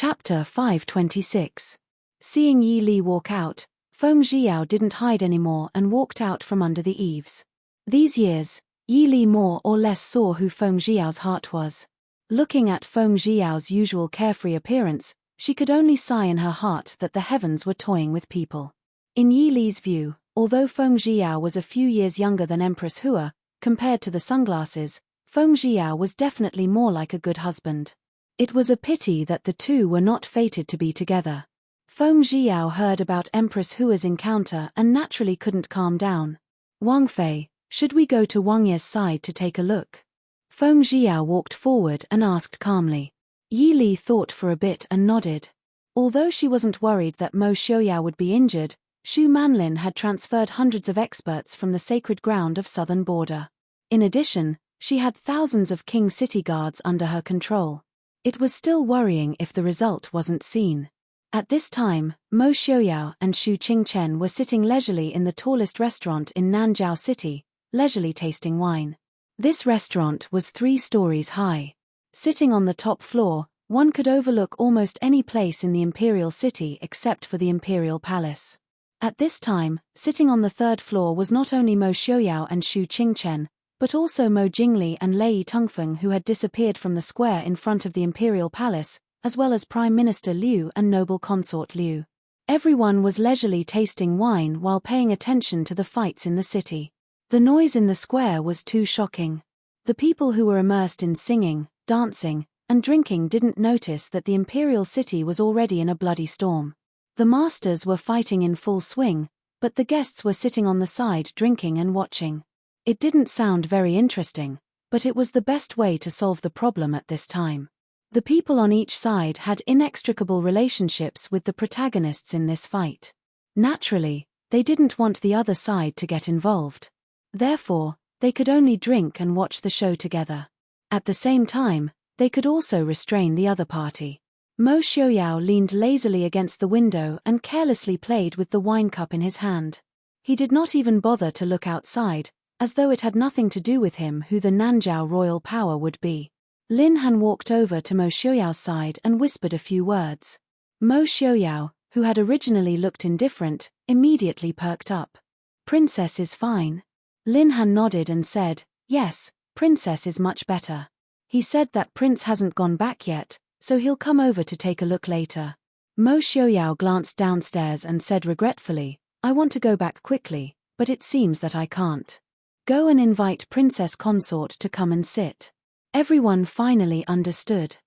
Chapter 526. Seeing Yi Li walk out, Feng Zhiao didn't hide anymore and walked out from under the eaves. These years, Yi Li more or less saw who Feng Zhiao's heart was. Looking at Feng Zhiao's usual carefree appearance, she could only sigh in her heart that the heavens were toying with people. In Yi Li's view, although Feng Zhiao was a few years younger than Empress Hua, compared to the sunglasses, Feng Zhiao was definitely more like a good husband. It was a pity that the two were not fated to be together. Feng Zhiao heard about Empress Hua's encounter and naturally couldn't calm down. Wang Fei, should we go to Wang Ye's side to take a look? Feng Zhiao walked forward and asked calmly. Yi Li thought for a bit and nodded. Although she wasn't worried that Mo Xiaoyao would be injured, Xu Manlin had transferred hundreds of experts from the sacred ground of southern border. In addition, she had thousands of King City guards under her control. It was still worrying if the result wasn't seen. At this time, Mo Xiaoyao and Xu Qingchen were sitting leisurely in the tallest restaurant in Nanjiao City, leisurely tasting wine. This restaurant was 3 stories high. Sitting on the top floor, one could overlook almost any place in the imperial city except for the imperial palace. At this time, sitting on the 3rd floor was not only Mo Xiaoyao and Xu Qingchen, but also Mo Jingli and Lei Tongfeng, who had disappeared from the square in front of the imperial palace, as well as Prime Minister Liu and noble consort Liu. Everyone was leisurely tasting wine while paying attention to the fights in the city. The noise in the square was too shocking. The people who were immersed in singing, dancing, and drinking didn't notice that the imperial city was already in a bloody storm. The masters were fighting in full swing, but the guests were sitting on the side drinking and watching. It didn't sound very interesting, but it was the best way to solve the problem at this time. The people on each side had inextricable relationships with the protagonists in this fight. Naturally, they didn't want the other side to get involved. Therefore, they could only drink and watch the show together. At the same time, they could also restrain the other party. Mo Xiaoyao leaned lazily against the window and carelessly played with the wine cup in his hand. He did not even bother to look outside, as though it had nothing to do with him who the Nanjiao royal power would be. Lin Han walked over to Mo Xiaoyao's side and whispered a few words. Mo Xiaoyao, who had originally looked indifferent, immediately perked up. "Princess is fine." Lin Han nodded and said, "Yes, Princess is much better." He said that Prince hasn't gone back yet, so he'll come over to take a look later. Mo Xiaoyao glanced downstairs and said regretfully, "I want to go back quickly, but it seems that I can't. Go and invite Princess Consort to come and sit." Everyone finally understood.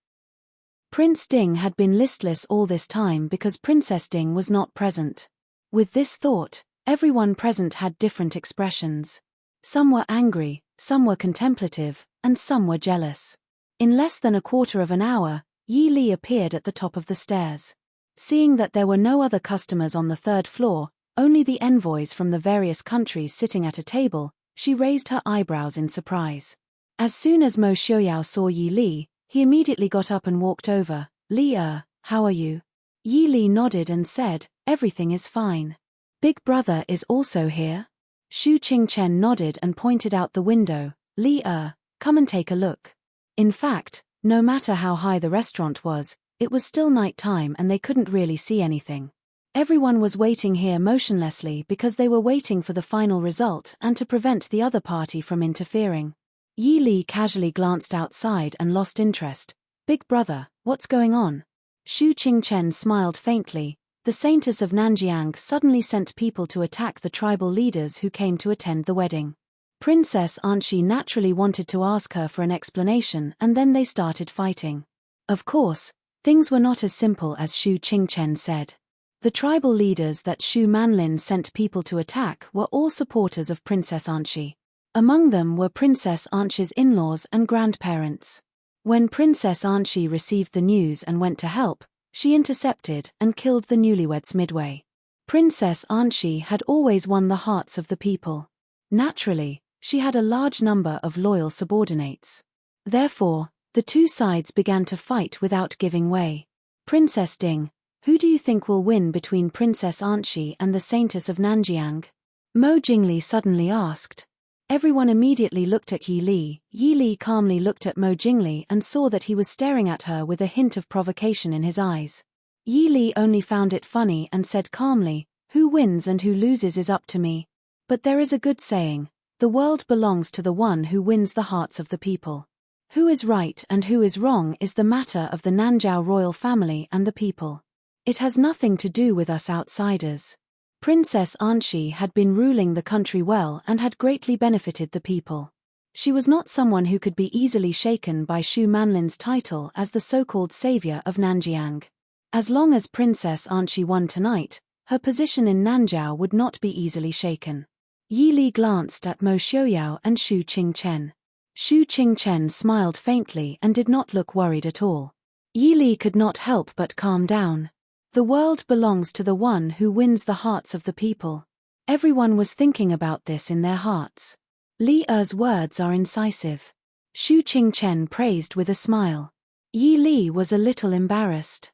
Prince Ding had been listless all this time because Princess Ding was not present. With this thought, everyone present had different expressions. Some were angry, some were contemplative, and some were jealous. In less than a quarter of an hour, Yi Li appeared at the top of the stairs. Seeing that there were no other customers on the 3rd floor, only the envoys from the various countries sitting at a table, she raised her eyebrows in surprise. As soon as Mo Xiaoyao saw Yi Li, he immediately got up and walked over. "Li how are you?" Yi Li nodded and said, "Everything is fine." "Big brother is also here?" Xu Qingchen nodded and pointed out the window. "Li come and take a look." In fact, no matter how high the restaurant was, it was still night time and they couldn't really see anything. Everyone was waiting here motionlessly because they were waiting for the final result and to prevent the other party from interfering. Yi Li casually glanced outside and lost interest. "Big brother, what's going on?" Xu Qingchen smiled faintly. The Saintess of Nanjiang suddenly sent people to attack the tribal leaders who came to attend the wedding. Princess Anshi naturally wanted to ask her for an explanation and then they started fighting. Of course, things were not as simple as Xu Qingchen said. The tribal leaders that Xu Manlin sent people to attack were all supporters of Princess Anshi. Among them were Princess Anshi's in-laws and grandparents. When Princess Anshi received the news and went to help, she intercepted and killed the newlyweds midway. Princess Anshi had always won the hearts of the people. Naturally, she had a large number of loyal subordinates. Therefore, the two sides began to fight without giving way. "Princess Ding, who do you think will win between Princess Anshi and the Saintess of Nanjiang?" Mo Jingli suddenly asked. Everyone immediately looked at Yi Li. Yi Li calmly looked at Mo Jingli and saw that he was staring at her with a hint of provocation in his eyes. Yi Li only found it funny and said calmly, "Who wins and who loses is up to me. But there is a good saying, the world belongs to the one who wins the hearts of the people. Who is right and who is wrong is the matter of the Nanjiao royal family and the people. It has nothing to do with us outsiders." Princess Anshi had been ruling the country well and had greatly benefited the people. She was not someone who could be easily shaken by Shu Manlin's title as the so-called savior of Nanjiang. As long as Princess Anshi won tonight, her position in Nanjiao would not be easily shaken. Yi Li glanced at Mo Xiaoyao and Shu Qingchen. Shu Qingchen smiled faintly and did not look worried at all. Yi Li could not help but calm down. The world belongs to the one who wins the hearts of the people. Everyone was thinking about this in their hearts. Li Er's words are incisive. Shu Qingchen praised with a smile. Yi Li was a little embarrassed.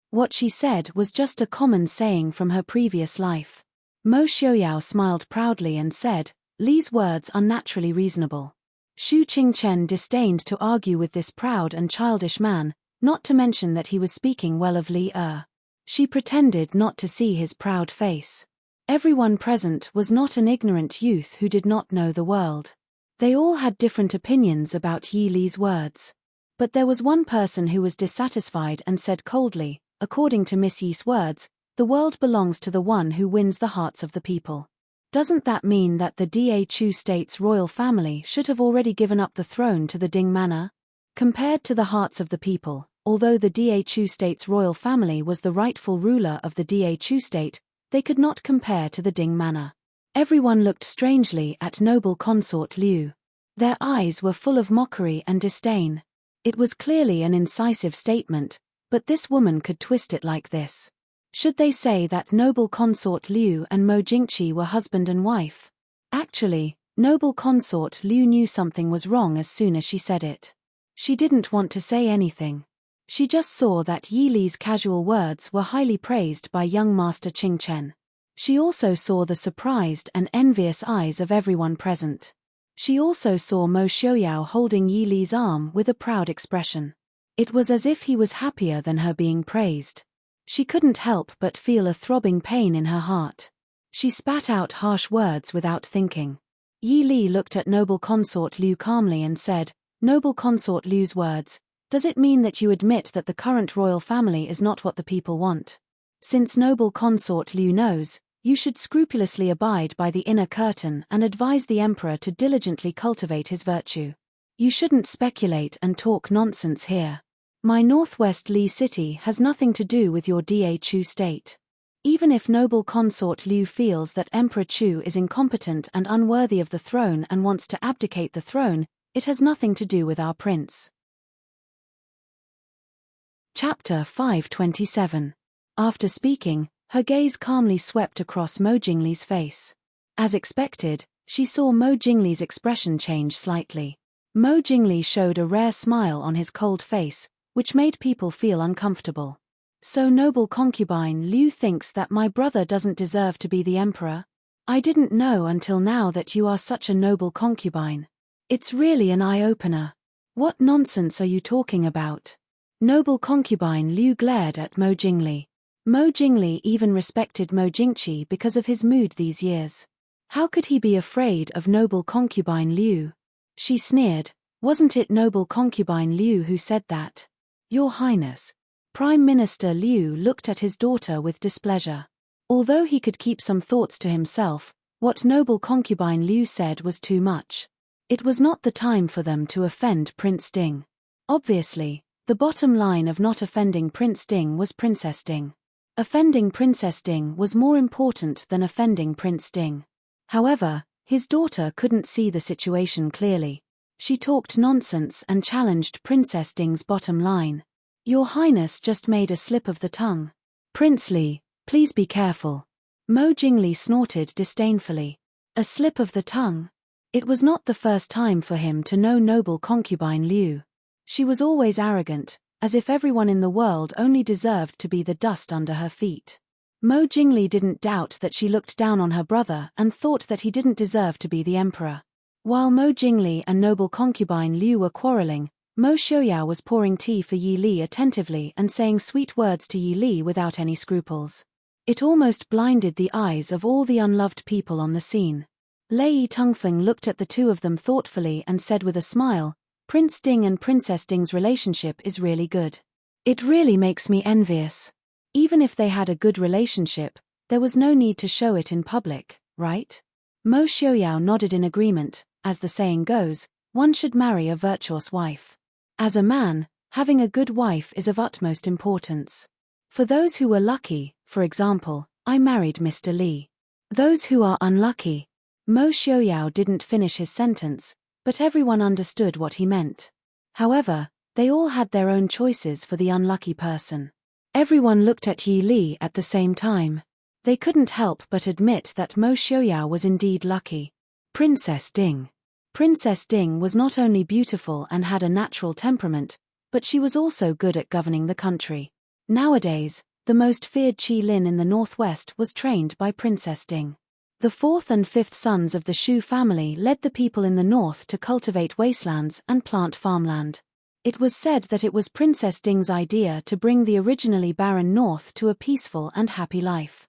What she said was just a common saying from her previous life. Mo Xiaoyao smiled proudly and said, "Li's words are naturally reasonable." Shu Qingchen disdained to argue with this proud and childish man, not to mention that he was speaking well of Li Er. She pretended not to see his proud face. Everyone present was not an ignorant youth who did not know the world. They all had different opinions about Yi Li's words. But there was one person who was dissatisfied and said coldly, "According to Miss Yi's words, the world belongs to the one who wins the hearts of the people. Doesn't that mean that the Da Chu state's royal family should have already given up the throne to the Ding manor?" Compared to the hearts of the people, although the Da Chu state's royal family was the rightful ruler of the Da Chu state, they could not compare to the Ding manor. Everyone looked strangely at noble consort Liu. Their eyes were full of mockery and disdain. It was clearly an incisive statement, but this woman could twist it like this. Should they say that noble consort Liu and Mo Jingqi were husband and wife? Actually, noble consort Liu knew something was wrong as soon as she said it. She didn't want to say anything. She just saw that Yi Li's casual words were highly praised by young Master Qingchen. She also saw the surprised and envious eyes of everyone present. She also saw Mo Xiaoyao holding Yi Li's arm with a proud expression. It was as if he was happier than her being praised. She couldn't help but feel a throbbing pain in her heart. She spat out harsh words without thinking. Yi Li looked at noble consort Liu calmly and said, "Noble consort Liu's words, does it mean that you admit that the current royal family is not what the people want? Since noble consort Liu knows, you should scrupulously abide by the inner curtain and advise the emperor to diligently cultivate his virtue. You shouldn't speculate and talk nonsense here. My northwest Li city has nothing to do with your Da Chu state. Even if noble consort Liu feels that Emperor Chu is incompetent and unworthy of the throne and wants to abdicate the throne, it has nothing to do with our prince." Chapter 527. After speaking, her gaze calmly swept across Mo Jingli's face. As expected, she saw Mo Jingli's expression change slightly. Mo Jingli showed a rare smile on his cold face, which made people feel uncomfortable. "So noble concubine Liu thinks that my brother doesn't deserve to be the emperor? I didn't know until now that you are such a noble concubine. It's really an eye-opener. What nonsense are you talking about?" Noble concubine Liu glared at Mo Jingli. Mo Jingli even respected Mo Jingqi because of his mood these years. How could he be afraid of noble concubine Liu? She sneered, "Wasn't it noble concubine Liu who said that?" "Your Highness." Prime Minister Liu looked at his daughter with displeasure. Although he could keep some thoughts to himself, what noble concubine Liu said was too much. It was not the time for them to offend Prince Ding. Obviously, the bottom line of not offending Prince Ding was Princess Ding. Offending Princess Ding was more important than offending Prince Ding. However, his daughter couldn't see the situation clearly. She talked nonsense and challenged Princess Ding's bottom line. "Your Highness just made a slip of the tongue. Prince Li, please be careful." Mo Jingli snorted disdainfully. A slip of the tongue? It was not the first time for him to know noble concubine Liu. She was always arrogant, as if everyone in the world only deserved to be the dust under her feet. Mo Jingli didn't doubt that she looked down on her brother and thought that he didn't deserve to be the emperor. While Mo Jingli and noble concubine Liu were quarreling, Mo Xiaoyao was pouring tea for Yi Li attentively and saying sweet words to Yi Li without any scruples. It almost blinded the eyes of all the unloved people on the scene. Lei Tongfeng looked at the two of them thoughtfully and said with a smile, "Prince Ding and Princess Ding's relationship is really good. It really makes me envious. Even if they had a good relationship, there was no need to show it in public, right?" Mo Xiaoyao nodded in agreement. As the saying goes, one should marry a virtuous wife. As a man, having a good wife is of utmost importance. For those who were lucky, for example, I married Mr. Li. Those who are unlucky. Mo Xiaoyao didn't finish his sentence, but everyone understood what he meant. However, they all had their own choices for the unlucky person. Everyone looked at Yi Li at the same time. They couldn't help but admit that Mo Xiaoyao was indeed lucky. Princess Ding. Princess Ding was not only beautiful and had a natural temperament, but she was also good at governing the country. Nowadays, the most feared Qi Lin in the northwest was trained by Princess Ding. The fourth and fifth sons of the Shu family led the people in the north to cultivate wastelands and plant farmland. It was said that it was Princess Ding's idea to bring the originally barren north to a peaceful and happy life.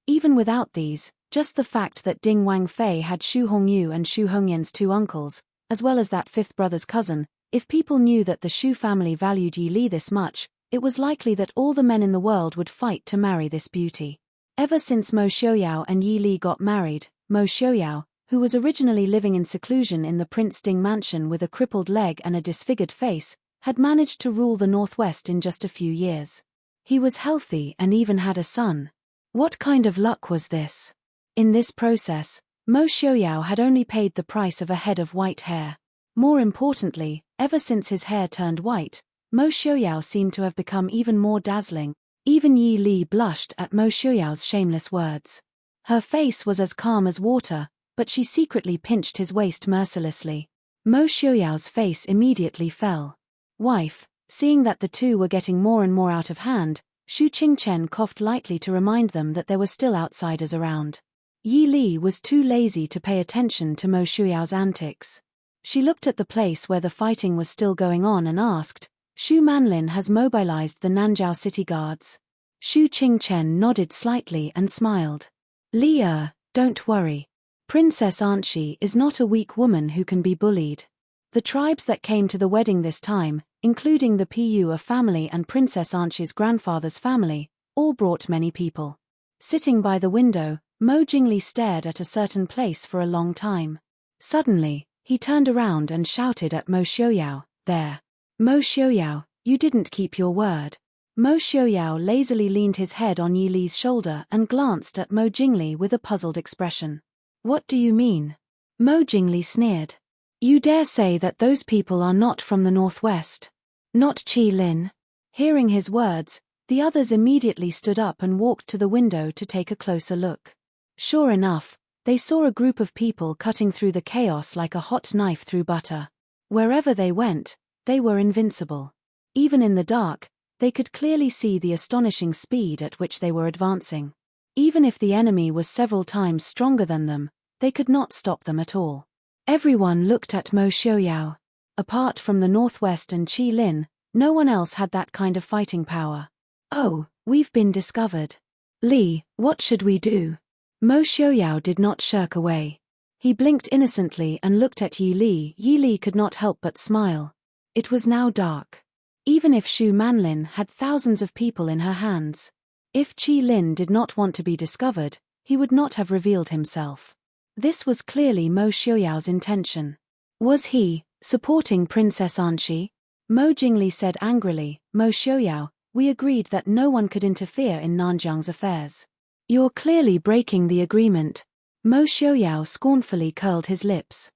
Even without these, just the fact that Ding Wangfei had Shu Hongyu and Shu Hongyan's two uncles, as well as that fifth brother's cousin, if people knew that the Shu family valued Yi Li this much, it was likely that all the men in the world would fight to marry this beauty. Ever since Mo Xiaoyao and Yi Li got married, Mo Xiaoyao, who was originally living in seclusion in the Prince Ding mansion with a crippled leg and a disfigured face, had managed to rule the northwest in just a few years. He was healthy and even had a son. What kind of luck was this? In this process, Mo Xiaoyao had only paid the price of a head of white hair. More importantly, ever since his hair turned white, Mo Xiaoyao seemed to have become even more dazzling. Even Yi Li blushed at Mo Xiaoyao's shameless words. Her face was as calm as water, but she secretly pinched his waist mercilessly. Mo Xiaoyao's face immediately fell. "Wife," seeing that the two were getting more and more out of hand, Shu Qingchen coughed lightly to remind them that there were still outsiders around. Yi Li was too lazy to pay attention to Mo Xiaoyao's antics. She looked at the place where the fighting was still going on and asked, "Shu Manlin has mobilized the Nanjiao city guards?" Shu Qingchen nodded slightly and smiled. "Li, don't worry. Princess Anshi is not a weak woman who can be bullied." The tribes that came to the wedding this time, including the Pu family and Princess Anshi's grandfather's family, all brought many people. Sitting by the window, Mo Jingli stared at a certain place for a long time. Suddenly, he turned around and shouted at Mo Xiaoyao, "There. Mo Xiaoyao, you didn't keep your word." Mo Xiaoyao lazily leaned his head on Yi Li's shoulder and glanced at Mo Jingli with a puzzled expression. "What do you mean?" Mo Jingli sneered. "You dare say that those people are not from the northwest? Not Qi Lin?" Hearing his words, the others immediately stood up and walked to the window to take a closer look. Sure enough, they saw a group of people cutting through the chaos like a hot knife through butter. Wherever they went, they were invincible. Even in the dark, they could clearly see the astonishing speed at which they were advancing. Even if the enemy was several times stronger than them, they could not stop them at all. Everyone looked at Mo Xiaoyao. Apart from the northwest and Qi Lin, no one else had that kind of fighting power. "Oh, we've been discovered. Li, what should we do?" Mo Xiaoyao did not shirk away. He blinked innocently and looked at Yi Li. Yi Li could not help but smile. It was now dark. Even if Shu Manlin had thousands of people in her hands, if Qi Lin did not want to be discovered, he would not have revealed himself. This was clearly Mo Xiaoyao's intention. Was he supporting Princess Anshi? Mo Jingli said angrily, "Mo Xiaoyao, we agreed that no one could interfere in Nanjiang's affairs. You're clearly breaking the agreement." Mo Xiaoyao scornfully curled his lips.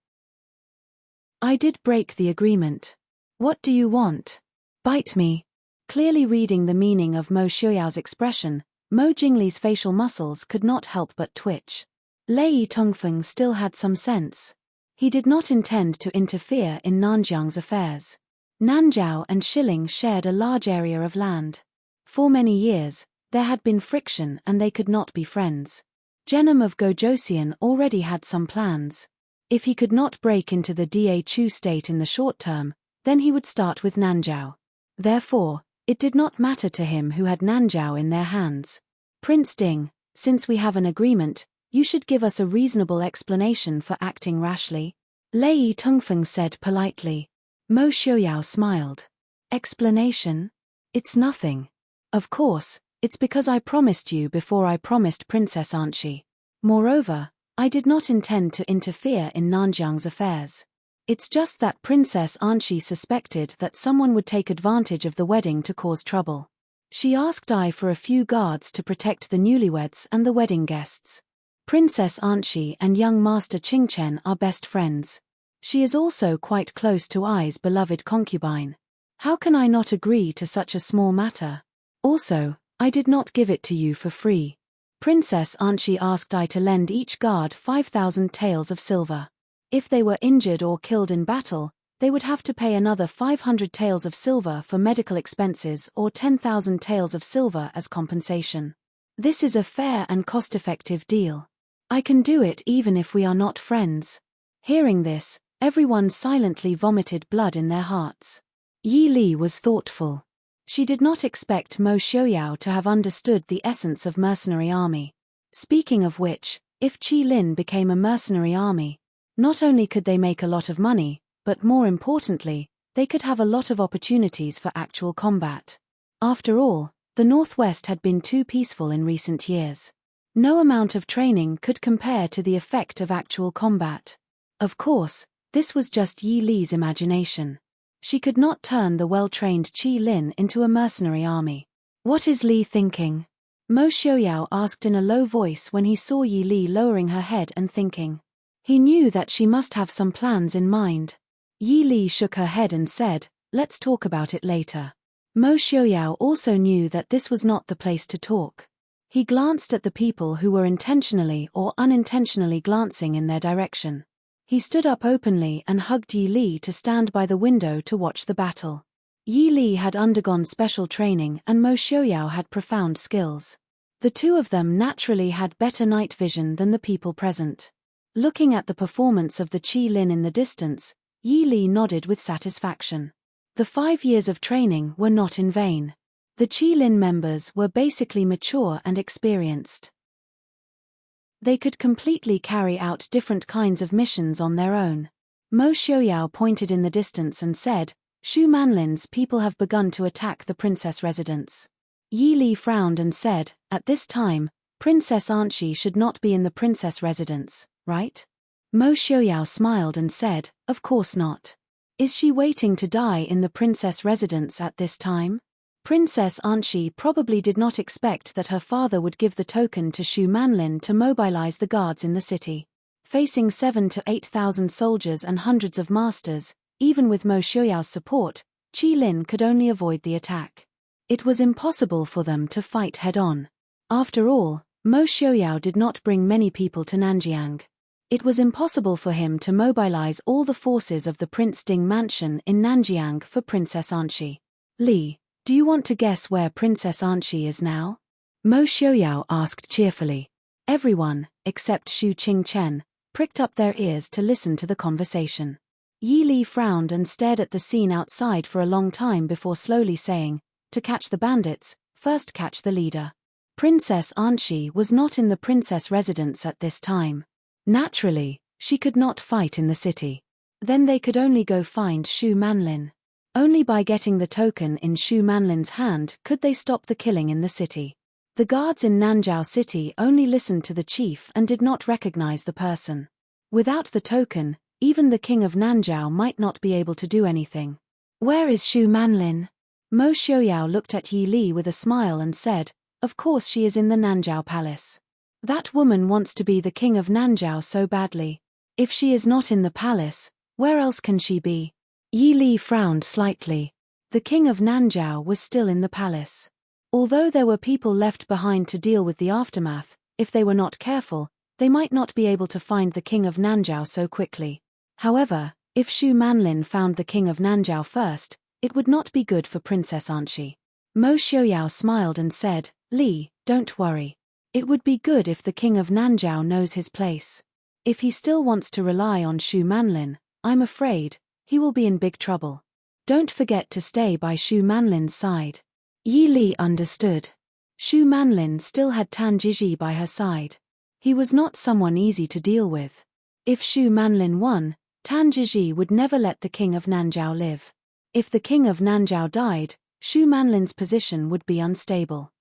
"I did break the agreement. What do you want? Bite me." Clearly reading the meaning of Mo Xiaoyao's expression, Mo Jingli's facial muscles could not help but twitch. Lei Tongfeng still had some sense. He did not intend to interfere in Nanjiang's affairs. Nanjiao and Shilling shared a large area of land. For many years, There had been friction and they could not be friends. Genom of Gojosian already had some plans. If he could not break into the Da Chu state in the short term, then he would start with Nanzhao. Therefore, it did not matter to him who had Nanzhao in their hands. Prince Ding, since we have an agreement, you should give us a reasonable explanation for acting rashly. Lei Tongfeng said politely. Mo Xiaoyao smiled. Explanation? It's nothing. Of course, it's because I promised you before I promised Princess Anshi. Moreover, I did not intend to interfere in Nanjiang's affairs. It's just that Princess Anshi suspected that someone would take advantage of the wedding to cause trouble. She asked I for a few guards to protect the newlyweds and the wedding guests. Princess Anshi and young Master Qingchen are best friends. She is also quite close to Ai's beloved concubine. How can I not agree to such a small matter? Also, I did not give it to you for free. Princess Anshi asked I to lend each guard 5,000 taels of silver. If they were injured or killed in battle, they would have to pay another 500 taels of silver for medical expenses or 10,000 taels of silver as compensation. This is a fair and cost-effective deal. I can do it even if we are not friends. Hearing this, everyone silently vomited blood in their hearts. Yi Li was thoughtful. She did not expect Mo Xiaoyao to have understood the essence of mercenary army. Speaking of which, if Qi Lin became a mercenary army, not only could they make a lot of money, but more importantly, they could have a lot of opportunities for actual combat. After all, the Northwest had been too peaceful in recent years. No amount of training could compare to the effect of actual combat. Of course, this was just Yi Li's imagination. She could not turn the well-trained Qi Lin into a mercenary army. What is Li thinking? Mo Xiaoyao asked in a low voice when he saw Yi Li lowering her head and thinking. He knew that she must have some plans in mind. Yi Li shook her head and said, let's talk about it later. Mo Xiaoyao also knew that this was not the place to talk. He glanced at the people who were intentionally or unintentionally glancing in their direction. He stood up openly and hugged Yi Li to stand by the window to watch the battle. Yi Li had undergone special training and Mo Xiaoyao had profound skills. The two of them naturally had better night vision than the people present. Looking at the performance of the Qi Lin in the distance, Yi Li nodded with satisfaction. The 5 years of training were not in vain. The Qi Lin members were basically mature and experienced. They could completely carry out different kinds of missions on their own. Mo Xiaoyao pointed in the distance and said, Shu Manlin's people have begun to attack the princess residence. Yi Li frowned and said, at this time, Princess Anshi should not be in the princess residence, right? Mo Xiaoyao smiled and said, of course not. Is she waiting to die in the princess residence at this time? Princess Anshi probably did not expect that her father would give the token to Shu Manlin to mobilize the guards in the city. Facing 7,000 to 8,000 soldiers and hundreds of masters, even with Mo Xiaoyao's support, Qi Lin could only avoid the attack. It was impossible for them to fight head-on. After all, Mo Xiaoyao did not bring many people to Nanjiang. It was impossible for him to mobilize all the forces of the Prince Ding mansion in Nanjiang for Princess Anshi. Li, do you want to guess where Princess Anshi is now? Mo Xiaoyao asked cheerfully. Everyone, except Shu Qingchen, pricked up their ears to listen to the conversation. Yi Li frowned and stared at the scene outside for a long time before slowly saying, to catch the bandits, first catch the leader. Princess Anshi was not in the princess residence at this time. Naturally, she could not fight in the city. Then they could only go find Shu Manlin. Only by getting the token in Shu Manlin's hand could they stop the killing in the city. The guards in Nanzhao City only listened to the chief and did not recognize the person. Without the token, even the king of Nanzhao might not be able to do anything. Where is Shu Manlin? Mo Xiaoyao looked at Yi Li with a smile and said, of course she is in the Nanzhao palace. That woman wants to be the king of Nanzhao so badly. If she is not in the palace, where else can she be? Yi Li frowned slightly. The king of Nanzhao was still in the palace. Although there were people left behind to deal with the aftermath, if they were not careful, they might not be able to find the king of Nanzhao so quickly. However, if Shu Manlin found the king of Nanzhao first, it would not be good for Princess Anshi. Mo Xiaoyao smiled and said, Li, Don't worry. It would be good if the king of Nanjiao knows his place. If he still wants to rely on Shu Manlin, I'm afraid he will be in big trouble. Don't forget to stay by Shu Manlin's side." Yi Li understood. Shu Manlin still had Tan Jiji by her side. He was not someone easy to deal with. If Shu Manlin won, Tan Jiji would never let the king of Nanjiao live. If the king of Nanjiao died, Shu Manlin's position would be unstable.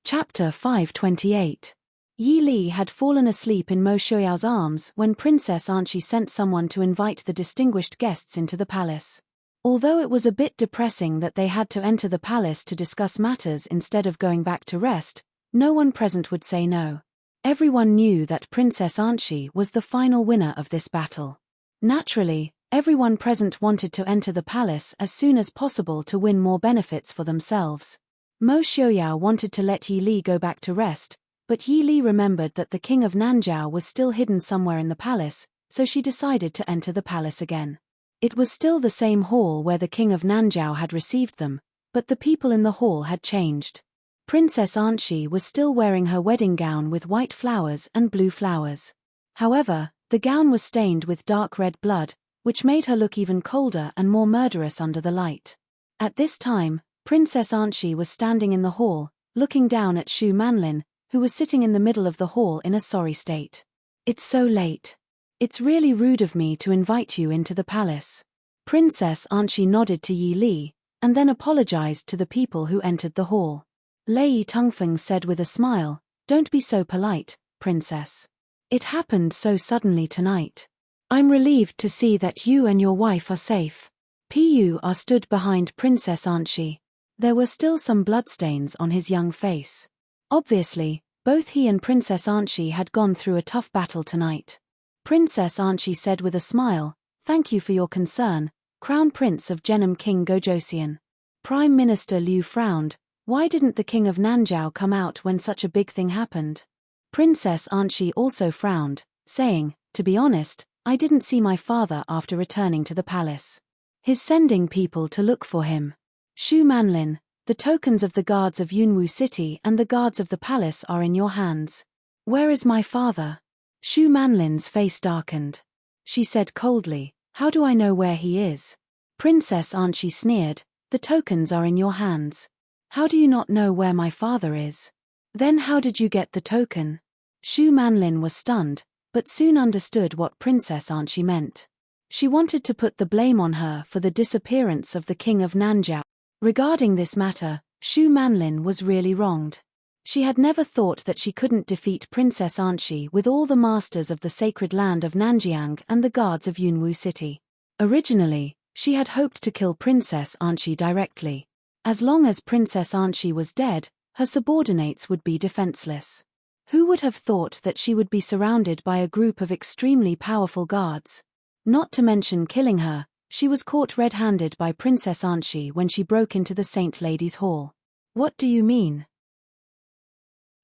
Chapter 528. Yi Li had fallen asleep in Mo Shuyao's arms when Princess Anqi sent someone to invite the distinguished guests into the palace. Although it was a bit depressing that they had to enter the palace to discuss matters instead of going back to rest, no one present would say no. Everyone knew that Princess Anqi was the final winner of this battle. Naturally, everyone present wanted to enter the palace as soon as possible to win more benefits for themselves. Mo Xiuyao wanted to let Yi Li go back to rest, but Yi Li remembered that the king of Nanjiao was still hidden somewhere in the palace, so she decided to enter the palace again. It was still the same hall where the king of Nanjiao had received them, but the people in the hall had changed. Princess Anqi was still wearing her wedding gown with white flowers and blue flowers. However, the gown was stained with dark red blood, which made her look even colder and more murderous under the light. At this time, Princess Anqi was standing in the hall, looking down at Shu Manlin, who was sitting in the middle of the hall in a sorry state. "It's so late. It's really rude of me to invite you into the palace." Princess Anqi nodded to Yi Li, and then apologized to the people who entered the hall. Lei Tongfeng said with a smile, "Don't be so polite, princess. It happened so suddenly tonight. I'm relieved to see that you and your wife are safe." Pu Er stood behind Princess Anqi. There were still some bloodstains on his young face. Obviously, both he and Princess Anqi had gone through a tough battle tonight. Princess Anqi said with a smile, "Thank you for your concern, Crown Prince of Genom King Gojosian." Prime Minister Liu frowned. Why didn't the king of Nanjiao come out when such a big thing happened? Princess Anqi also frowned, saying, "To be honest, I didn't see my father after returning to the palace. He's sending people to look for him." Shu Manlin, the tokens of the guards of Yunwu City and the guards of the palace are in your hands. "Where is my father?" Shu Manlin's face darkened. She said coldly, "How do I know where he is?" Princess Anqi sneered, "The tokens are in your hands. How do you not know where my father is? Then how did you get the token?" Shu Manlin was stunned, but soon understood what Princess Anqi meant. She wanted to put the blame on her for the disappearance of the king of Nanjiao. Regarding this matter, Shu Manlin was really wronged. She had never thought that she couldn't defeat Princess Anqi with all the masters of the sacred land of Nanjiang and the guards of Yunwu City. Originally, she had hoped to kill Princess Anqi directly. As long as Princess Anqi was dead, her subordinates would be defenseless. Who would have thought that she would be surrounded by a group of extremely powerful guards? Not to mention killing her, she was caught red-handed by Princess Anqi when she broke into the Saint Lady's Hall. "What do you mean?"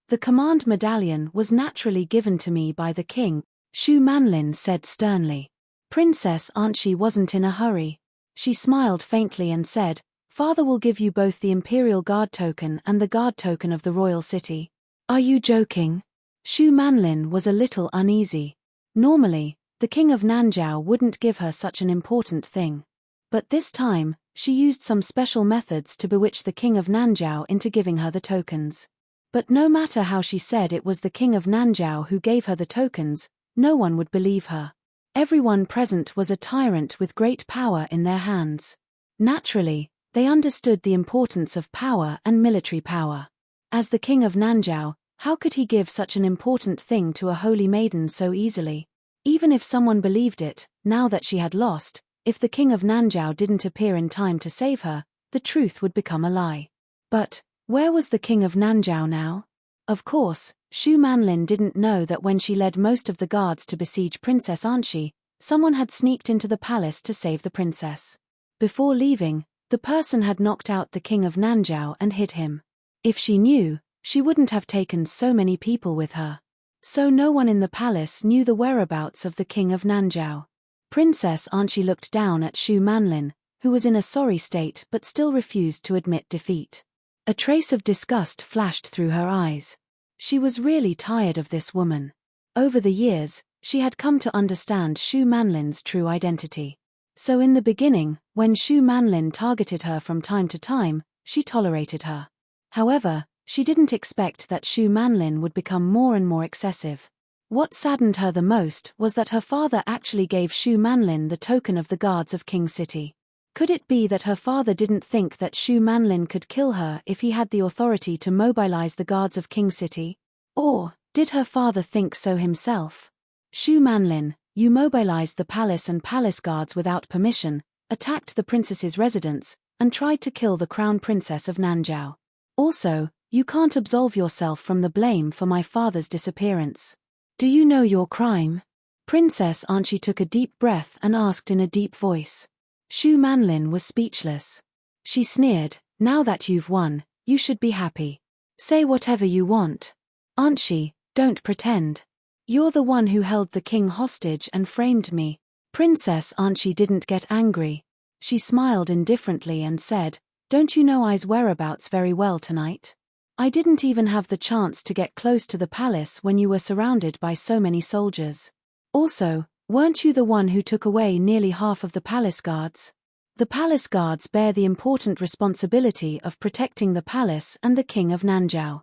"The command medallion was naturally given to me by the king," Shu Manlin said sternly. Princess Anqi wasn't in a hurry. She smiled faintly and said, "Father will give you both the Imperial Guard token and the Guard token of the Royal City." "Are you joking?" Shu Manlin was a little uneasy. Normally, the king of Nanjiao wouldn't give her such an important thing. But this time, she used some special methods to bewitch the king of Nanjiao into giving her the tokens. But no matter how she said it was the king of Nanjiao who gave her the tokens, no one would believe her. Everyone present was a tyrant with great power in their hands. Naturally, they understood the importance of power and military power. As the king of Nanjiao, how could he give such an important thing to a holy maiden so easily? Even if someone believed it, now that she had lost, if the king of Nanjiao didn't appear in time to save her, the truth would become a lie. But where was the king of Nanjiao now? Of course, Shu Manlin didn't know that when she led most of the guards to besiege Princess Anqi, someone had sneaked into the palace to save the princess. Before leaving, the person had knocked out the king of Nanjiao and hid him. If she knew, she wouldn't have taken so many people with her. So no one in the palace knew the whereabouts of the king of Nanjiao. Princess Anqi looked down at Shu Manlin, who was in a sorry state but still refused to admit defeat. A trace of disgust flashed through her eyes. She was really tired of this woman. Over the years, she had come to understand Shu Manlin's true identity. So in the beginning, when Shu Manlin targeted her from time to time, she tolerated her. However, she didn't expect that Shu Manlin would become more and more excessive. What saddened her the most was that her father actually gave Shu Manlin the token of the guards of King City. Could it be that her father didn't think that Shu Manlin could kill her if he had the authority to mobilize the guards of King City? Or, did her father think so himself? Shu Manlin, you mobilized the palace and palace guards without permission, attacked the princess's residence, and tried to kill the crown princess of Nanjiao. Also, you can't absolve yourself from the blame for my father's disappearance. Do you know your crime? Princess Anchi took a deep breath and asked in a deep voice. Shu Manlin was speechless. She sneered, now that you've won, you should be happy. Say whatever you want. Anchi, don't pretend. You're the one who held the king hostage and framed me. Princess Anchi didn't get angry. She smiled indifferently and said, don't you know I's whereabouts very well tonight? I didn't even have the chance to get close to the palace when you were surrounded by so many soldiers. Also, weren't you the one who took away nearly half of the palace guards? The palace guards bear the important responsibility of protecting the palace and the king of Nanjiao.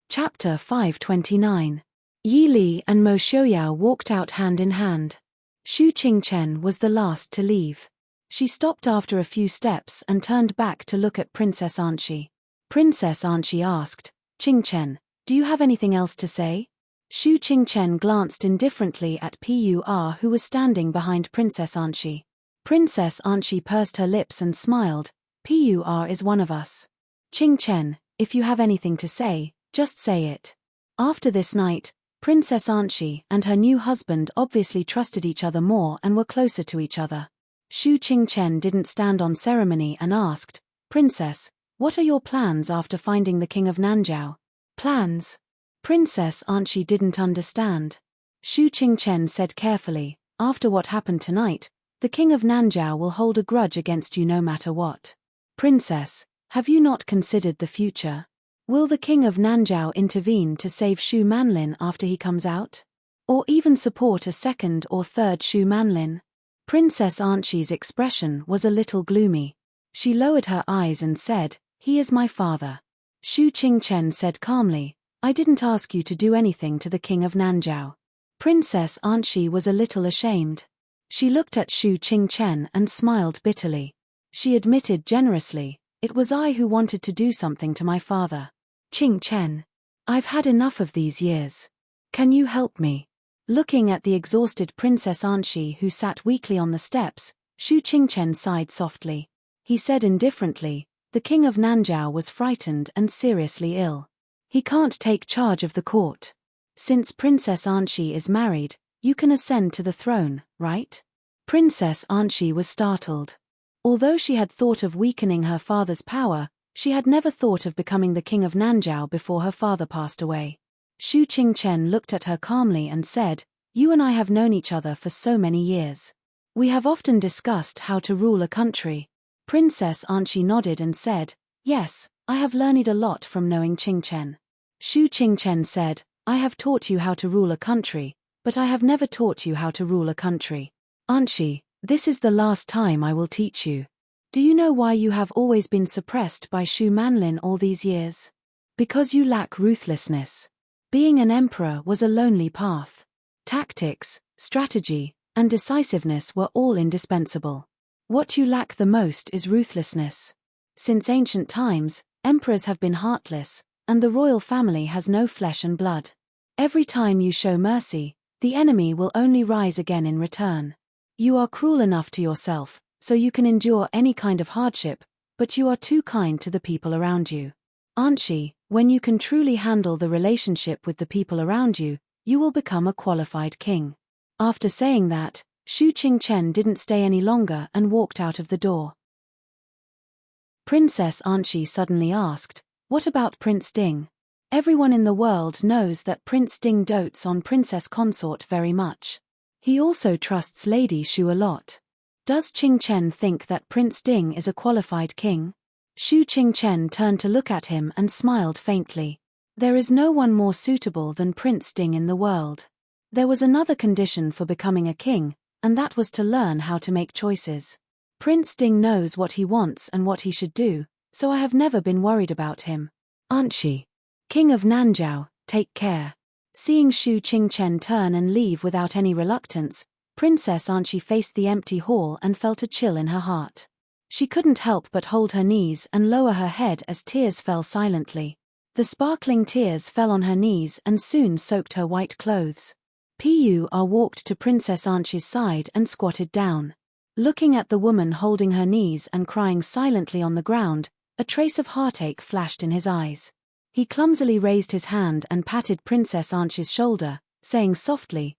Chapter 529. Yi Li and Mo Shouyao walked out hand in hand. Xu Qingchen was the last to leave. She stopped after a few steps and turned back to look at Princess Anchi. Princess Anchi asked, Qingchen, do you have anything else to say? Xu Qingchen glanced indifferently at Pur, who was standing behind Princess Anchi. Princess Anchi pursed her lips and smiled. Pur is one of us. Qingchen, if you have anything to say, just say it. After this night, Princess Anchi and her new husband obviously trusted each other more and were closer to each other. Xu Qingchen didn't stand on ceremony and asked, Princess, what are your plans after finding the king of Nanjiao? Plans? Princess Anchi didn't understand. Xu Qingchen said carefully, after what happened tonight, the king of Nanjiao will hold a grudge against you no matter what. Princess, have you not considered the future? Will the king of Nanjiao intervene to save Shu Manlin after he comes out? Or even support a second or third Shu Manlin? Princess Anchi's expression was a little gloomy. She lowered her eyes and said, he is my father. Xu Qingchen said calmly, I didn't ask you to do anything to the king of Nanjiao. Princess Anchi was a little ashamed. She looked at Xu Qingchen and smiled bitterly. She admitted generously, it was I who wanted to do something to my father. Qingchen, I've had enough of these years. Can you help me? Looking at the exhausted Princess Anchi who sat weakly on the steps, Xu Qingchen sighed softly. He said indifferently, the king of Nanjiao was frightened and seriously ill. He can't take charge of the court. Since Princess Anchi is married, you can ascend to the throne, right? Princess Anchi was startled. Although she had thought of weakening her father's power, she had never thought of becoming the king of Nanjiao before her father passed away. Xu Qingchen looked at her calmly and said, you and I have known each other for so many years. We have often discussed how to rule a country. Princess Anchi nodded and said, yes, I have learned a lot from knowing Qingchen. Xu Qingchen said, I have taught you how to rule a country, but I have never taught you how to rule a country. Anchi, this is the last time I will teach you. Do you know why you have always been suppressed by Shu Manlin all these years? Because you lack ruthlessness. Being an emperor was a lonely path. Tactics, strategy, and decisiveness were all indispensable. What you lack the most is ruthlessness. Since ancient times, emperors have been heartless, and the royal family has no flesh and blood. Every time you show mercy, the enemy will only rise again in return. You are cruel enough to yourself, so you can endure any kind of hardship, but you are too kind to the people around you. Anchi, when you can truly handle the relationship with the people around you, you will become a qualified king. After saying that, Xu Qingchen didn't stay any longer and walked out of the door. Princess Anchi suddenly asked, what about Prince Ding? Everyone in the world knows that Prince Ding dotes on Princess Consort very much. He also trusts Lady Xu a lot. Does Qing Chen think that Prince Ding is a qualified king? Xu Qingchen turned to look at him and smiled faintly. There is no one more suitable than Prince Ding in the world. There was another condition for becoming a king, and that was to learn how to make choices. Prince Ding knows what he wants and what he should do, so I have never been worried about him. Anshi, King of Nanzhao, take care. Seeing Xu Qingchen turn and leave without any reluctance, Princess Anshi faced the empty hall and felt a chill in her heart. She couldn't help but hold her knees and lower her head as tears fell silently. The sparkling tears fell on her knees and soon soaked her white clothes. Pu walked to Princess Anshi's side and squatted down. Looking at the woman holding her knees and crying silently on the ground, a trace of heartache flashed in his eyes. He clumsily raised his hand and patted Princess Anshi's shoulder, saying softly,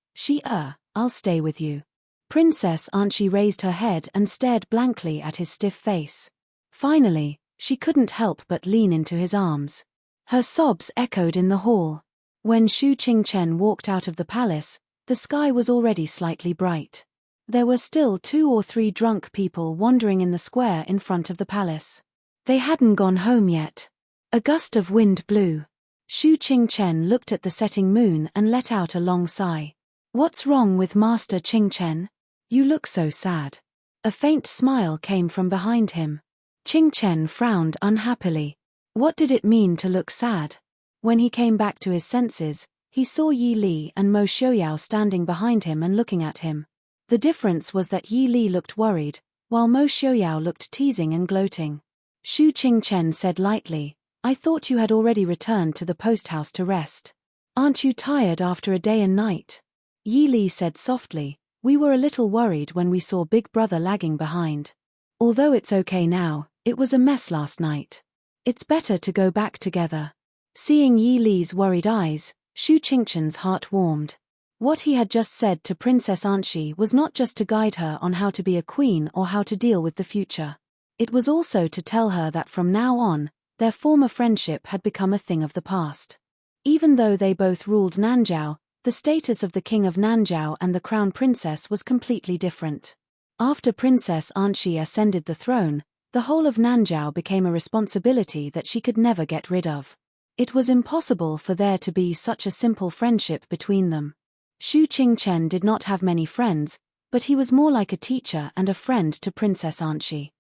I'll stay with you. Princess Anshi raised her head and stared blankly at his stiff face. Finally, she couldn't help but lean into his arms. Her sobs echoed in the hall. When Xu Qingchen walked out of the palace, the sky was already slightly bright. There were still 2 or 3 drunk people wandering in the square in front of the palace. They hadn't gone home yet. A gust of wind blew. Xu Qingchen looked at the setting moon and let out a long sigh. What's wrong with Master Qingchen? You look so sad. A faint smile came from behind him. Qingchen frowned unhappily. What did it mean to look sad? When he came back to his senses, he saw Yi Li and Mo Xiaoyao standing behind him and looking at him. The difference was that Yi Li looked worried, while Mo Xiaoyao looked teasing and gloating. Xu Qingchen said lightly, I thought you had already returned to the post house to rest. Aren't you tired after a day and night? Yi Li said softly, we were a little worried when we saw Big Brother lagging behind. Although it's okay now, it was a mess last night. It's better to go back together. Seeing Yi Li's worried eyes, Xu Qingchen's heart warmed. What he had just said to Princess Anshi was not just to guide her on how to be a queen or how to deal with the future. It was also to tell her that from now on, their former friendship had become a thing of the past. Even though they both ruled Nanzhao, the status of the King of Nanzhao and the Crown Princess was completely different. After Princess Anshi ascended the throne, the whole of Nanzhao became a responsibility that she could never get rid of. It was impossible for there to be such a simple friendship between them. Xu Qingchen did not have many friends, but he was more like a teacher and a friend to Princess Anshi.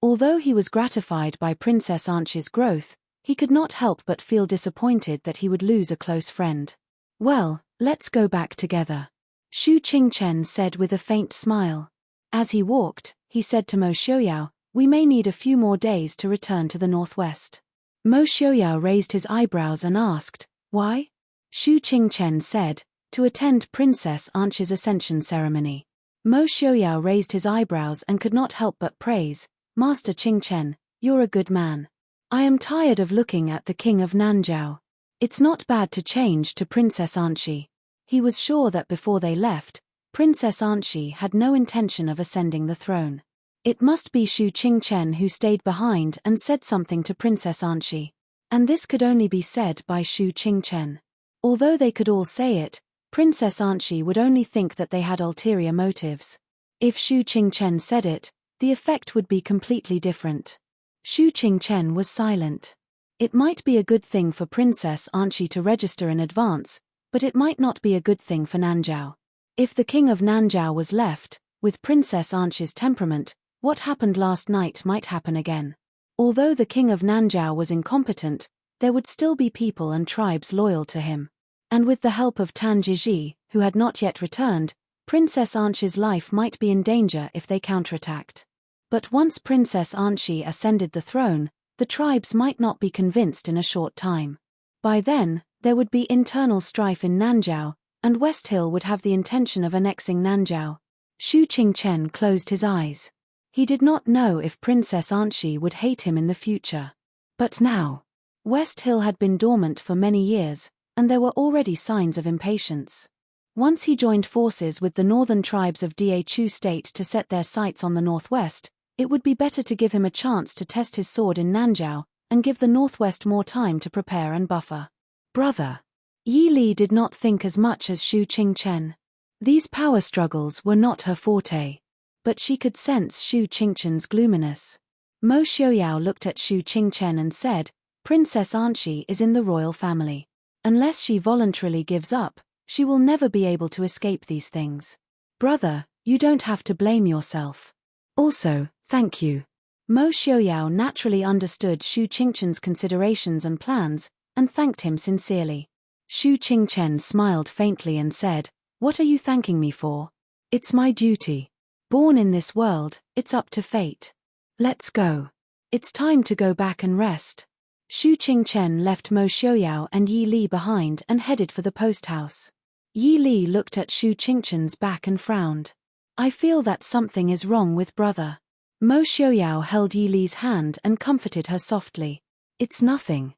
Although he was gratified by Princess Anshi's growth, he could not help but feel disappointed that he would lose a close friend. Well, let's go back together. Xu Qingchen said with a faint smile. As he walked, he said to Mo Xiaoyao, we may need a few more days to return to the northwest. Mo Xiaoyao raised his eyebrows and asked, why? Xu Qingchen said, to attend Princess Anshi's ascension ceremony. Mo Xiaoyao raised his eyebrows and could not help but praise, Master Qingchen, you're a good man. I am tired of looking at the King of Nanzhao. It's not bad to change to Princess Anshi. He was sure that before they left, Princess Anshi had no intention of ascending the throne. It must be Xu Qingchen who stayed behind and said something to Princess Anshi. And this could only be said by Xu Qingchen. Although they could all say it, Princess Anshi would only think that they had ulterior motives. If Xu Qingchen said it, the effect would be completely different. Xu Qingchen was silent. It might be a good thing for Princess Anshi to register in advance, but it might not be a good thing for Nanzhao. If the King of Nanzhao was left, with Princess Anshi's temperament, what happened last night might happen again. Although the King of Nanzhao was incompetent, there would still be people and tribes loyal to him. And with the help of Tan Jiji, who had not yet returned, Princess Anshi's life might be in danger if they counterattacked. But once Princess Anshi ascended the throne, the tribes might not be convinced in a short time. By then, there would be internal strife in Nanzhao, and West Hill would have the intention of annexing Nanzhao. Xu Qingchen closed his eyes. He did not know if Princess Anshi would hate him in the future. But now, West Hill had been dormant for many years, and there were already signs of impatience. Once he joined forces with the northern tribes of Dachu State to set their sights on the northwest, it would be better to give him a chance to test his sword in Nanzhao, and give the northwest more time to prepare and buffer. Brother. Yi Li did not think as much as Xu Qingchen. These power struggles were not her forte. But she could sense Shu Qingchen's gloominess. Mo Xiaoyao looked at Shu Qingchen and said, Princess Anshi is in the royal family. Unless she voluntarily gives up, she will never be able to escape these things. Brother, you don't have to blame yourself. Also, thank you. Mo Xiaoyao naturally understood Shu Qingchen's considerations and plans, and thanked him sincerely. Shu Qingchen smiled faintly and said, What are you thanking me for? It's my duty. Born in this world, it's up to fate. Let's go. It's time to go back and rest. Shu Qingchen left Mo Xiaoyao and Yi Li behind and headed for the post house. Yi Li looked at Shu Qingchen's back and frowned. I feel that something is wrong with brother. Mo Xiaoyao held Yi Li's hand and comforted her softly. It's nothing.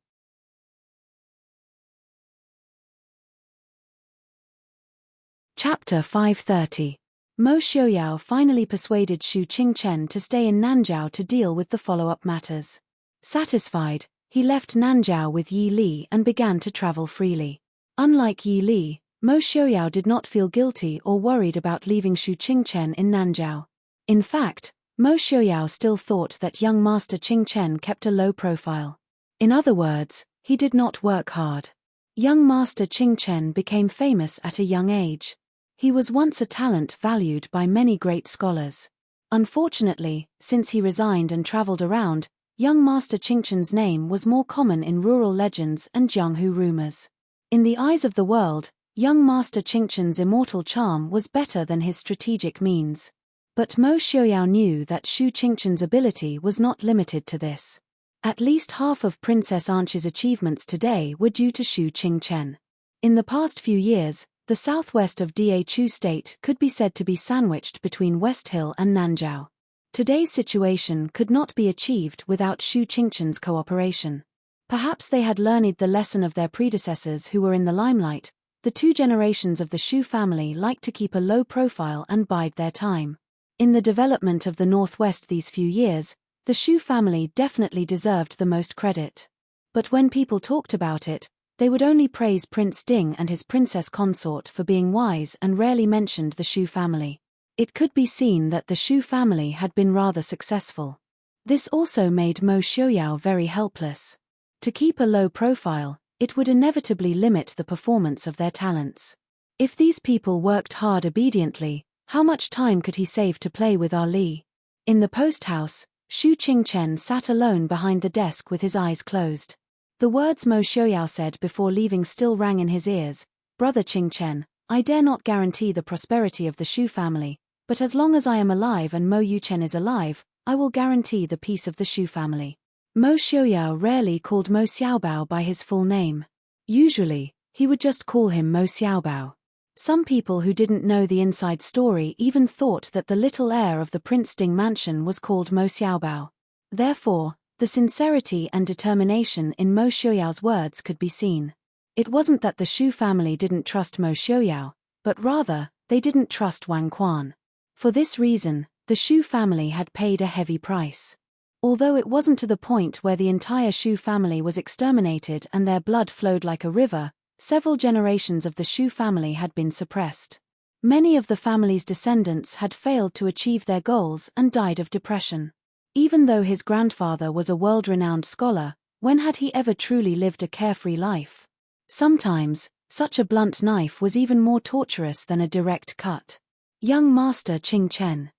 Chapter 530. Mo Xiaoyao finally persuaded Shu Qingchen to stay in Nanzhao to deal with the follow-up matters. Satisfied, he left Nanzhao with Yi Li and began to travel freely. Unlike Yi Li, Mo Xiaoyao did not feel guilty or worried about leaving Shu Qingchen in Nanzhao. In fact, Mo Xiaoyao still thought that young Master Qingchen kept a low profile. In other words, he did not work hard. Young Master Qingchen became famous at a young age. He was once a talent valued by many great scholars. Unfortunately, since he resigned and traveled around, young Master Qingchen's name was more common in rural legends and Jianghu rumors. In the eyes of the world, young Master Qingchen's immortal charm was better than his strategic means. But Mo Xiaoyao knew that Shu Qingchen's ability was not limited to this. At least half of Princess Anshi's achievements today were due to Shu Qingchen. In the past few years, the southwest of Dachu State could be said to be sandwiched between West Hill and Nanzhao. Today's situation could not be achieved without Shu Qingchen's cooperation. Perhaps they had learned the lesson of their predecessors who were in the limelight. The two generations of the Shu family liked to keep a low profile and bide their time. In the development of the Northwest these few years, the Shu family definitely deserved the most credit. But when people talked about it, they would only praise Prince Ding and his princess consort for being wise and rarely mentioned the Shu family. It could be seen that the Shu family had been rather successful. This also made Mo Xiaoyao very helpless. To keep a low profile, it would inevitably limit the performance of their talents. If these people worked hard obediently, how much time could he save to play with Ali? In the post house, Shu Qingchen sat alone behind the desk with his eyes closed. The words Mo Xiaoyao said before leaving still rang in his ears. Brother Qingchen, I dare not guarantee the prosperity of the Shu family, but as long as I am alive and Mo Yuchen is alive, I will guarantee the peace of the Shu family. Mo Xiaoyao rarely called Mo Xiaobao by his full name. Usually, he would just call him Mo Xiaobao. Some people who didn't know the inside story even thought that the little heir of the Prince Ding mansion was called Mo Xiaobao. Therefore, the sincerity and determination in Mo Xiaoyao's words could be seen. It wasn't that the Shu family didn't trust Mo Xiaoyao, but rather, they didn't trust Wang Quan. For this reason, the Shu family had paid a heavy price. Although it wasn't to the point where the entire Shu family was exterminated and their blood flowed like a river, several generations of the Shu family had been suppressed. Many of the family's descendants had failed to achieve their goals and died of depression. Even though his grandfather was a world-renowned scholar, when had he ever truly lived a carefree life? Sometimes, such a blunt knife was even more torturous than a direct cut. Young Master Qingchen.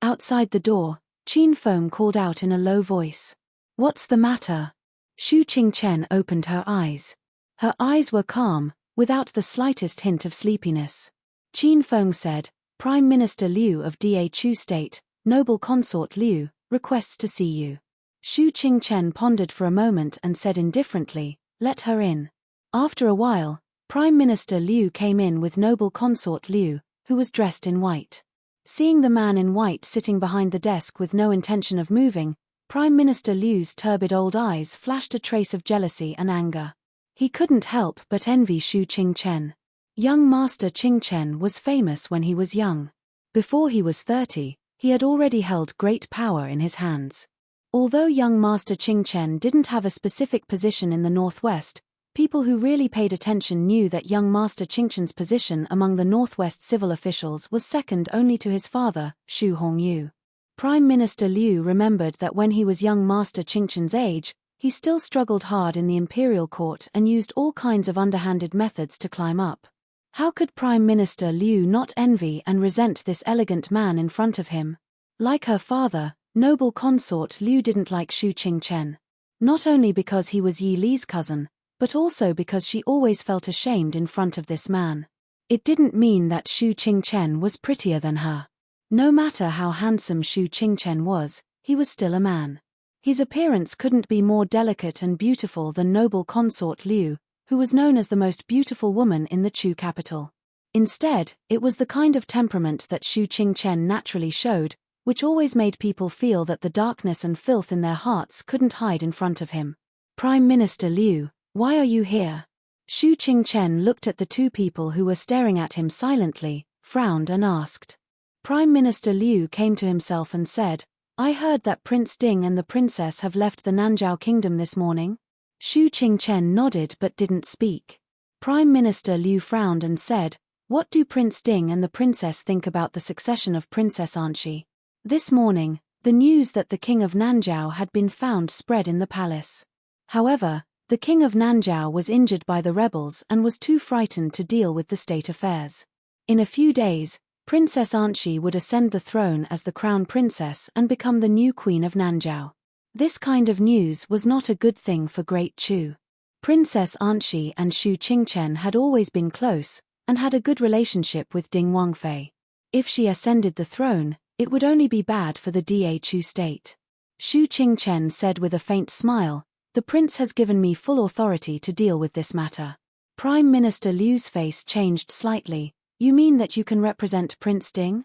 Outside the door, Qin Feng called out in a low voice. What's the matter? Shu Qingchen opened her eyes. Her eyes were calm, without the slightest hint of sleepiness. Qin Feng said, Prime Minister Liu of Dachu State, Noble Consort Liu, requests to see you. Shu Qingchen pondered for a moment and said indifferently, let her in. After a while, Prime Minister Liu came in with Noble Consort Liu, who was dressed in white. Seeing the man in white sitting behind the desk with no intention of moving, Prime Minister Liu's turbid old eyes flashed a trace of jealousy and anger. He couldn't help but envy Shu Qingchen. Young Master Qingchen was famous when he was young. Before he was 30, he had already held great power in his hands. Although young Master Qingchen didn't have a specific position in the Northwest, People who really paid attention knew that young Master Qingchen's position among the Northwest civil officials was second only to his father, Xu Hongyu. Prime Minister Liu remembered that when he was young Master Qingchen's age, he still struggled hard in the imperial court and used all kinds of underhanded methods to climb up. How could Prime Minister Liu not envy and resent this elegant man in front of him? Like her father, noble consort Liu didn't like Xu Qingchen. Not only because he was Yi Li's cousin, but also because she always felt ashamed in front of this man. It didn't mean that Xu Qingchen was prettier than her. No matter how handsome Xu Qingchen was, he was still a man. His appearance couldn't be more delicate and beautiful than noble consort Liu, who was known as the most beautiful woman in the Chu capital. Instead, it was the kind of temperament that Xu Qingchen naturally showed, which always made people feel that the darkness and filth in their hearts couldn't hide in front of him. Prime Minister Liu, why are you here? Xu Qingchen looked at the two people who were staring at him silently, frowned and asked. Prime Minister Liu came to himself and said, I heard that Prince Ding and the princess have left the Nanzhao kingdom this morning. Xu Qingchen nodded but didn't speak. Prime Minister Liu frowned and said, what do Prince Ding and the princess think about the succession of Princess Anxi? This morning, the news that the king of Nanzhao had been found spread in the palace. However, the king of Nanzhao was injured by the rebels and was too frightened to deal with the state affairs. In a few days, Princess Anxi would ascend the throne as the crown princess and become the new queen of Nanzhao. This kind of news was not a good thing for Great Chu. Princess Anxi and Xu Qingchen had always been close, and had a good relationship with Ding Wangfei. If she ascended the throne, it would only be bad for the Da Chu state. Xu Qingchen said with a faint smile, the prince has given me full authority to deal with this matter. Prime Minister Liu's face changed slightly. You mean that you can represent Prince Ding?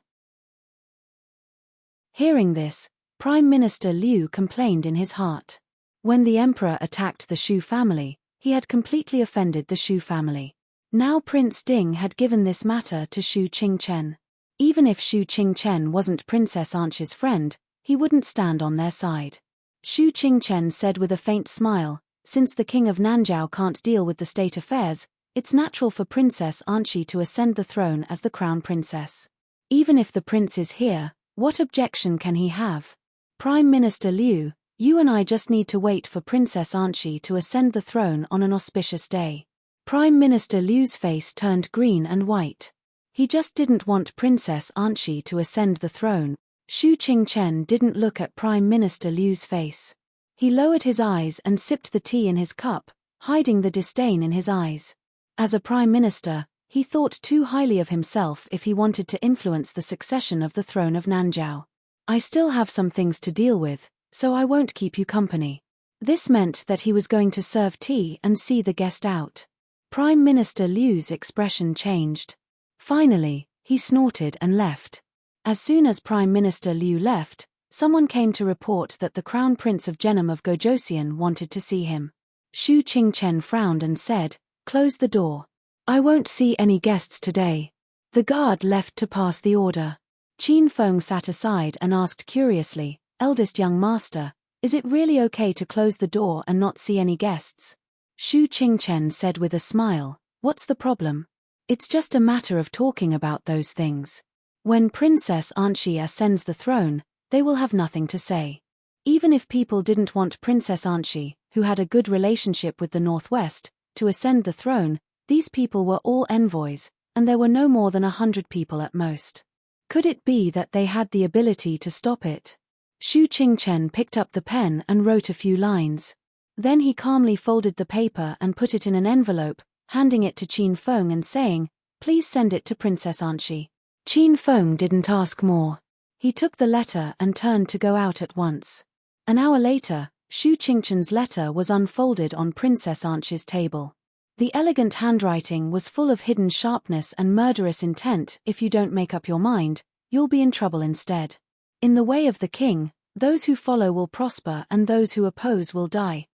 Hearing this, Prime Minister Liu complained in his heart. When the emperor attacked the Xu family, he had completely offended the Xu family. Now Prince Ding had given this matter to Xu Qingchen. Even if Xu Qingchen wasn't Princess Anxi's friend, he wouldn't stand on their side. Xu Qingchen said with a faint smile, since the king of Nanzhao can't deal with the state affairs, it's natural for Princess Anxi to ascend the throne as the crown princess. Even if the prince is here, what objection can he have? Prime Minister Liu, you and I just need to wait for Princess Anxi to ascend the throne on an auspicious day. Prime Minister Liu's face turned green and white. He just didn't want Princess Anxi to ascend the throne. Xu Qingchen didn't look at Prime Minister Liu's face. He lowered his eyes and sipped the tea in his cup, hiding the disdain in his eyes. As a prime minister, he thought too highly of himself if he wanted to influence the succession of the throne of Nanzhao. I still have some things to deal with, so I won't keep you company. This meant that he was going to serve tea and see the guest out. Prime Minister Liu's expression changed. Finally, he snorted and left. As soon as Prime Minister Liu left, someone came to report that the Crown Prince of Genom of Gojosian wanted to see him. Xu Qingchen frowned and said, close the door. I won't see any guests today. The guard left to pass the order. Qin Feng sat aside and asked curiously, eldest young master, is it really okay to close the door and not see any guests? Xu Qingchen said with a smile, what's the problem? It's just a matter of talking about those things. When Princess Anxi ascends the throne, they will have nothing to say. Even if people didn't want Princess Anxi, who had a good relationship with the Northwest, to ascend the throne, these people were all envoys, and there were no more than 100 people at most. Could it be that they had the ability to stop it? Xu Qingchen picked up the pen and wrote a few lines. Then he calmly folded the paper and put it in an envelope, handing it to Qin Feng and saying, please send it to Princess Anxi. Qin Feng didn't ask more. He took the letter and turned to go out at once. An hour later, Xu Qingchen's letter was unfolded on Princess Anxi's table. The elegant handwriting was full of hidden sharpness and murderous intent. If you don't make up your mind, you'll be in trouble instead. In the way of the king, those who follow will prosper and those who oppose will die.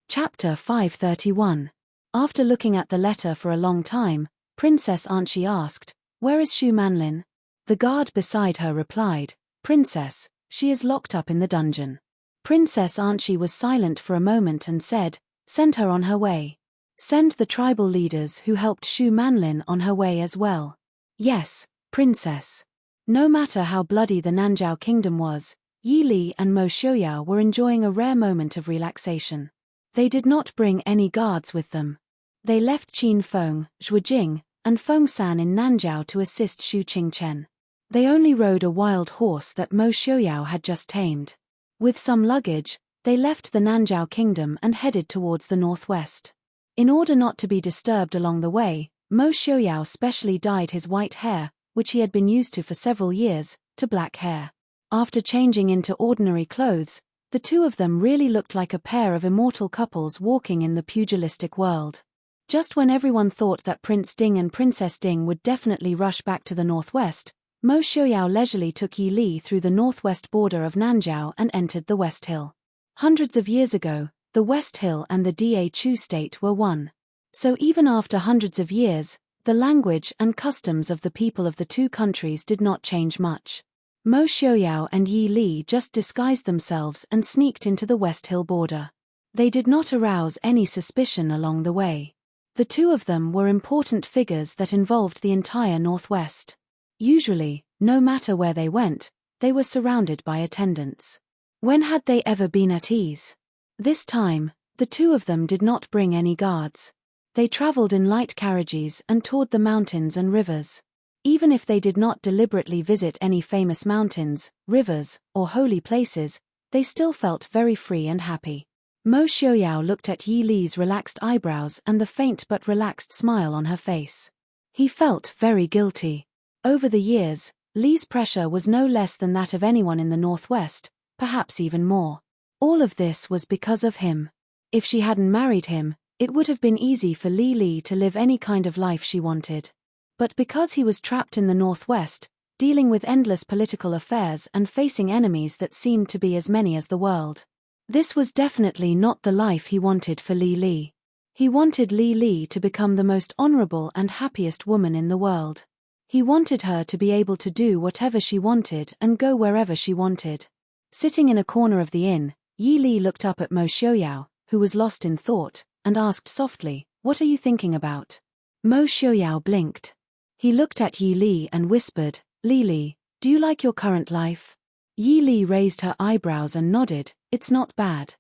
Chapter 531. After looking at the letter for a long time, Princess Anxi asked, where is Xu Manlin? The guard beside her replied, Princess, she is locked up in the dungeon. Princess Anchi was silent for a moment and said, "Send her on her way. Send the tribal leaders who helped Shu Manlin on her way as well." "Yes, Princess." No matter how bloody the Nanjiao kingdom was, Yi Li and Mo Xiuyao were enjoying a rare moment of relaxation. They did not bring any guards with them. They left Qin Feng, Zhuijing, and Feng San in Nanjiao to assist Xu Qingchen. They only rode a wild horse that Mo Xiuyao had just tamed. With some luggage, they left the Nanjiao kingdom and headed towards the northwest. In order not to be disturbed along the way, Mo Xiuyao specially dyed his white hair, which he had been used to for several years, to black hair. After changing into ordinary clothes, the two of them really looked like a pair of immortal couples walking in the pugilistic world. Just when everyone thought that Prince Ding and Princess Ding would definitely rush back to the northwest, Mo Xiuyao leisurely took Yi Li through the northwest border of Nanjiao and entered the West Hill. Hundreds of years ago, the West Hill and the Da Chu state were one. So even after hundreds of years, the language and customs of the people of the two countries did not change much. Mo Xiuyao and Yi Li just disguised themselves and sneaked into the West Hill border. They did not arouse any suspicion along the way. The two of them were important figures that involved the entire Northwest. Usually, no matter where they went, they were surrounded by attendants. When had they ever been at ease? This time, the two of them did not bring any guards. They traveled in light carriages and toured the mountains and rivers. Even if they did not deliberately visit any famous mountains, rivers, or holy places, they still felt very free and happy. Mo Xiuyao looked at Yi Li's relaxed eyebrows and the faint but relaxed smile on her face. He felt very guilty. Over the years, Li's pressure was no less than that of anyone in the Northwest, perhaps even more. All of this was because of him. If she hadn't married him, it would have been easy for Li to live any kind of life she wanted. But because he was trapped in the Northwest, dealing with endless political affairs and facing enemies that seemed to be as many as the world, this was definitely not the life he wanted for Li. He wanted Li to become the most honorable and happiest woman in the world. He wanted her to be able to do whatever she wanted and go wherever she wanted. Sitting in a corner of the inn, Yi Li looked up at Mo Xiuyao, who was lost in thought, and asked softly, "What are you thinking about?" Mo Xiuyao blinked. He looked at Yi Li and whispered, "Li, do you like your current life?" Yi Li raised her eyebrows and nodded, "It's not bad."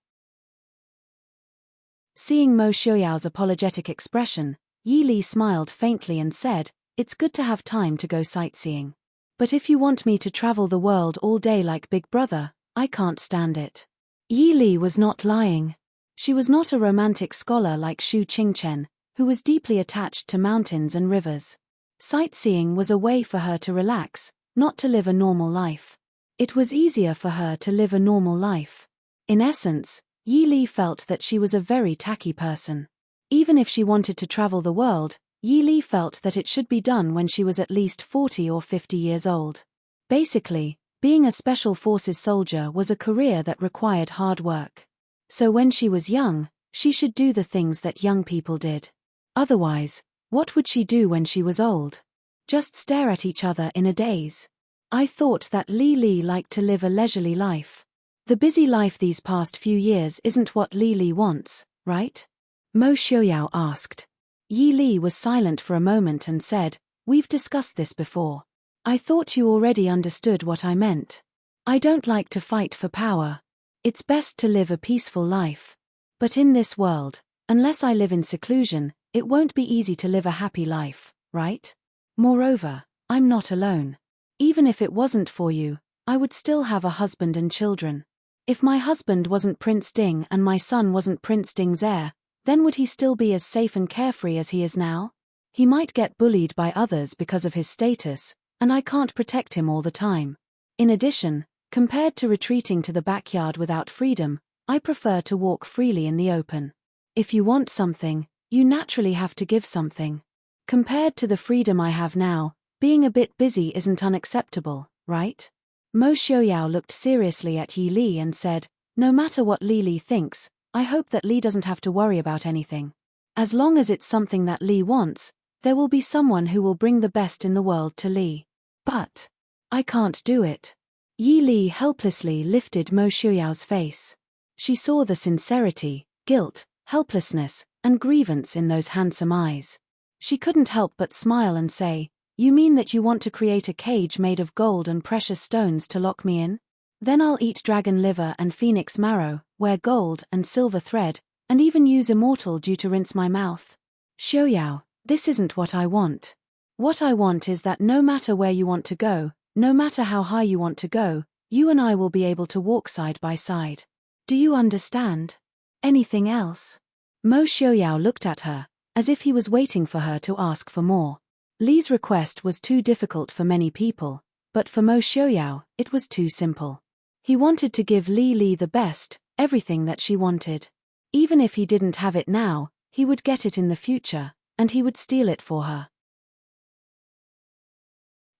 Seeing Mo Xiuyao's apologetic expression, Yi Li smiled faintly and said, "It's good to have time to go sightseeing. But if you want me to travel the world all day like Big Brother, I can't stand it." Yi Li was not lying. She was not a romantic scholar like Xu Qingchen, who was deeply attached to mountains and rivers. Sightseeing was a way for her to relax, not to live a normal life. It was easier for her to live a normal life. In essence, Yi Li felt that she was a very tacky person. Even if she wanted to travel the world, Yi Li felt that it should be done when she was at least 40 or 50 years old. Basically, being a special forces soldier was a career that required hard work. So when she was young, she should do the things that young people did. Otherwise, what would she do when she was old? Just stare at each other in a daze. I thought that Li liked to live a leisurely life. The busy life these past few years isn't what Li wants, right? Mo Xiuyao asked. Yi Li was silent for a moment and said, "We've discussed this before. I thought you already understood what I meant. I don't like to fight for power. It's best to live a peaceful life. But in this world, unless I live in seclusion, it won't be easy to live a happy life, right? Moreover, I'm not alone. Even if it wasn't for you, I would still have a husband and children. If my husband wasn't Prince Ding and my son wasn't Prince Ding's heir, then would he still be as safe and carefree as he is now? He might get bullied by others because of his status, and I can't protect him all the time. In addition, compared to retreating to the backyard without freedom, I prefer to walk freely in the open. If you want something, you naturally have to give something. Compared to the freedom I have now, being a bit busy isn't unacceptable, right?" Mo Xiuyao looked seriously at Yi Li and said, "No matter what Li thinks, I hope that Li doesn't have to worry about anything. As long as it's something that Li wants, there will be someone who will bring the best in the world to Li. But I can't do it. Yi Li helplessly lifted Mo Xiuyao's face. She saw the sincerity, guilt, helplessness, and grievance in those handsome eyes. She couldn't help but smile and say, "You mean that you want to create a cage made of gold and precious stones to lock me in? Then I'll eat dragon liver and phoenix marrow, wear gold and silver thread, and even use immortal dew to rinse my mouth? Xiuyao, this isn't what I want. What I want is that no matter where you want to go, no matter how high you want to go, you and I will be able to walk side by side. Do you understand? Anything else?" Mo Xiuyao looked at her, as if he was waiting for her to ask for more. Li's request was too difficult for many people, but for Mo Xiuyao, it was too simple. He wanted to give Li the best, everything that she wanted. Even if he didn't have it now, he would get it in the future, and he would steal it for her.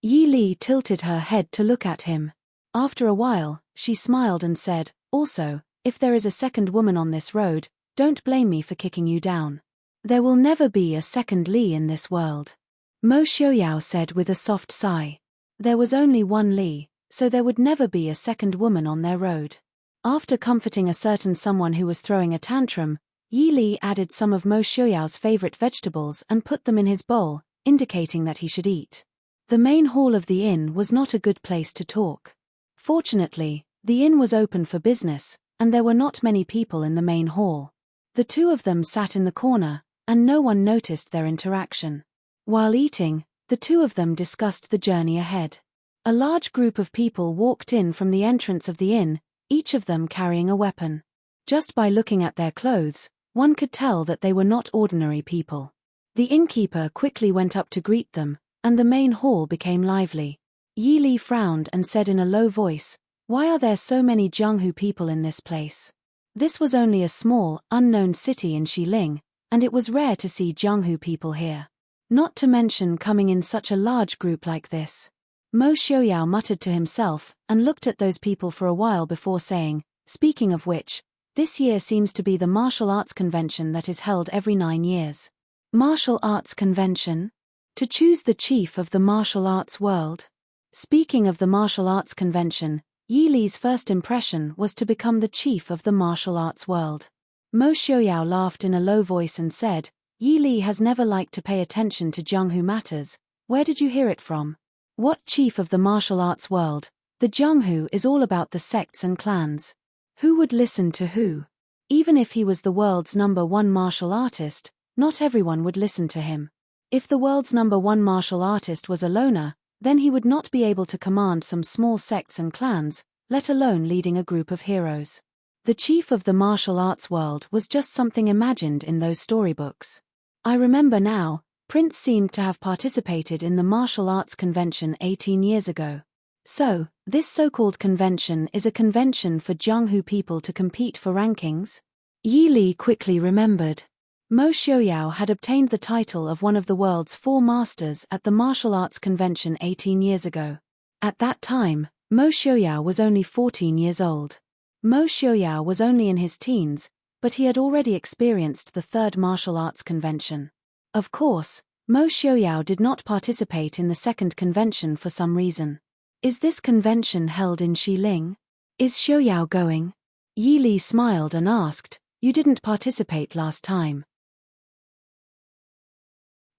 Yi Li tilted her head to look at him. After a while, she smiled and said, "Also, if there is a second woman on this road, don't blame me for kicking you down. There will never be a second Li in this world." Mo Xiuyao said with a soft sigh. There was only one Li, so there would never be a second woman on their road. After comforting a certain someone who was throwing a tantrum, Yi Li added some of Mo Xiuyao's favorite vegetables and put them in his bowl, indicating that he should eat. The main hall of the inn was not a good place to talk. Fortunately, the inn was open for business, and there were not many people in the main hall. The two of them sat in the corner, and no one noticed their interaction. While eating, the two of them discussed the journey ahead. A large group of people walked in from the entrance of the inn, each of them carrying a weapon. Just by looking at their clothes, one could tell that they were not ordinary people. The innkeeper quickly went up to greet them, and the main hall became lively. Yi Li frowned and said in a low voice, "Why are there so many Jianghu people in this place?" This was only a small, unknown city in Xiling, and it was rare to see Jianghu people here. Not to mention coming in such a large group like this. Mo Xiuyao muttered to himself and looked at those people for a while before saying, "Speaking of which, this year seems to be the martial arts convention that is held every 9 years. Martial arts convention? To choose the chief of the martial arts world?" Speaking of the martial arts convention, Yi Li's first impression was to become the chief of the martial arts world. Mo Xiuyao laughed in a low voice and said, "Yi Li has never liked to pay attention to Jianghu matters. Where did you hear it from? What chief of the martial arts world? The Jianghu is all about the sects and clans. Who would listen to who? Even if he was the world's #1 martial artist, not everyone would listen to him. If the world's #1 martial artist was a loner, then he would not be able to command some small sects and clans, let alone leading a group of heroes. The chief of the martial arts world was just something imagined in those storybooks. I remember now, Prince seemed to have participated in the martial arts convention 18 years ago. So, this so-called convention is a convention for Jianghu people to compete for rankings?" Yi Li quickly remembered. Mo Xiuyao had obtained the title of one of the world's 4 masters at the martial arts convention 18 years ago. At that time, Mo Xiuyao was only 14 years old. Mo Xiuyao was only in his teens, but he had already experienced the 3rd martial arts convention. Of course, Mo Xiuyao did not participate in the 2nd convention for some reason. Is this convention held in Xiling? Is Xiuyao going? Yi Li smiled and asked, "You didn't participate last time.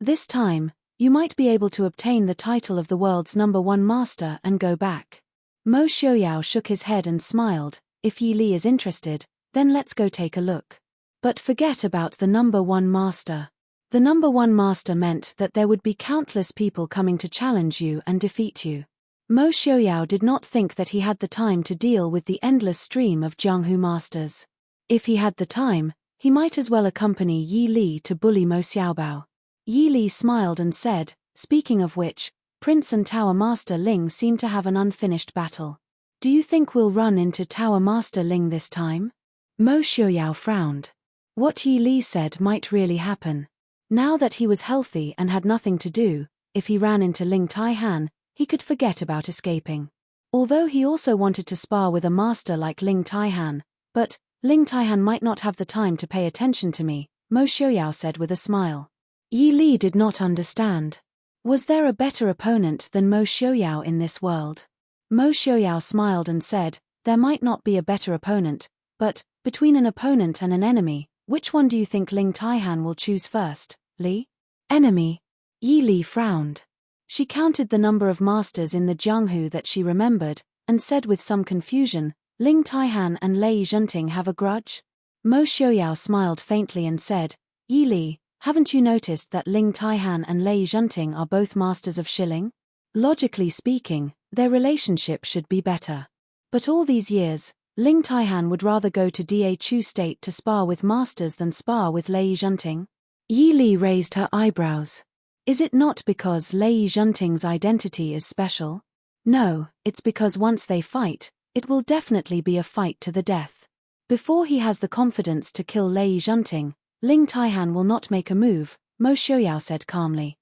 This time, you might be able to obtain the title of the world's #1 master and go back." Mo Xiuyao shook his head and smiled, "If Yi Li is interested, then let's go take a look. But forget about the #1 master. The #1 master meant that there would be countless people coming to challenge you and defeat you." Mo Xiuyao did not think that he had the time to deal with the endless stream of Jianghu masters. If he had the time, he might as well accompany Yi Li to bully Mo Xiaobao. Yi Li smiled and said, "Speaking of which, Prince and Tower Master Ling seem to have an unfinished battle. Do you think we'll run into Tower Master Ling this time?" Mo Xiuyao frowned. What Yi Li said might really happen. Now that he was healthy and had nothing to do, if he ran into Ling Taihan, he could forget about escaping. Although he also wanted to spar with a master like Ling Taihan, but Ling Taihan might not have the time to pay attention to me, Mo Xiuyao said with a smile. Yi Li did not understand. Was there a better opponent than Mo Xiuyao in this world? Mo Xiaoyao smiled and said, there might not be a better opponent, but, between an opponent and an enemy, which one do you think Ling Taihan will choose first, Li? Enemy. Yi Li frowned. She counted the number of masters in the Jianghu that she remembered, and said with some confusion, Ling Taihan and Lei Zhenting have a grudge? Mo Xiaoyao smiled faintly and said, Yi Li, haven't you noticed that Ling Taihan and Lei Zhenting are both masters of shilling? Logically speaking, their relationship should be better. But all these years, Ling Taihan would rather go to Da Chu State to spar with masters than spar with Lei Zhenting. Yi Li raised her eyebrows. Is it not because Lei Zhenting's identity is special? No, it's because once they fight, it will definitely be a fight to the death. Before he has the confidence to kill Lei Zhenting, Ling Taihan will not make a move, Mo Xiaoyao said calmly.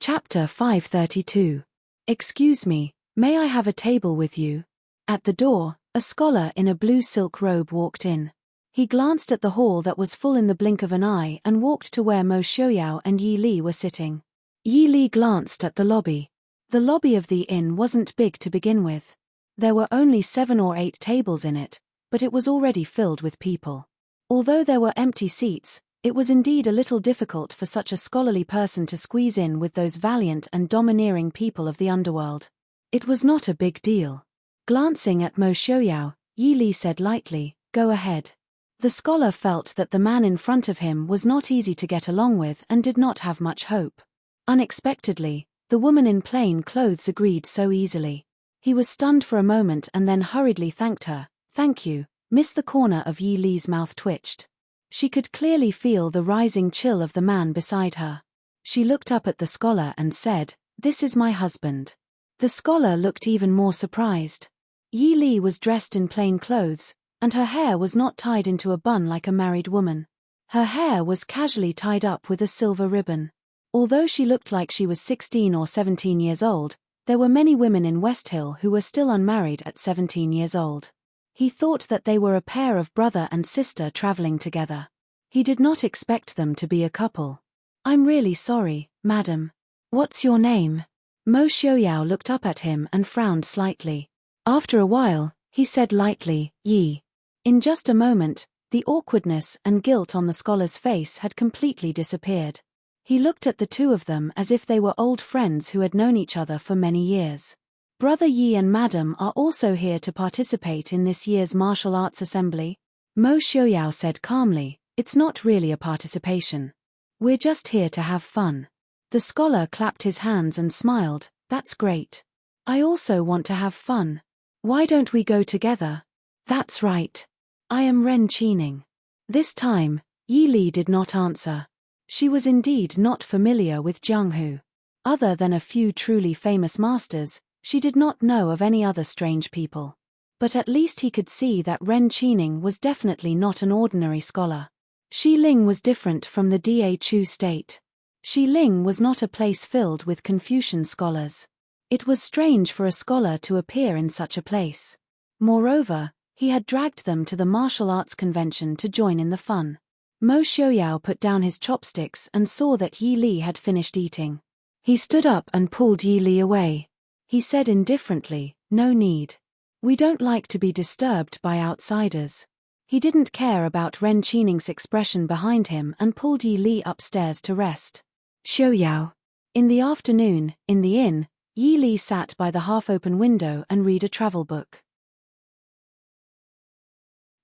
Chapter 532. Excuse me, may I have a table with you? At the door, a scholar in a blue silk robe walked in. He glanced at the hall that was full in the blink of an eye and walked to where Mo Xiaoyao and Yi Li were sitting. Yi Li glanced at the lobby. The lobby of the inn wasn't big to begin with. There were only 7 or 8 tables in it, but it was already filled with people. Although there were empty seats, it was indeed a little difficult for such a scholarly person to squeeze in with those valiant and domineering people of the underworld. It was not a big deal. Glancing at Mo Xiaoyao, Yi Li said lightly, go ahead. The scholar felt that the man in front of him was not easy to get along with and did not have much hope. Unexpectedly, the woman in plain clothes agreed so easily. He was stunned for a moment and then hurriedly thanked her. Thank you, miss. The corner of Yi Li's mouth twitched. She could clearly feel the rising chill of the man beside her. She looked up at the scholar and said, this is my husband. The scholar looked even more surprised. Yi Li was dressed in plain clothes, and her hair was not tied into a bun like a married woman. Her hair was casually tied up with a silver ribbon. Although she looked like she was 16 or 17 years old, there were many women in West Hill who were still unmarried at 17 years old. He thought that they were a pair of brother and sister traveling together. He did not expect them to be a couple. I'm really sorry, madam. What's your name? Mo Xiaoyao looked up at him and frowned slightly. After a while, he said lightly, Yi. In just a moment, the awkwardness and guilt on the scholar's face had completely disappeared. He looked at the two of them as if they were old friends who had known each other for many years. Brother Yi and Madam are also here to participate in this year's martial arts assembly? Mo Xiaoyao said calmly, it's not really a participation. We're just here to have fun. The scholar clapped his hands and smiled, that's great. I also want to have fun. Why don't we go together? That's right. I am Ren Qining. This time, Yi Li did not answer. She was indeed not familiar with Jianghu. Other than a few truly famous masters, she did not know of any other strange people. But at least he could see that Ren Qining was definitely not an ordinary scholar. Xiling was different from the Da Chu state. Xiling was not a place filled with Confucian scholars. It was strange for a scholar to appear in such a place. Moreover, he had dragged them to the martial arts convention to join in the fun. Mo Xiaoyao put down his chopsticks and saw that Yi Li had finished eating. He stood up and pulled Yi Li away. He said indifferently, no need. We don't like to be disturbed by outsiders. He didn't care about Ren Qining's expression behind him and pulled Yi Li upstairs to rest. Xiaoyao. In the afternoon, in the inn, Yi Li sat by the half-open window and read a travel book.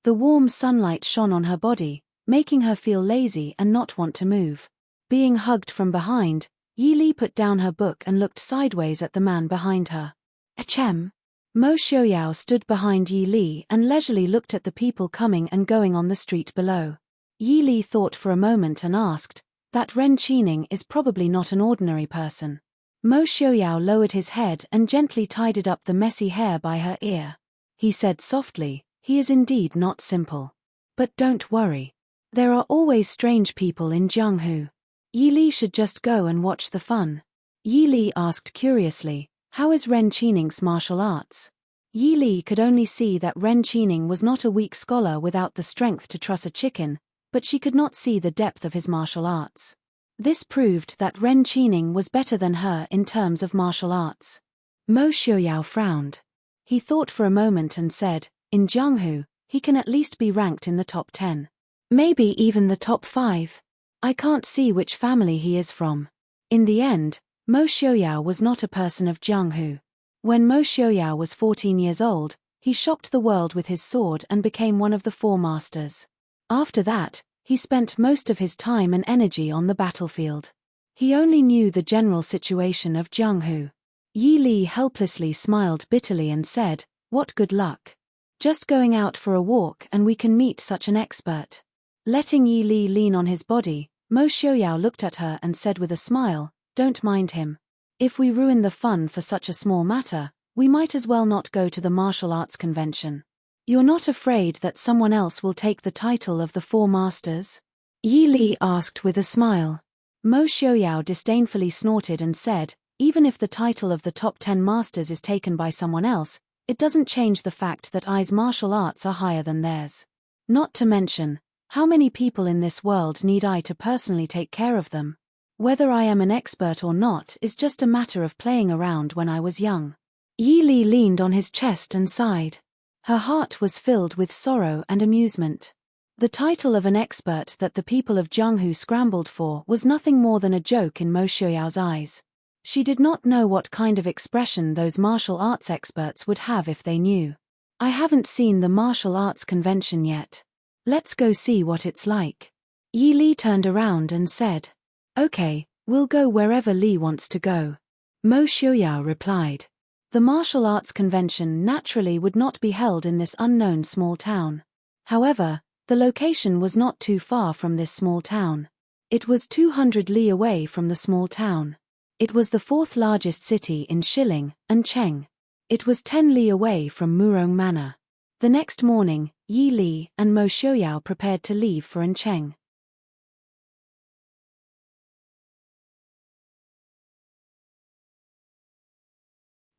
The warm sunlight shone on her body, making her feel lazy and not want to move. Being hugged from behind, Yi Li put down her book and looked sideways at the man behind her. Achem. Mo Xiaoyao stood behind Yi Li and leisurely looked at the people coming and going on the street below. Yi Li thought for a moment and asked, that Ren Qining is probably not an ordinary person. Mo Xiaoyao lowered his head and gently tidied up the messy hair by her ear. He said softly, he is indeed not simple. But don't worry. There are always strange people in Jianghu. Yi Li should just go and watch the fun. Yi Li asked curiously, how is Ren Qining's martial arts? Yi Li could only see that Ren Qining was not a weak scholar without the strength to truss a chicken, but she could not see the depth of his martial arts. This proved that Ren Qining was better than her in terms of martial arts. Mo Xiaoyao frowned. He thought for a moment and said, in Jianghu, he can at least be ranked in the top 10. Maybe even the top 5. I can't see which family he is from. In the end, Mo Xiaoyao was not a person of Jianghu. When Mo Xiaoyao was 14 years old, he shocked the world with his sword and became one of the 4 masters. After that, he spent most of his time and energy on the battlefield. He only knew the general situation of Jianghu. Yi Li helplessly smiled bitterly and said, "What good luck. Just going out for a walk and we can meet such an expert." Letting Yi Li lean on his body, Mo Xiaoyao looked at her and said with a smile, "Don't mind him. If we ruin the fun for such a small matter, we might as well not go to the martial arts convention. You're not afraid that someone else will take the title of the 4 masters?" Yi Li asked with a smile. Mo Xiaoyao disdainfully snorted and said, "Even if the title of the top 10 masters is taken by someone else, it doesn't change the fact that I's martial arts are higher than theirs. Not to mention, how many people in this world need I to personally take care of them? Whether I am an expert or not is just a matter of playing around when I was young." Yi Li leaned on his chest and sighed. Her heart was filled with sorrow and amusement. The title of an expert that the people of Jianghu scrambled for was nothing more than a joke in Mo Xiaoyao's eyes. She did not know what kind of expression those martial arts experts would have if they knew. "I haven't seen the martial arts convention yet. Let's go see what it's like." Yi Li turned around and said, "Okay, we'll go wherever Li wants to go." Mo Xiaoyao replied. The martial arts convention naturally would not be held in this unknown small town. However, the location was not too far from this small town. It was 200 li away from the small town. It was the 4th largest city in Shilling and Cheng. It was 10 li away from Murong Manor. The next morning, Yi Li and Mo Xiaoyao prepared to leave for Encheng.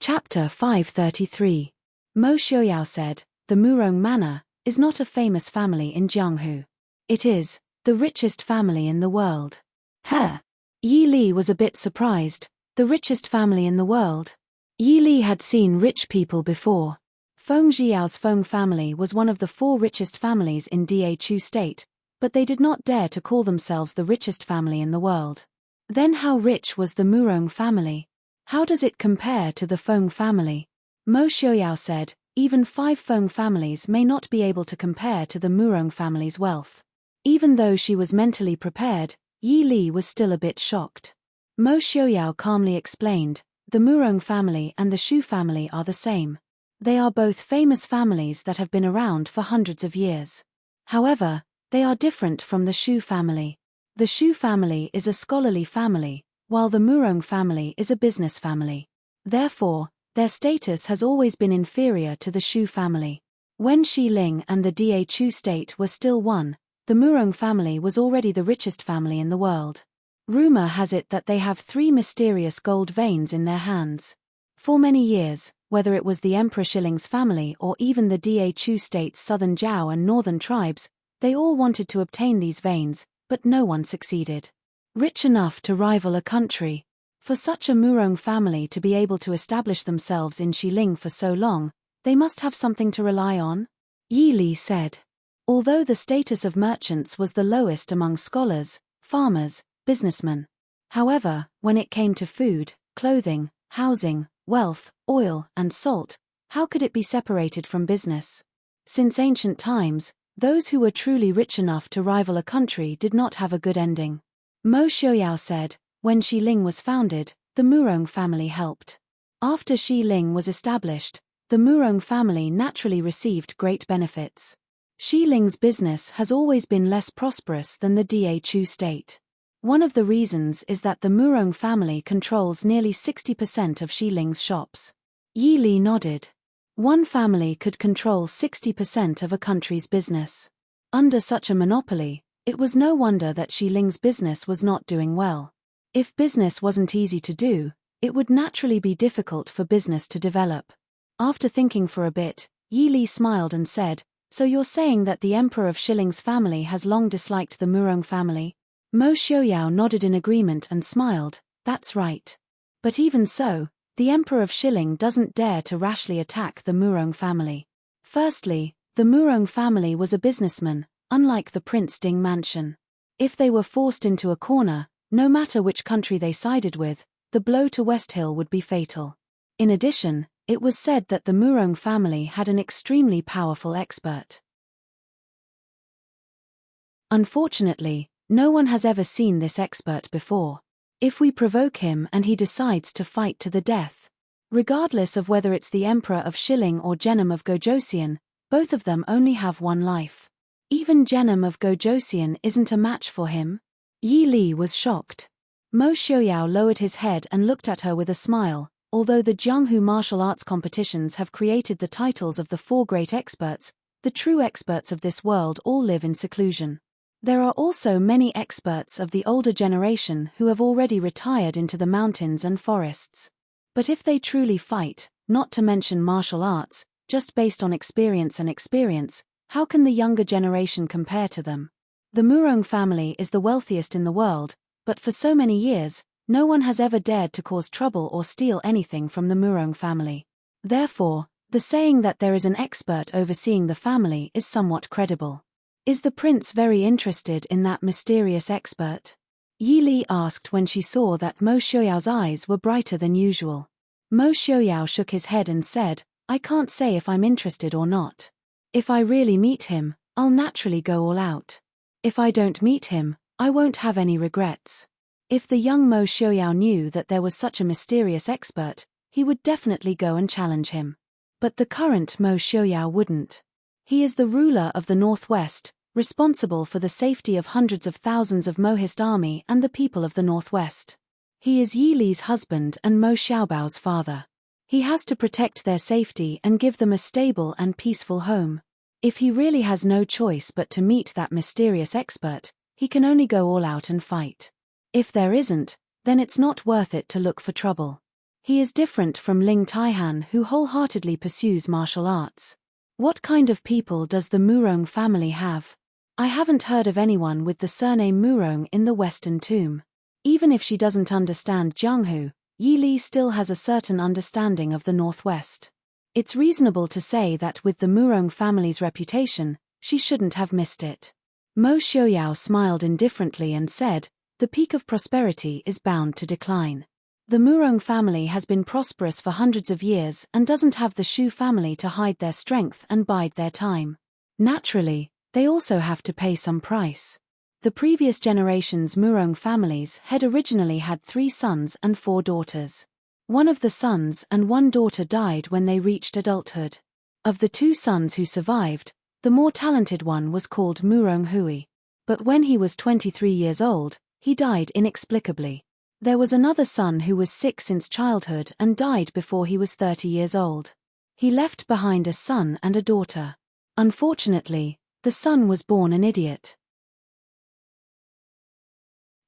Chapter 533. Mo Xiaoyao said, "The Murong Manor is not a famous family in Jianghu. It is the richest family in the world." Huh. Yi Li was a bit surprised. The richest family in the world? Yi Li had seen rich people before. Feng Jiao's Feng family was one of the 4 richest families in Dachu State, but they did not dare to call themselves the richest family in the world. Then how rich was the Murong family? How does it compare to the Feng family? Mo Xiaoyao said, even 5 Feng families may not be able to compare to the Murong family's wealth. Even though she was mentally prepared, Yi Li was still a bit shocked. Mo Xiaoyao calmly explained, the Murong family and the Shu family are the same. They are both famous families that have been around for hundreds of years. However, they are different from the Shu family. The Shu family is a scholarly family, while the Murong family is a business family. Therefore, their status has always been inferior to the Shu family. When Xiling and the Dachu state were still one, the Murong family was already the richest family in the world. Rumor has it that they have 3 mysterious gold veins in their hands. For many years, whether it was the Emperor Xiling's family or even the Dachu state's southern Zhao and northern tribes, they all wanted to obtain these veins, but no one succeeded. Rich enough to rival a country. For such a Murong family to be able to establish themselves in Xiling for so long, they must have something to rely on? Yi Li said. Although the status of merchants was the lowest among scholars, farmers, businessmen. However, when it came to food, clothing, housing, wealth, oil, and salt, how could it be separated from business? Since ancient times, those who were truly rich enough to rival a country did not have a good ending. Mo Xiaoyao said, when Xiling was founded, the Murong family helped. After Xiling was established, the Murong family naturally received great benefits. Xiling's business has always been less prosperous than the Dachu state. One of the reasons is that the Murong family controls nearly 60% of Xiling's shops. Yi Li nodded. One family could control 60% of a country's business. Under such a monopoly, it was no wonder that Xiling's business was not doing well. If business wasn't easy to do, it would naturally be difficult for business to develop. After thinking for a bit, Yi Li smiled and said, "So you're saying that the Emperor of Xiling's family has long disliked the Murong family?" Mo Xiaoyao nodded in agreement and smiled, that's right. But even so, the Emperor of Shilling doesn't dare to rashly attack the Murong family. Firstly, the Murong family was a businessman, unlike the Prince Ding mansion. If they were forced into a corner, no matter which country they sided with, the blow to West Hill would be fatal. In addition, it was said that the Murong family had an extremely powerful expert. Unfortunately, no one has ever seen this expert before. If we provoke him and he decides to fight to the death, regardless of whether it's the Emperor of Shilling or Genom of Gojosian, both of them only have one life. Even Genom of Gojosian isn't a match for him. Yi Li was shocked. Mo Xiaoyao lowered his head and looked at her with a smile. Although the Jianghu martial arts competitions have created the titles of the 4 great experts, the true experts of this world all live in seclusion. There are also many experts of the older generation who have already retired into the mountains and forests. But if they truly fight, not to mention martial arts, just based on experience, how can the younger generation compare to them? The Murong family is the wealthiest in the world, but for so many years, no one has ever dared to cause trouble or steal anything from the Murong family. Therefore, the saying that there is an expert overseeing the family is somewhat credible. Is the prince very interested in that mysterious expert? Yi Li asked when she saw that Mo Xiaoyao's eyes were brighter than usual. Mo Xiaoyao shook his head and said, I can't say if I'm interested or not. If I really meet him, I'll naturally go all out. If I don't meet him, I won't have any regrets. If the young Mo Xiaoyao knew that there was such a mysterious expert, he would definitely go and challenge him. But the current Mo Xiaoyao wouldn't. He is the ruler of the Northwest, responsible for the safety of hundreds of thousands of Mohist army and the people of the Northwest. He is Yi Li's husband and Mo Xiaobao's father. He has to protect their safety and give them a stable and peaceful home. If he really has no choice but to meet that mysterious expert, he can only go all out and fight. If there isn't, then it's not worth it to look for trouble. He is different from Ling Taihan, who wholeheartedly pursues martial arts. What kind of people does the Murong family have? I haven't heard of anyone with the surname Murong in the Western Tomb. Even if she doesn't understand Jianghu, Yi Li still has a certain understanding of the Northwest. It's reasonable to say that with the Murong family's reputation, she shouldn't have missed it. Mo Xiaoyao smiled indifferently and said, the peak of prosperity is bound to decline. The Murong family has been prosperous for hundreds of years and doesn't have the Shu family to hide their strength and bide their time. Naturally, they also have to pay some price. The previous generation's Murong families had originally had 3 sons and 4 daughters. One of the sons and 1 daughter died when they reached adulthood. Of the 2 sons who survived, the more talented one was called Murong Hui. But when he was 23 years old, he died inexplicably. There was another son who was sick since childhood and died before he was 30 years old. He left behind a son and a daughter. Unfortunately, the son was born an idiot.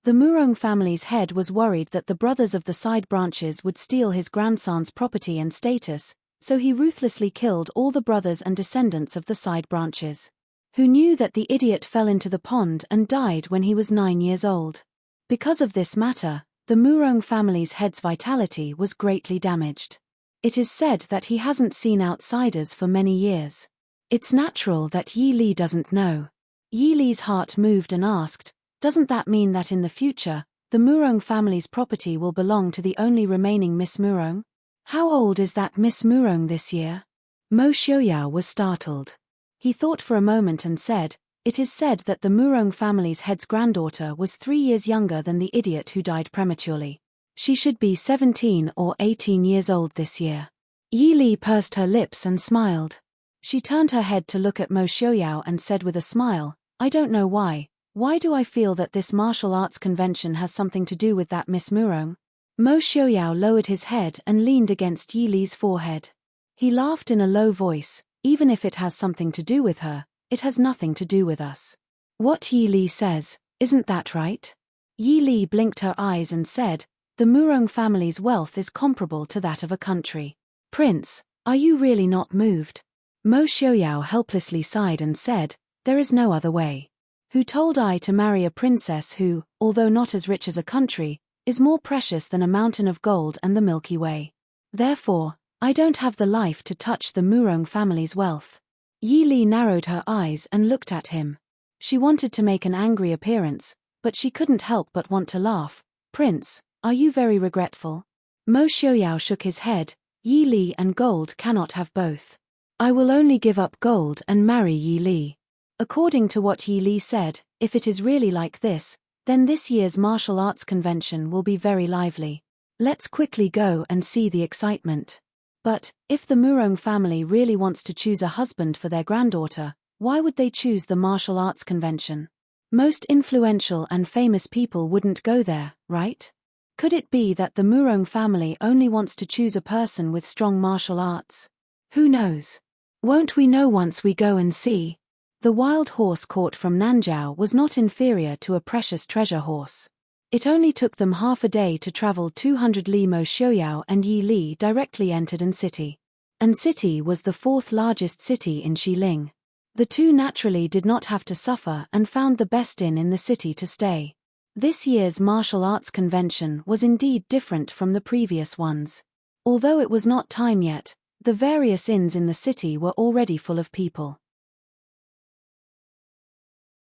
The Murong family's head was worried that the brothers of the side branches would steal his grandson's property and status, so he ruthlessly killed all the brothers and descendants of the side branches. Who knew that the idiot fell into the pond and died when he was 9 years old. Because of this matter, the Murong family's head's vitality was greatly damaged. It is said that he hasn't seen outsiders for many years. It's natural that Yi Li doesn't know. Yi Li's heart moved and asked, doesn't that mean that in the future, the Murong family's property will belong to the only remaining Miss Murong? How old is that Miss Murong this year? Mo Xiaoyao was startled. He thought for a moment and said, it is said that the Murong family's head's granddaughter was 3 years younger than the idiot who died prematurely. She should be 17 or 18 years old this year. Yi Li pursed her lips and smiled. She turned her head to look at Mo Xiaoyao and said with a smile, I don't know why. Why do I feel that this martial arts convention has something to do with that Miss Murong? Mo Xiaoyao lowered his head and leaned against Yi Li's forehead. He laughed in a low voice, even if it has something to do with her, it has nothing to do with us. What Yi Li says, isn't that right? Yi Li blinked her eyes and said, the Murong family's wealth is comparable to that of a country. Prince, are you really not moved? Mo Xiaoyao helplessly sighed and said, there is no other way. Who told I to marry a princess who, although not as rich as a country, is more precious than a mountain of gold and the Milky Way. Therefore, I don't have the life to touch the Murong family's wealth. Yi Li narrowed her eyes and looked at him. She wanted to make an angry appearance, but she couldn't help but want to laugh. Prince, are you very regretful? Mo Xiaoyao shook his head. Yi Li and gold cannot have both. I will only give up gold and marry Yi Li. According to what Yi Li said, if it is really like this, then this year's martial arts convention will be very lively. Let's quickly go and see the excitement. But, if the Murong family really wants to choose a husband for their granddaughter, why would they choose the martial arts convention? Most influential and famous people wouldn't go there, right? Could it be that the Murong family only wants to choose a person with strong martial arts? Who knows? Won't we know once we go and see? The wild horse caught from Nanjiao was not inferior to a precious treasure horse. It only took them half a day to travel 200 li. Mo Xiaoyao and Yi Li directly entered An City. An City was the fourth largest city in Xiling. The two naturally did not have to suffer and found the best inn in the city to stay. This year's martial arts convention was indeed different from the previous ones. Although it was not time yet, the various inns in the city were already full of people.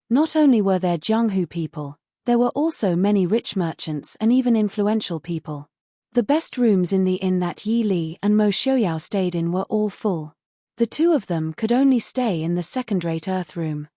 Not only were there Jianghu people, there were also many rich merchants and even influential people. The best rooms in the inn that Yi Li and Mo Xiaoyao stayed in were all full. The two of them could only stay in the second-rate earth room.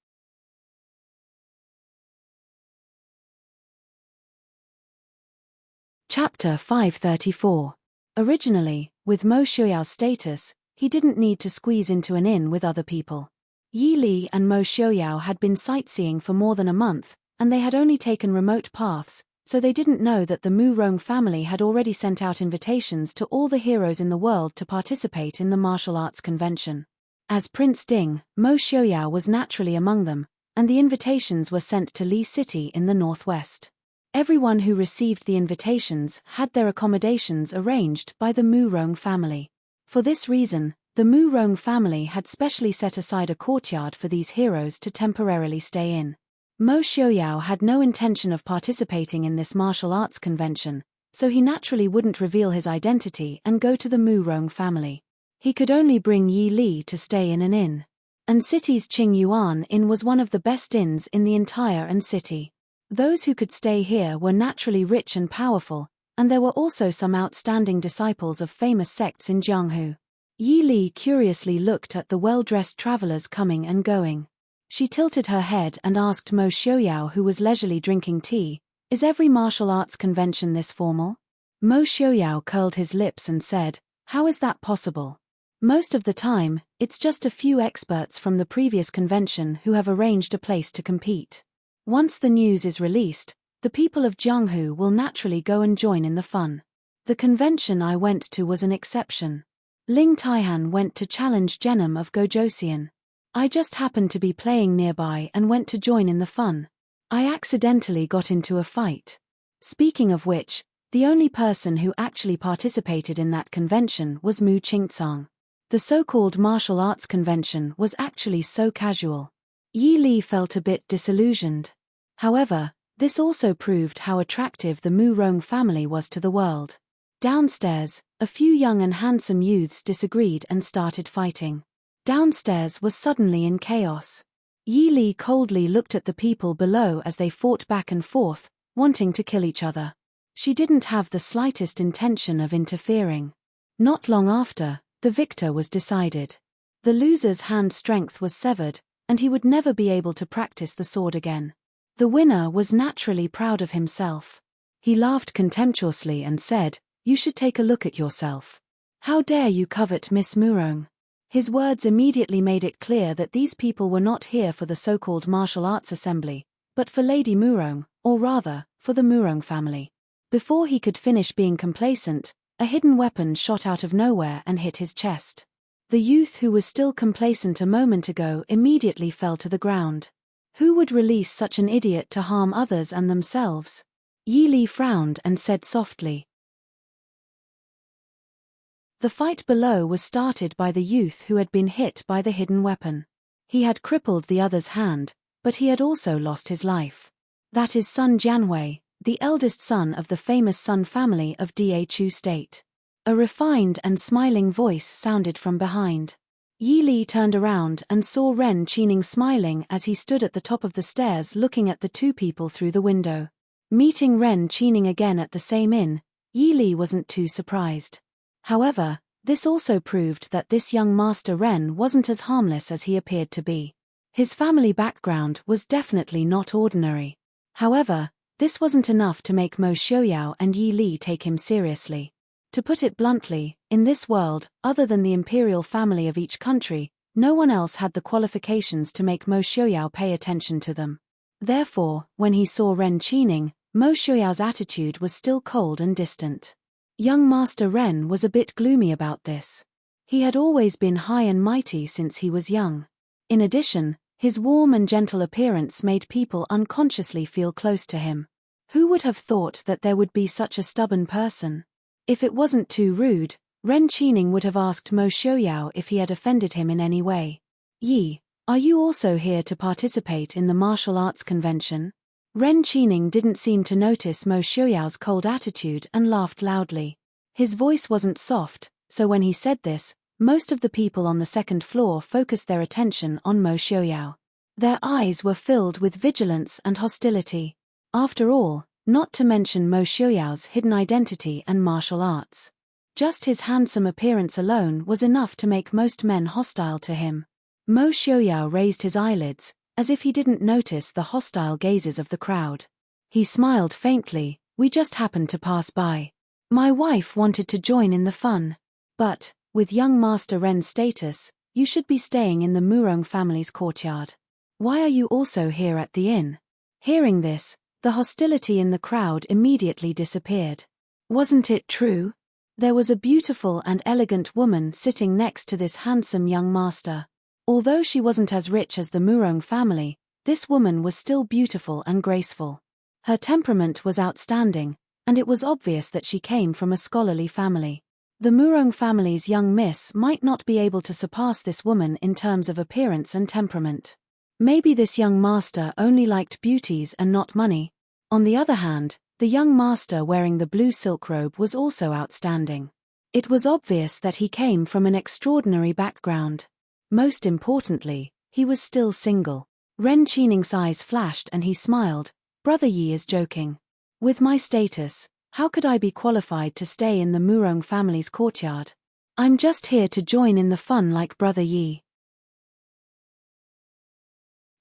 Chapter 534. Originally, with Mo Xiaoyao's status, he didn't need to squeeze into an inn with other people. Yi Li and Mo Xiaoyao had been sightseeing for more than a month, and they had only taken remote paths, so they didn't know that the Murong family had already sent out invitations to all the heroes in the world to participate in the martial arts convention. As Prince Ding, Mo Xiaoyao was naturally among them, and the invitations were sent to Li City in the northwest. Everyone who received the invitations had their accommodations arranged by the Murong family. For this reason, the Murong family had specially set aside a courtyard for these heroes to temporarily stay in. Mo Xiaoyao had no intention of participating in this martial arts convention, so he naturally wouldn't reveal his identity and go to the Murong family. He could only bring Yi Li to stay in an inn. An City's Qing Yuan Inn was one of the best inns in the entire An City. Those who could stay here were naturally rich and powerful, and there were also some outstanding disciples of famous sects in Jianghu. Yi Li curiously looked at the well-dressed travelers coming and going. She tilted her head and asked Mo Xiaoyao, who was leisurely drinking tea, "Is every martial arts convention this formal?" Mo Xiaoyao curled his lips and said, "How is that possible? Most of the time, it's just a few experts from the previous convention who have arranged a place to compete. Once the news is released, the people of Jianghu will naturally go and join in the fun. The convention I went to was an exception. Ling Taihan went to challenge Genom of Gojosian. I just happened to be playing nearby and went to join in the fun. I accidentally got into a fight. Speaking of which, the only person who actually participated in that convention was Mu Qingcang. The so-called martial arts convention was actually so casual." Yi Li felt a bit disillusioned. However, this also proved how attractive the Murong family was to the world. Downstairs, a few young and handsome youths disagreed and started fighting. Downstairs was suddenly in chaos. Yi Li coldly looked at the people below as they fought back and forth, wanting to kill each other. She didn't have the slightest intention of interfering. Not long after, the victor was decided. The loser's hand strength was severed, and he would never be able to practice the sword again. The winner was naturally proud of himself. He laughed contemptuously and said, "You should take a look at yourself. How dare you covet Miss Murong?" His words immediately made it clear that these people were not here for the so-called martial arts assembly, but for Lady Murong, or rather, for the Murong family. Before he could finish being complacent, a hidden weapon shot out of nowhere and hit his chest. The youth who was still complacent a moment ago immediately fell to the ground. Who would release such an idiot to harm others and themselves? Yi Li frowned and said softly. The fight below was started by the youth who had been hit by the hidden weapon. He had crippled the other's hand, But he had also lost his life. That is son Jianwei, the eldest son of the famous Sun family of Dachu State. A refined and smiling voice sounded from behind. Yi Li turned around and saw Ren Qining smiling as he stood at the top of the stairs looking at the two people through the window. Meeting Ren Qining again at the same inn, Yi Li wasn't too surprised. However, this also proved that this young master Ren wasn't as harmless as he appeared to be. His family background was definitely not ordinary. However, this wasn't enough to make Mo Xiaoyao and Yi Li take him seriously. To put it bluntly, in this world, other than the imperial family of each country, no one else had the qualifications to make Mo Xiaoyao pay attention to them. Therefore, when he saw Ren Qining, Mo Xiaoyao's attitude was still cold and distant. Young Master Ren was a bit gloomy about this. He had always been high and mighty since he was young. In addition, his warm and gentle appearance made people unconsciously feel close to him. Who would have thought that there would be such a stubborn person? If it wasn't too rude, Ren Qining would have asked Mo Xiaoyao if he had offended him in any way. Yi, are you also here to participate in the martial arts convention? Ren Qining didn't seem to notice Mo Xiaoyao's cold attitude and laughed loudly. His voice wasn't soft, so when he said this, most of the people on the second floor focused their attention on Mo Xiaoyao. Their eyes were filled with vigilance and hostility. After all, not to mention Mo Xiaoyao's hidden identity and martial arts. Just his handsome appearance alone was enough to make most men hostile to him. Mo Xiaoyao raised his eyelids, as if he didn't notice the hostile gazes of the crowd. He smiled faintly. We just happened to pass by. My wife wanted to join in the fun. But, with young Master Ren's status, you should be staying in the Murong family's courtyard. Why are you also here at the inn? Hearing this, the hostility in the crowd immediately disappeared. Wasn't it true? There was a beautiful and elegant woman sitting next to this handsome young master. Although she wasn't as rich as the Murong family, this woman was still beautiful and graceful. Her temperament was outstanding, and it was obvious that she came from a scholarly family. The Murong family's young miss might not be able to surpass this woman in terms of appearance and temperament. Maybe this young master only liked beauties and not money. On the other hand, the young master wearing the blue silk robe was also outstanding. It was obvious that he came from an extraordinary background. Most importantly, he was still single. Ren Qining's eyes flashed and he smiled. Brother Yi is joking. With my status, how could I be qualified to stay in the Murong family's courtyard? I'm just here to join in the fun like Brother Yi.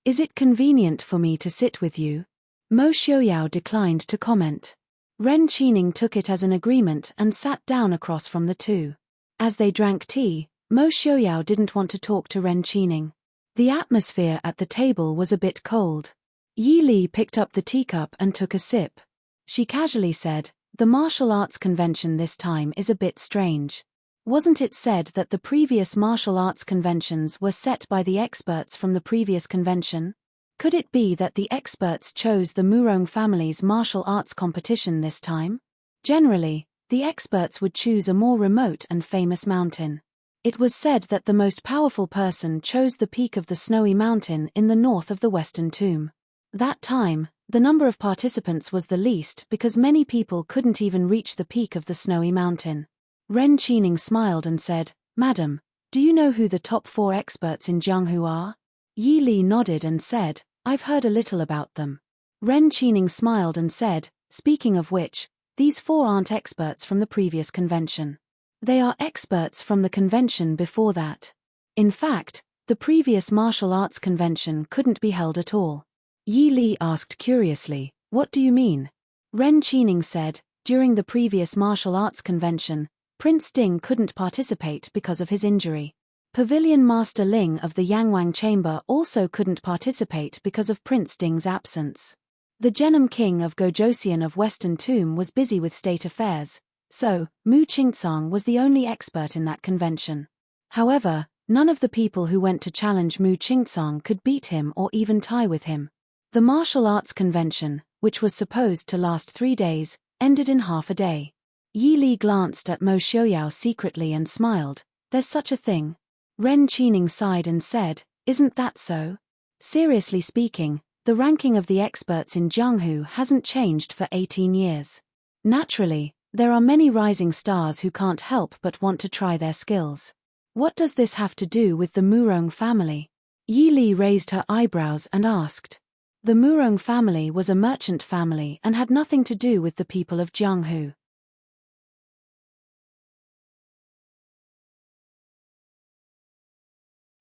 Is it convenient for me to sit with you? Mo Xiaoyao declined to comment. Ren Qining took it as an agreement and sat down across from the two. As they drank tea, Mo Xiaoyao didn't want to talk to Ren Qining. The atmosphere at the table was a bit cold. Yi Li picked up the teacup and took a sip. She casually said, the martial arts convention this time is a bit strange. Wasn't it said that the previous martial arts conventions were set by the experts from the previous convention? Could it be that the experts chose the Murong family's martial arts competition this time? Generally, the experts would choose a more remote and famous mountain. It was said that the most powerful person chose the peak of the snowy mountain in the north of the Western Tomb. That time, the number of participants was the least because many people couldn't even reach the peak of the snowy mountain. Ren Qining smiled and said, Madam, do you know who the top 4 experts in Jianghu are? Yi Li nodded and said, I've heard a little about them. Ren Qining smiled and said, speaking of which, these 4 aren't experts from the previous convention. They are experts from the convention before that. In fact, the previous martial arts convention couldn't be held at all. Yi Li asked curiously, what do you mean? Ren Qining said, during the previous martial arts convention, Prince Ding couldn't participate because of his injury. Pavilion Master Ling of the Yangwang Chamber also couldn't participate because of Prince Ding's absence. The Genom King of Gojosian of Western Tomb was busy with state affairs, so Mu Qingcang was the only expert in that convention. However, none of the people who went to challenge Mu Qingcang could beat him or even tie with him. The martial arts convention, which was supposed to last 3 days, ended in half a day. Yi Li glanced at Mo Xiaoyao secretly and smiled. There's such a thing. Ren Qining sighed and said, isn't that so? Seriously speaking, the ranking of the experts in Jianghu hasn't changed for 18 years. Naturally, there are many rising stars who can't help but want to try their skills. What does this have to do with the Murong family? Yi Li raised her eyebrows and asked. The Murong family was a merchant family and had nothing to do with the people of Jianghu.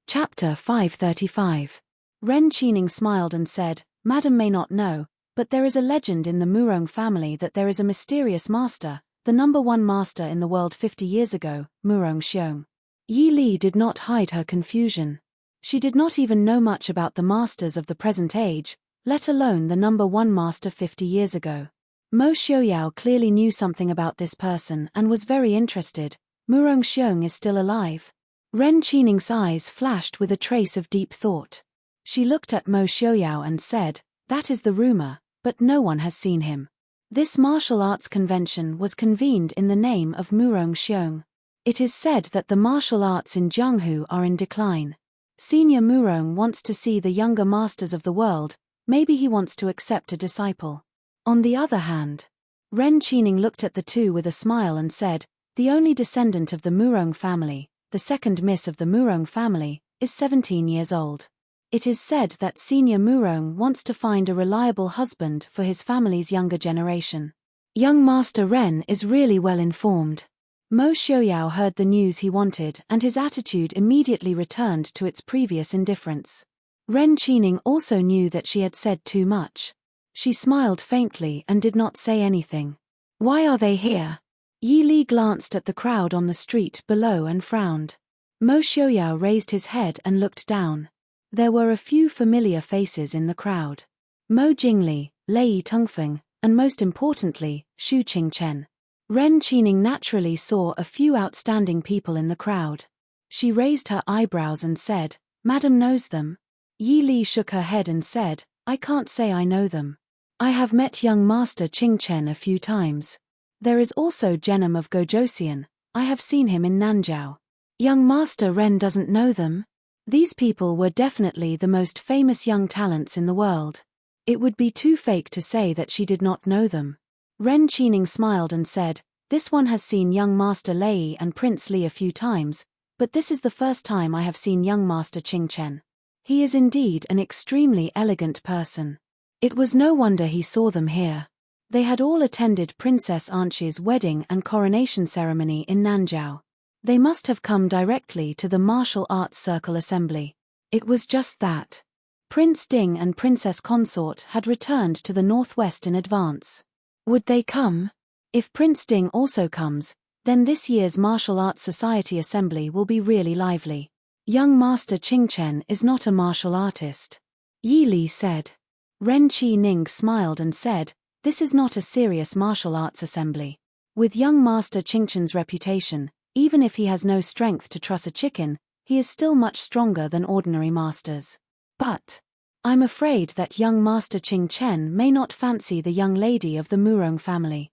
Chapter 535. Ren Qining smiled and said, Madam may not know, but there is a legend in the Murong family that there is a mysterious master, the number one master in the world 50 years ago, Murong Xiong. Yi Li did not hide her confusion. She did not even know much about the masters of the present age, let alone the number one master 50 years ago. Mo Xiaoyao clearly knew something about this person and was very interested. Murong Xiong is still alive. Ren Qining's eyes flashed with a trace of deep thought. She looked at Mo Xiaoyao and said, that is the rumor, but no one has seen him. This martial arts convention was convened in the name of Murong Xiong. It is said that the martial arts in Jianghu are in decline. Senior Murong wants to see the younger masters of the world, maybe he wants to accept a disciple. On the other hand, Ren Qining looked at the two with a smile and said, the only descendant of the Murong family, the second miss of the Murong family, is 17 years old. It is said that Senior Murong wants to find a reliable husband for his family's younger generation. Young Master Ren is really well informed. Mo Xiaoyao heard the news he wanted and his attitude immediately returned to its previous indifference. Ren Qining also knew that she had said too much. She smiled faintly and did not say anything. Why are they here? Yi Li glanced at the crowd on the street below and frowned. Mo Xiaoyao raised his head and looked down. There were a few familiar faces in the crowd. Mo Jingli, Lei Tongfeng, and most importantly, Xu Qingchen. Ren Qining naturally saw a few outstanding people in the crowd. She raised her eyebrows and said, Madam knows them. Yi Li shook her head and said, I can't say I know them. I have met young Master Qingchen a few times. There is also Genom of Gojosian, I have seen him in Nanjiao. Young Master Ren doesn't know them? These people were definitely the most famous young talents in the world. It would be too fake to say that she did not know them. Ren Qining smiled and said, this one has seen young Master Lei and Prince Li a few times, but this is the first time I have seen young Master Qingchen. He is indeed an extremely elegant person. It was no wonder he saw them here. They had all attended Princess Anqi's wedding and coronation ceremony in Nanjiao. They must have come directly to the Martial Arts Circle Assembly. It was just that. Prince Ding and Princess Consort had returned to the northwest in advance. Would they come? If Prince Ding also comes, then this year's Martial Arts Society Assembly will be really lively. Young Master Qingchen is not a martial artist. Yi Li said. Ren Qining smiled and said, this is not a serious martial arts assembly. With young Master Qingchen's reputation, even if he has no strength to truss a chicken, he is still much stronger than ordinary masters. But I'm afraid that young Master Qingchen may not fancy the young lady of the Murong family.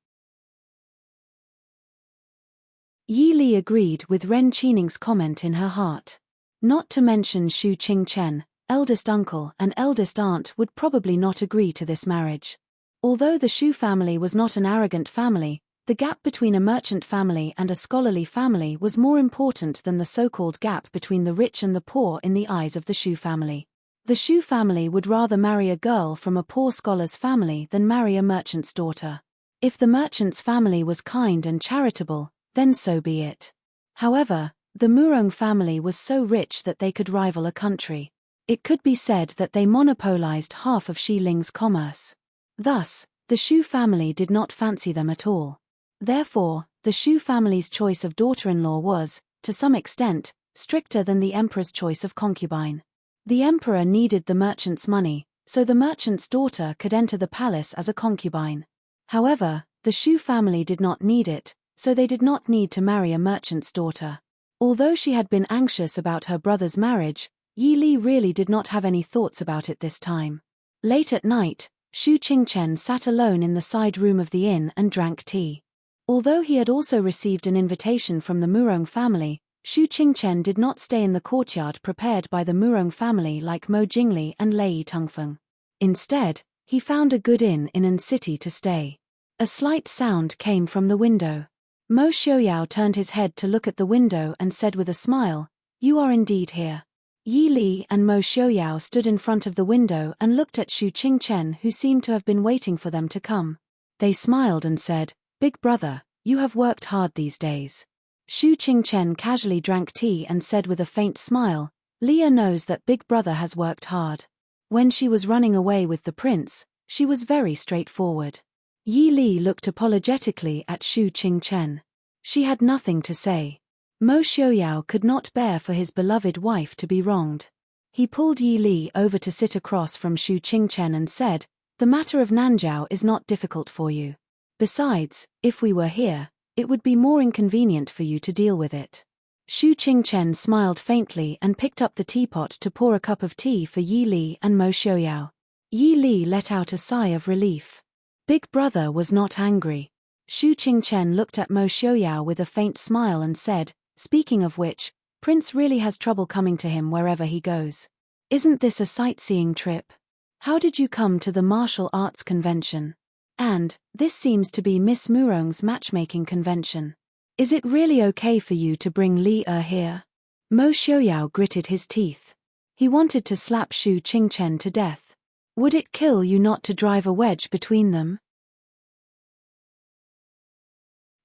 Yi Li agreed with Ren Qining's comment in her heart. Not to mention Xu Qingchen, eldest uncle and eldest aunt would probably not agree to this marriage. Although the Xu family was not an arrogant family, the gap between a merchant family and a scholarly family was more important than the so-called gap between the rich and the poor in the eyes of the Xu family. The Xu family would rather marry a girl from a poor scholar's family than marry a merchant's daughter. If the merchant's family was kind and charitable, then so be it. However, the Murong family was so rich that they could rival a country. It could be said that they monopolized half of Xiling's commerce. Thus, the Xu family did not fancy them at all. Therefore, the Xu family's choice of daughter-in-law was, to some extent, stricter than the emperor's choice of concubine. The emperor needed the merchant's money, so the merchant's daughter could enter the palace as a concubine. However, the Xu family did not need it, so they did not need to marry a merchant's daughter. Although she had been anxious about her brother's marriage, Yi Li really did not have any thoughts about it this time. Late at night, Xu Qingchen sat alone in the side room of the inn and drank tea. Although he had also received an invitation from the Murong family, Xu Qingchen did not stay in the courtyard prepared by the Murong family like Mo Jingli and Lei Tongfeng. Instead, he found a good inn in an city to stay. A slight sound came from the window. Mo Xiaoyao turned his head to look at the window and said with a smile, "You are indeed here." Yi Li and Mo Xiaoyao stood in front of the window and looked at Xu Qingchen, who seemed to have been waiting for them to come. They smiled and said, "Big brother, you have worked hard these days." Xu Qingchen casually drank tea and said with a faint smile, "Leah knows that big brother has worked hard. When she was running away with the prince, she was very straightforward." Yi Li looked apologetically at Xu Qingchen. She had nothing to say. Mo Xiaoyao could not bear for his beloved wife to be wronged. He pulled Yi Li over to sit across from Xu Qingchen and said, "The matter of Nanjiao is not difficult for you. Besides, if we were here, it would be more inconvenient for you to deal with it." Xu Qingchen smiled faintly and picked up the teapot to pour a cup of tea for Yi Li and Mo Xiaoyao. Yi Li let out a sigh of relief. Big brother was not angry. Xu Qingchen looked at Mo Xiaoyao with a faint smile and said, "Speaking of which, Prince really has trouble coming to him wherever he goes. Isn't this a sightseeing trip? How did you come to the martial arts convention? And, this seems to be Miss Murong's matchmaking convention. Is it really okay for you to bring Li here?" Mo Xiaoyao gritted his teeth. He wanted to slap Xu Qingchen to death. Would it kill you not to drive a wedge between them?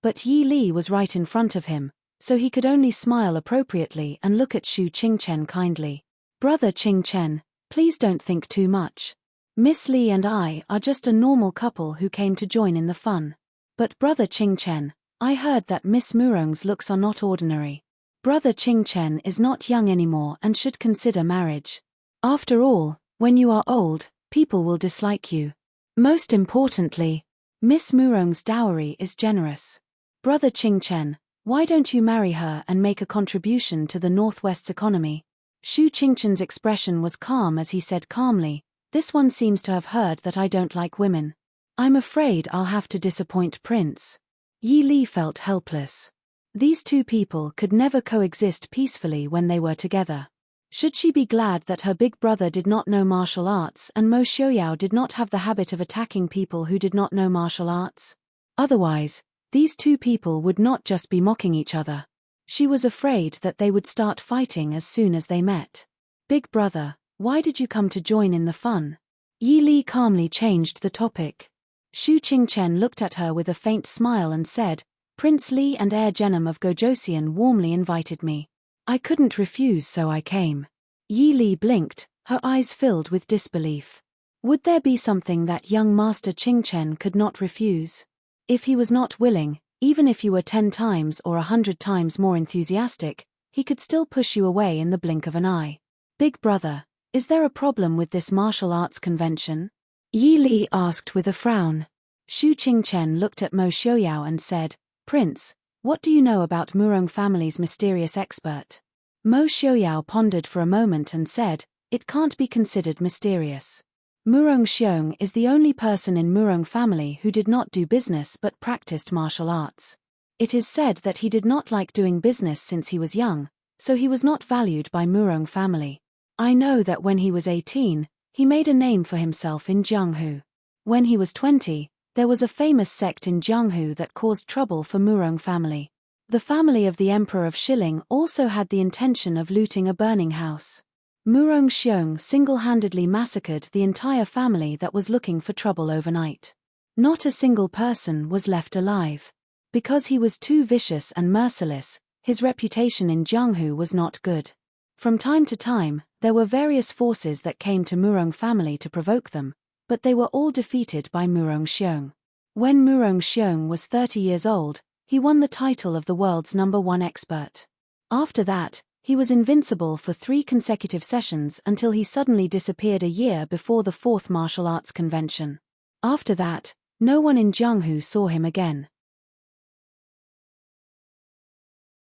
But Yi Li was right in front of him, so he could only smile appropriately and look at Xu Qingchen kindly. "Brother Qingchen, please don't think too much. Miss Li and I are just a normal couple who came to join in the fun. But Brother Qingchen, I heard that Miss Murong's looks are not ordinary. Brother Qingchen is not young anymore and should consider marriage. After all, when you are old, people will dislike you. Most importantly, Miss Murong's dowry is generous. Brother Qingchen, why don't you marry her and make a contribution to the Northwest's economy?" Xu Qingchen's expression was calm as he said calmly, "This one seems to have heard that I don't like women. I'm afraid I'll have to disappoint Prince." Yi Li felt helpless. These two people could never coexist peacefully when they were together. Should she be glad that her big brother did not know martial arts and Mo Xiaoyao did not have the habit of attacking people who did not know martial arts? Otherwise, these two people would not just be mocking each other. She was afraid that they would start fighting as soon as they met. "Big brother, why did you come to join in the fun?" Yi Li calmly changed the topic. Xu Qingchen looked at her with a faint smile and said, "Prince Li and Heir Genom of Gojosian warmly invited me. I couldn't refuse, so I came." Yi Li blinked, her eyes filled with disbelief. Would there be something that young Master Qingchen could not refuse? If he was not willing, even if you were 10 times or 100 times more enthusiastic, he could still push you away in the blink of an eye. "Big brother, is there a problem with this martial arts convention?" Yi Li asked with a frown. Xu Qingchen looked at Mo Xiaoyao and said, "Prince, what do you know about Murong family's mysterious expert?" Mo Xiaoyao pondered for a moment and said, "It can't be considered mysterious. Murong Xiong is the only person in Murong family who did not do business but practiced martial arts. It is said that he did not like doing business since he was young, so he was not valued by Murong family. I know that when he was 18, he made a name for himself in Jianghu. When he was 20, there was a famous sect in Jianghu that caused trouble for Murong family. The family of the Emperor of Shilling also had the intention of looting a burning house. Murong Xiong single-handedly massacred the entire family that was looking for trouble overnight. Not a single person was left alive. Because he was too vicious and merciless, his reputation in Jianghu was not good. From time to time, there were various forces that came to Murong family to provoke them, but they were all defeated by Murong Xiong. When Murong Xiong was 30 years old, he won the title of the world's #1 expert. After that, he was invincible for 3 consecutive sessions until he suddenly disappeared a year before the 4th martial arts convention. After that, no one in Jianghu saw him again.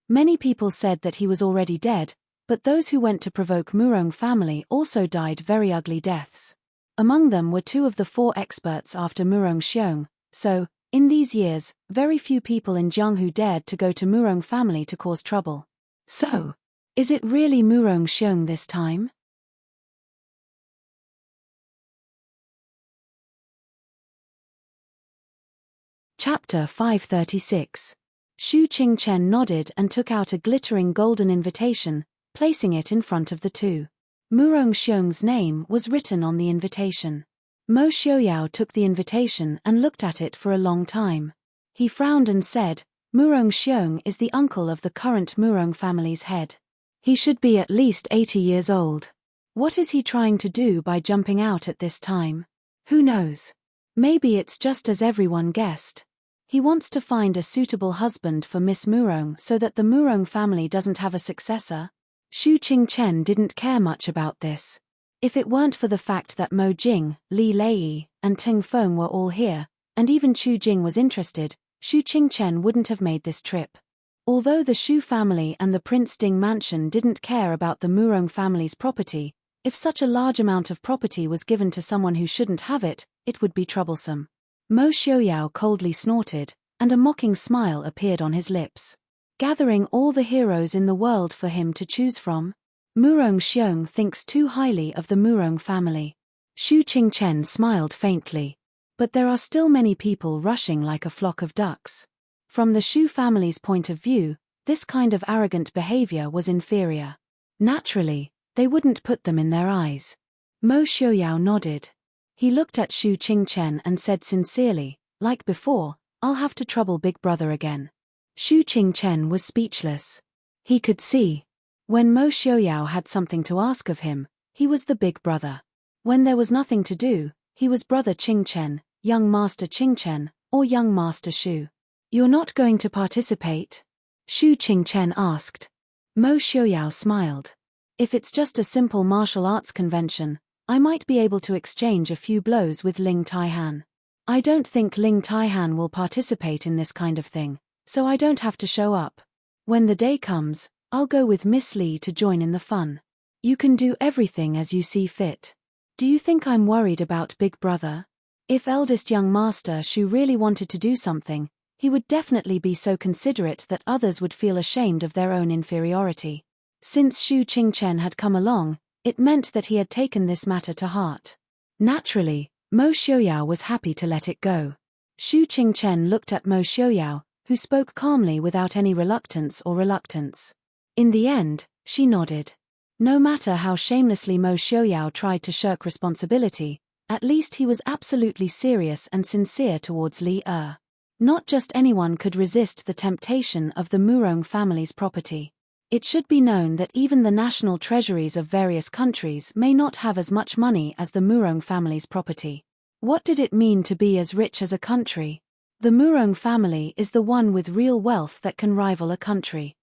Many people said that he was already dead, but those who went to provoke Murong family also died very ugly deaths. Among them were 2 of the 4 experts after Murong Xiong, so, in these years, very few people in Jianghu dared to go to Murong family to cause trouble. So, is it really Murong Xiong this time? Chapter 536. Shu Qingchen nodded and took out a glittering golden invitation, placing it in front of the two. Murong Xiong's name was written on the invitation. Mo Xiaoyao took the invitation and looked at it for a long time. He frowned and said, Murong Xiong is the uncle of the current Murong family's head. He should be at least 80 years old. What is he trying to do by jumping out at this time? Who knows? Maybe it's just as everyone guessed. He wants to find a suitable husband for Miss Murong so that the Murong family doesn't have a successor. Shu Qingchen didn't care much about this. If it weren't for the fact that Mo Jing, Li Lei, and Ting Feng were all here, and even Chu Jing was interested, Shu Qingchen wouldn't have made this trip. Although the Shu family and the Prince Ding mansion didn't care about the Murong family's property, if such a large amount of property was given to someone who shouldn't have it, it would be troublesome. Mo Xiaoyao coldly snorted, and a mocking smile appeared on his lips. Gathering all the heroes in the world for him to choose from? Murong Xiong thinks too highly of the Murong family. Shu Qingchen smiled faintly. But there are still many people rushing like a flock of ducks. From the Shu family's point of view, this kind of arrogant behavior was inferior. Naturally, they wouldn't put them in their eyes. Mo Xiaoyao nodded. He looked at Shu Qingchen and said sincerely, like before, I'll have to trouble Big Brother again. Shu Qingchen was speechless. He could see. When Mo Xiaoyao had something to ask of him, he was the big brother. When there was nothing to do, he was Brother Qingchen, Young Master Qingchen, or Young Master Shu. You're not going to participate? Shu Qingchen asked. Mo Xiaoyao smiled. If it's just a simple martial arts convention, I might be able to exchange a few blows with Ling Taihan. I don't think Ling Taihan will participate in this kind of thing, so I don't have to show up. When the day comes, I'll go with Miss Li to join in the fun. You can do everything as you see fit. Do you think I'm worried about Big Brother? If eldest young master Shu really wanted to do something, he would definitely be so considerate that others would feel ashamed of their own inferiority. Since Shu Qingchen had come along, it meant that he had taken this matter to heart. Naturally, Mo Xiaoyao was happy to let it go. Shu Qingchen looked at Mo Xiaoyao, who spoke calmly without any reluctance. In the end, she nodded. No matter how shamelessly Mo Xiaoyao tried to shirk responsibility, at least he was absolutely serious and sincere towards Li Er. Not just anyone could resist the temptation of the Murong family's property. It should be known that even the national treasuries of various countries may not have as much money as the Murong family's property. What did it mean to be as rich as a country? The Murong family is the one with real wealth that can rival a country.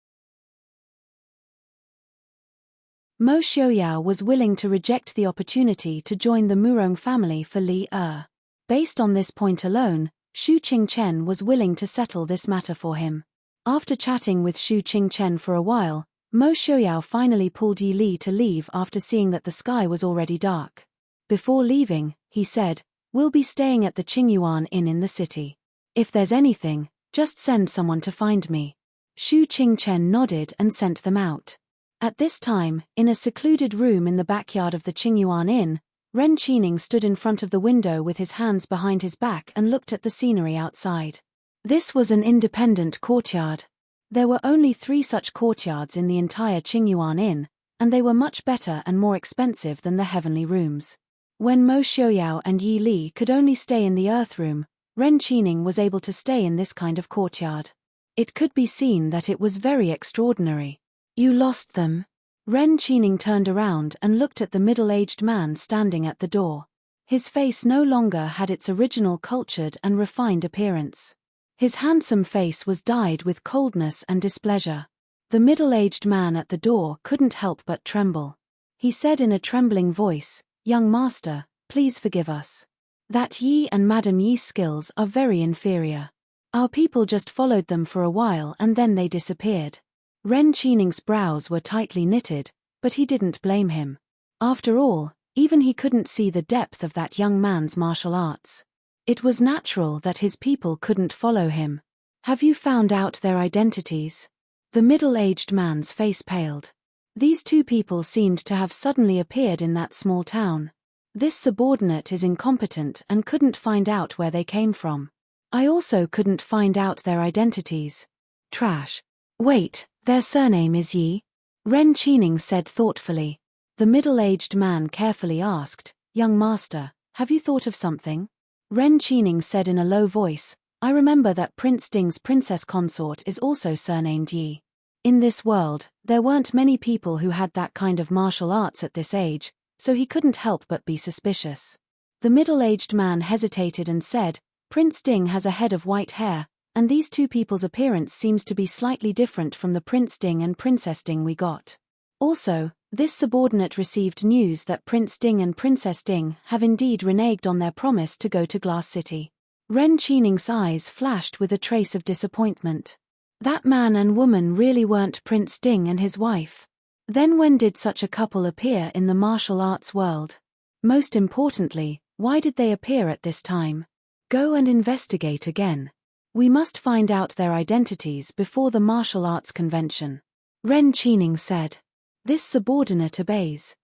Mo Xiaoyao was willing to reject the opportunity to join the Murong family for Li Er. Based on this point alone, Shu Qingchen was willing to settle this matter for him. After chatting with Shu Qingchen for a while, Mo Xiaoyao finally pulled Yi Li to leave after seeing that the sky was already dark. Before leaving, he said, "We'll be staying at the Qingyuan Inn in the city. If there's anything, just send someone to find me." Shu Qingchen nodded and sent them out. At this time, in a secluded room in the backyard of the Qingyuan Inn, Ren Qining stood in front of the window with his hands behind his back and looked at the scenery outside. This was an independent courtyard. There were only 3 such courtyards in the entire Qingyuan Inn, and they were much better and more expensive than the heavenly rooms. When Mo Xiaoyao and Yi Li could only stay in the earth room, Ren Qining was able to stay in this kind of courtyard. It could be seen that it was very extraordinary. "You lost them?" Ren Qining turned around and looked at the middle-aged man standing at the door. His face no longer had its original cultured and refined appearance. His handsome face was dyed with coldness and displeasure. The middle-aged man at the door couldn't help but tremble. He said in a trembling voice, "Young master, please forgive us. That Yi and Madam Yi's skills are very inferior. Our people just followed them for a while and then they disappeared." Ren Qining's brows were tightly knitted, but he didn't blame him. After all, even he couldn't see the depth of that young man's martial arts. It was natural that his people couldn't follow him. "Have you found out their identities?" The middle-aged man's face paled. These two people seemed to have suddenly appeared in that small town. This subordinate is incompetent and couldn't find out where they came from. I also couldn't find out their identities. Trash. Wait, their surname is Yi? Ren Qining said thoughtfully. The middle-aged man carefully asked, "Young master, have you thought of something?" Ren Qining said in a low voice, "I remember that Prince Ding's princess consort is also surnamed Yi. In this world, there weren't many people who had that kind of martial arts at this age, so he couldn't help but be suspicious." The middle-aged man hesitated and said, "Prince Ding has a head of white hair, and these two people's appearance seems to be slightly different from the Prince Ding and Princess Ding we got. Also, this subordinate received news that Prince Ding and Princess Ding have indeed reneged on their promise to go to Glass City." Ren Qining's eyes flashed with a trace of disappointment. That man and woman really weren't Prince Ding and his wife. Then when did such a couple appear in the martial arts world? Most importantly, why did they appear at this time? Go and investigate again. We must find out their identities before the martial arts convention. Ren Qining said. This subordinate obeys.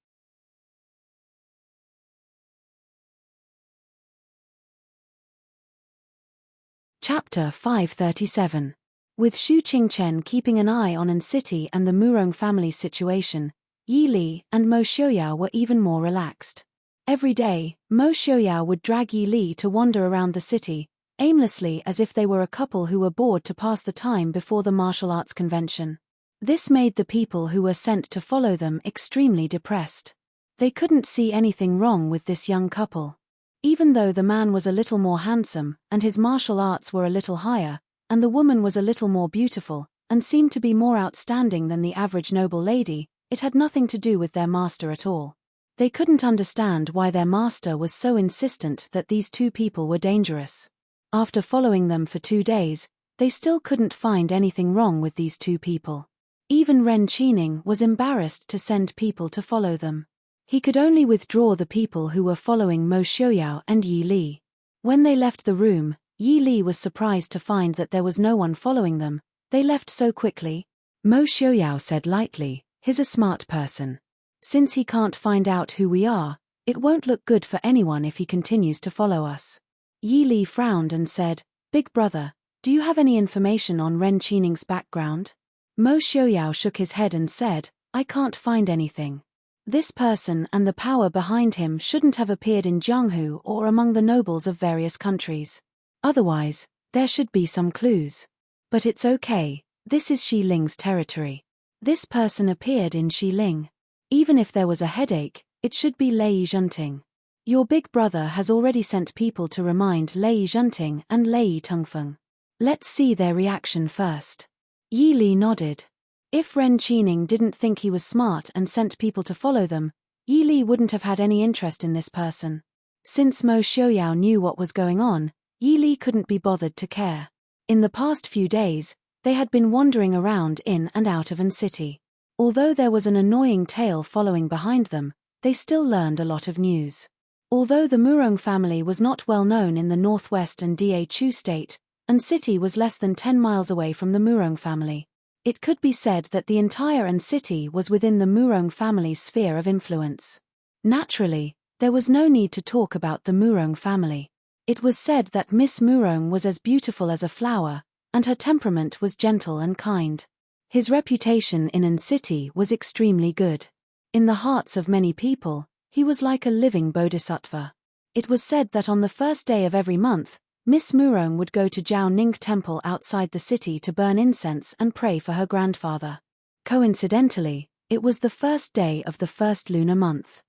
Chapter 537. With Xu Qingchen keeping an eye on An City and the Murong family's situation, Yi Li and Mo Xiuyao were even more relaxed. Every day, Mo Xiuyao would drag Yi Li to wander around the city, aimlessly as if they were a couple who were bored to pass the time before the martial arts convention. This made the people who were sent to follow them extremely depressed. They couldn't see anything wrong with this young couple. Even though the man was a little more handsome, and his martial arts were a little higher, and the woman was a little more beautiful, and seemed to be more outstanding than the average noble lady, it had nothing to do with their master at all. They couldn't understand why their master was so insistent that these two people were dangerous. After following them for 2 days, they still couldn't find anything wrong with these two people. Even Ren Qining was embarrassed to send people to follow them. He could only withdraw the people who were following Mo Xiuyao and Yi Li. When they left the room, Yi Li was surprised to find that there was no one following them. They left so quickly. Mo Xiuyao said lightly, "He's a smart person. Since he can't find out who we are, it won't look good for anyone if he continues to follow us." Yi Li frowned and said, "Big brother, do you have any information on Ren Qining's background?" Mo Xiuyao shook his head and said, "I can't find anything. This person and the power behind him shouldn't have appeared in Jianghu or among the nobles of various countries. Otherwise, there should be some clues. But it's okay, this is Xiling's territory. This person appeared in Xiling. Even if there was a headache, it should be Lei Zhenting. Your big brother has already sent people to remind Lei Zhenting and Lei Tengfeng. Let's see their reaction first." Yi Li nodded. If Ren Qining didn't think he was smart and sent people to follow them, Yi Li wouldn't have had any interest in this person. Since Mo Xiuyao knew what was going on, Yi Li couldn't be bothered to care. In the past few days, they had been wandering around in and out of An City. Although there was an annoying tail following behind them, they still learned a lot of news. Although the Murong family was not well known in the northwest and Da Chu state, An City was less than 10 miles away from the Murong family. It could be said that the entire An City was within the Murong family's sphere of influence. Naturally, there was no need to talk about the Murong family. It was said that Miss Murong was as beautiful as a flower, and her temperament was gentle and kind. His reputation in An City was extremely good. In the hearts of many people, he was like a living bodhisattva. It was said that on the first day of every month, Miss Murong would go to Jiao Ning Temple outside the city to burn incense and pray for her grandfather. Coincidentally, it was the first day of the first lunar month.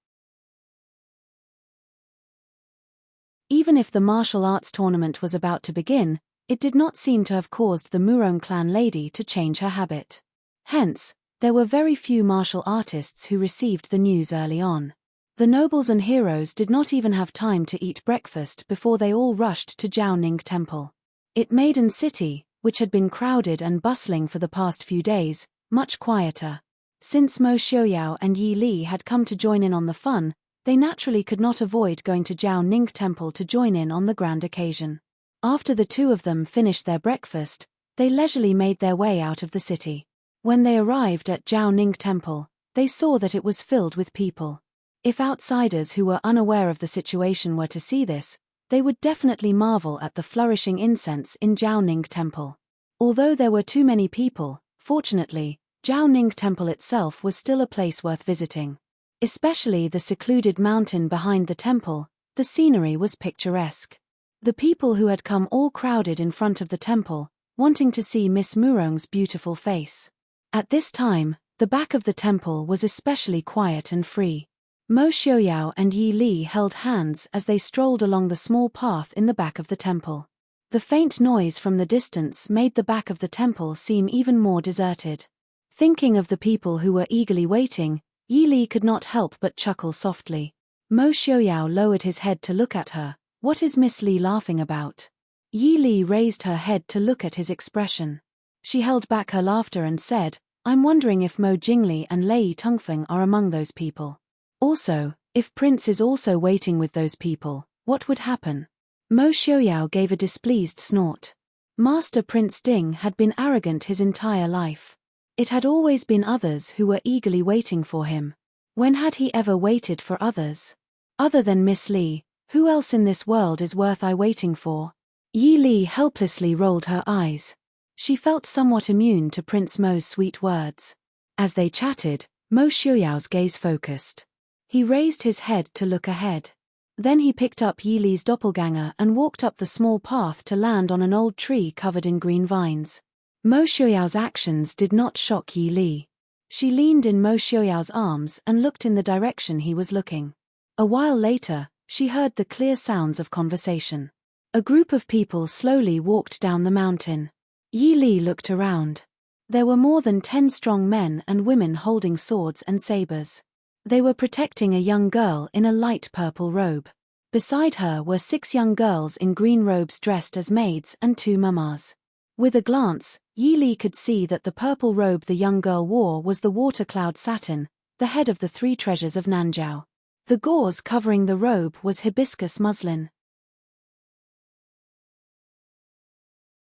Even if the martial arts tournament was about to begin, it did not seem to have caused the Murong clan lady to change her habit. Hence, there were very few martial artists who received the news early on. The nobles and heroes did not even have time to eat breakfast before they all rushed to Jiaoning Temple. It made An City, which had been crowded and bustling for the past few days, much quieter. Since Mo Xiuyao and Yi Li had come to join in on the fun, they naturally could not avoid going to Jiaoning Temple to join in on the grand occasion. After the two of them finished their breakfast, they leisurely made their way out of the city. When they arrived at Jiao Ning Temple, they saw that it was filled with people. If outsiders who were unaware of the situation were to see this, they would definitely marvel at the flourishing incense in Jiao Ning Temple. Although there were too many people, fortunately, Jiao Ning Temple itself was still a place worth visiting. Especially the secluded mountain behind the temple, the scenery was picturesque. The people who had come all crowded in front of the temple, wanting to see Miss Murong's beautiful face. At this time, the back of the temple was especially quiet and free. Mo Xiaoyao and Yi Li held hands as they strolled along the small path in the back of the temple. The faint noise from the distance made the back of the temple seem even more deserted. Thinking of the people who were eagerly waiting, Yi Li could not help but chuckle softly. Mo Xiaoyao lowered his head to look at her. What is Miss Li laughing about? Yi Li raised her head to look at his expression. She held back her laughter and said, I'm wondering if Mo Jingli and Lei Tongfeng are among those people. Also, if Prince is also waiting with those people, what would happen? Mo Xiaoyao gave a displeased snort. Master Prince Ding had been arrogant his entire life. It had always been others who were eagerly waiting for him. When had he ever waited for others? Other than Miss Li, who else in this world is worth waiting for? Yi Li helplessly rolled her eyes. She felt somewhat immune to Prince Mo's sweet words. As they chatted, Mo Xiaoyao's gaze focused. He raised his head to look ahead. Then he picked up Yi Li's doppelganger and walked up the small path to land on an old tree covered in green vines. Mo Xiaoyao's actions did not shock Yi Li. She leaned in Mo Xiaoyao's arms and looked in the direction he was looking. A while later, she heard the clear sounds of conversation. A group of people slowly walked down the mountain. Yi Li looked around. There were more than 10 strong men and women holding swords and sabers. They were protecting a young girl in a light purple robe. Beside her were 6 young girls in green robes dressed as maids and 2 mamas. With a glance, Yi Li could see that the purple robe the young girl wore was the water cloud satin, the head of the 3 treasures of Nanjiao. The gauze covering the robe was hibiscus muslin.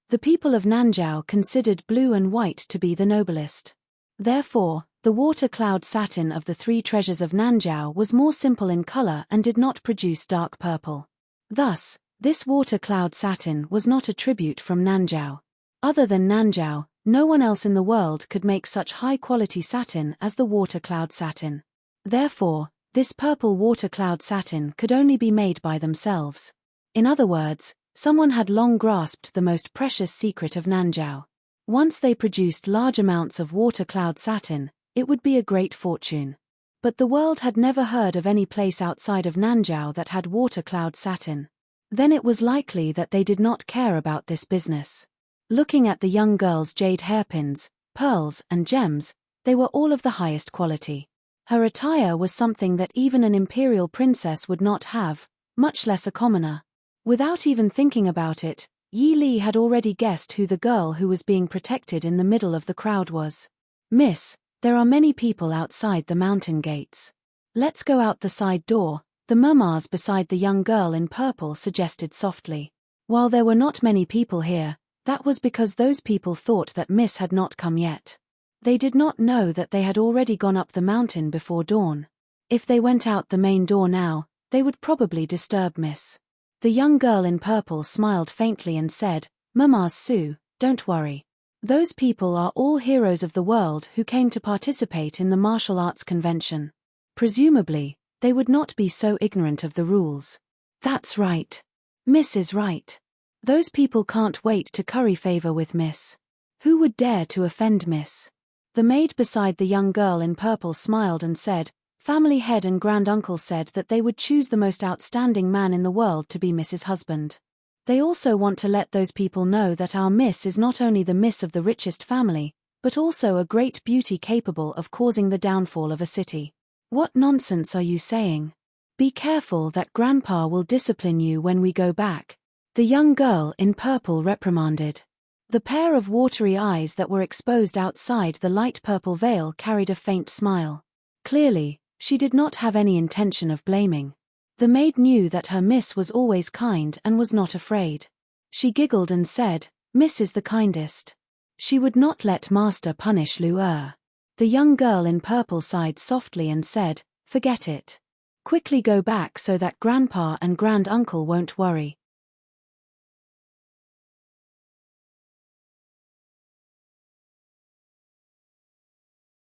The people of Nanjiao considered blue and white to be the noblest. Therefore, the water cloud satin of the 3 treasures of Nanjiao was more simple in color and did not produce dark purple. Thus, this water cloud satin was not a tribute from Nanjiao. Other than Nanjiao, no one else in the world could make such high-quality satin as the water cloud satin. Therefore, this purple water cloud satin could only be made by themselves. In other words, someone had long grasped the most precious secret of Nanjiao. Once they produced large amounts of water cloud satin, it would be a great fortune. But the world had never heard of any place outside of Nanjiao that had water cloud satin. Then it was likely that they did not care about this business. Looking at the young girl's jade hairpins, pearls, and gems, they were all of the highest quality. Her attire was something that even an imperial princess would not have, much less a commoner. Without even thinking about it, Yi Li had already guessed who the girl who was being protected in the middle of the crowd was. Miss, there are many people outside the mountain gates. Let's go out the side door, the mamas beside the young girl in purple suggested softly. While there were not many people here, that was because those people thought that Miss had not come yet. They did not know that they had already gone up the mountain before dawn. If they went out the main door now, they would probably disturb Miss. The young girl in purple smiled faintly and said, Mamas Su, don't worry. Those people are all heroes of the world who came to participate in the martial arts convention. Presumably, they would not be so ignorant of the rules. That's right. Miss is right. Those people can't wait to curry favor with Miss. Who would dare to offend Miss? The maid beside the young girl in purple smiled and said, Family head and granduncle said that they would choose the most outstanding man in the world to be Miss's husband. They also want to let those people know that our Miss is not only the Miss of the richest family, but also a great beauty capable of causing the downfall of a city. What nonsense are you saying? Be careful that Grandpa will discipline you when we go back. The young girl in purple reprimanded. The pair of watery eyes that were exposed outside the light purple veil carried a faint smile. Clearly, she did not have any intention of blaming. The maid knew that her Miss was always kind and was not afraid. She giggled and said, Miss is the kindest. She would not let Master punish Lu Er. The young girl in purple sighed softly and said, "Forget it. Quickly go back so that Grandpa and Grand-uncle won't worry."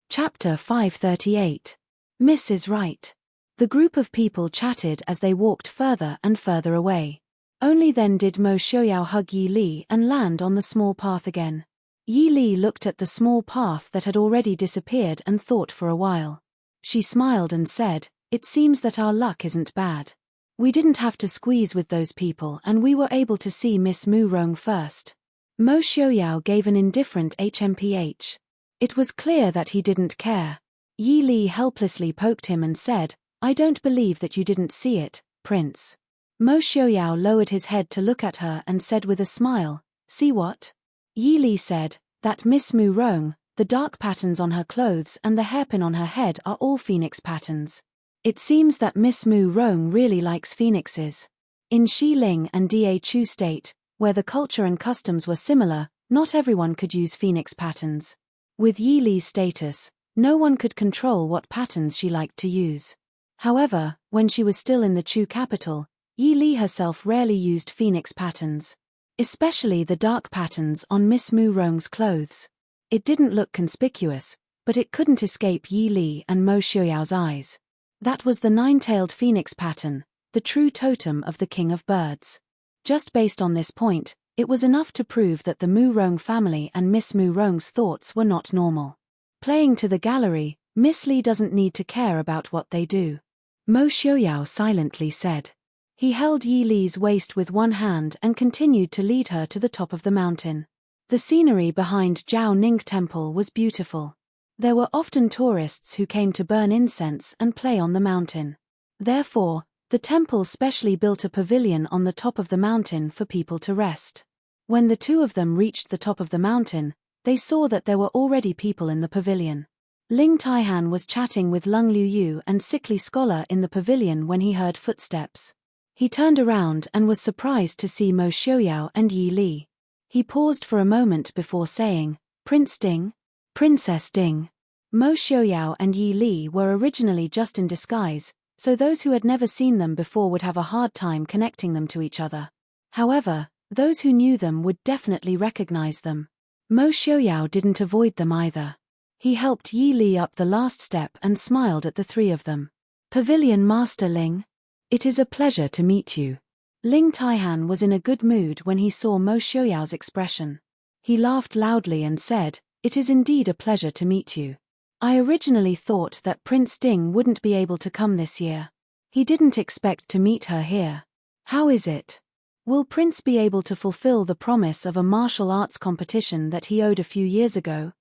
Chapter 538. Mrs. Right. The group of people chatted as they walked further and further away. Only then did Mo Xiaoyao hug Yi Li and land on the small path again. Yi Li looked at the small path that had already disappeared and thought for a while. She smiled and said, "It seems that our luck isn't bad. We didn't have to squeeze with those people and we were able to see Miss Mu Rong first." Mo Xiaoyao gave an indifferent HMPH. It was clear that he didn't care. Yi Li helplessly poked him and said, "I don't believe that you didn't see it, Prince." Mo Xiaoyao lowered his head to look at her and said with a smile, "See what?" Yi Li said, "That Miss Mu Rong, the dark patterns on her clothes and the hairpin on her head are all phoenix patterns. It seems that Miss Mu Rong really likes phoenixes." In Xiling and Da Chu State, where the culture and customs were similar, not everyone could use phoenix patterns. With Yi Li's status, no one could control what patterns she liked to use. However, when she was still in the Chu capital, Yi Li herself rarely used phoenix patterns. Especially the dark patterns on Miss Mu Rong's clothes. It didn't look conspicuous, but it couldn't escape Yi Li and Mo Xiaoyao's eyes. That was the nine-tailed phoenix pattern, the true totem of the king of birds. Just based on this point, it was enough to prove that the Mu Rong family and Miss Mu Rong's thoughts were not normal. Playing to the gallery, Miss Li doesn't need to care about what they do. Mo Xiaoyao silently said. He held Yi Li's waist with one hand and continued to lead her to the top of the mountain. The scenery behind Jiao Ning Temple was beautiful. There were often tourists who came to burn incense and play on the mountain. Therefore, the temple specially built a pavilion on the top of the mountain for people to rest. When the two of them reached the top of the mountain, they saw that there were already people in the pavilion. Ling Taihan was chatting with Lung Liuyu and sickly scholar in the pavilion when he heard footsteps. He turned around and was surprised to see Mo Xiaoyao and Yi Li. He paused for a moment before saying, "Prince Ding? Princess Ding." Mo Xiaoyao and Yi Li were originally just in disguise, so those who had never seen them before would have a hard time connecting them to each other. However, those who knew them would definitely recognize them. Mo Xiaoyao didn't avoid them either. He helped Yi Li up the last step and smiled at the three of them. "Pavilion Master Ling. It is a pleasure to meet you." Ling Taihan was in a good mood when he saw Mo Xiaoyao's expression. He laughed loudly and said, "It is indeed a pleasure to meet you. I originally thought that Prince Ding wouldn't be able to come this year. He didn't expect to meet her here. How is it? Will Prince be able to fulfill the promise of a martial arts competition that he owed a few years ago?"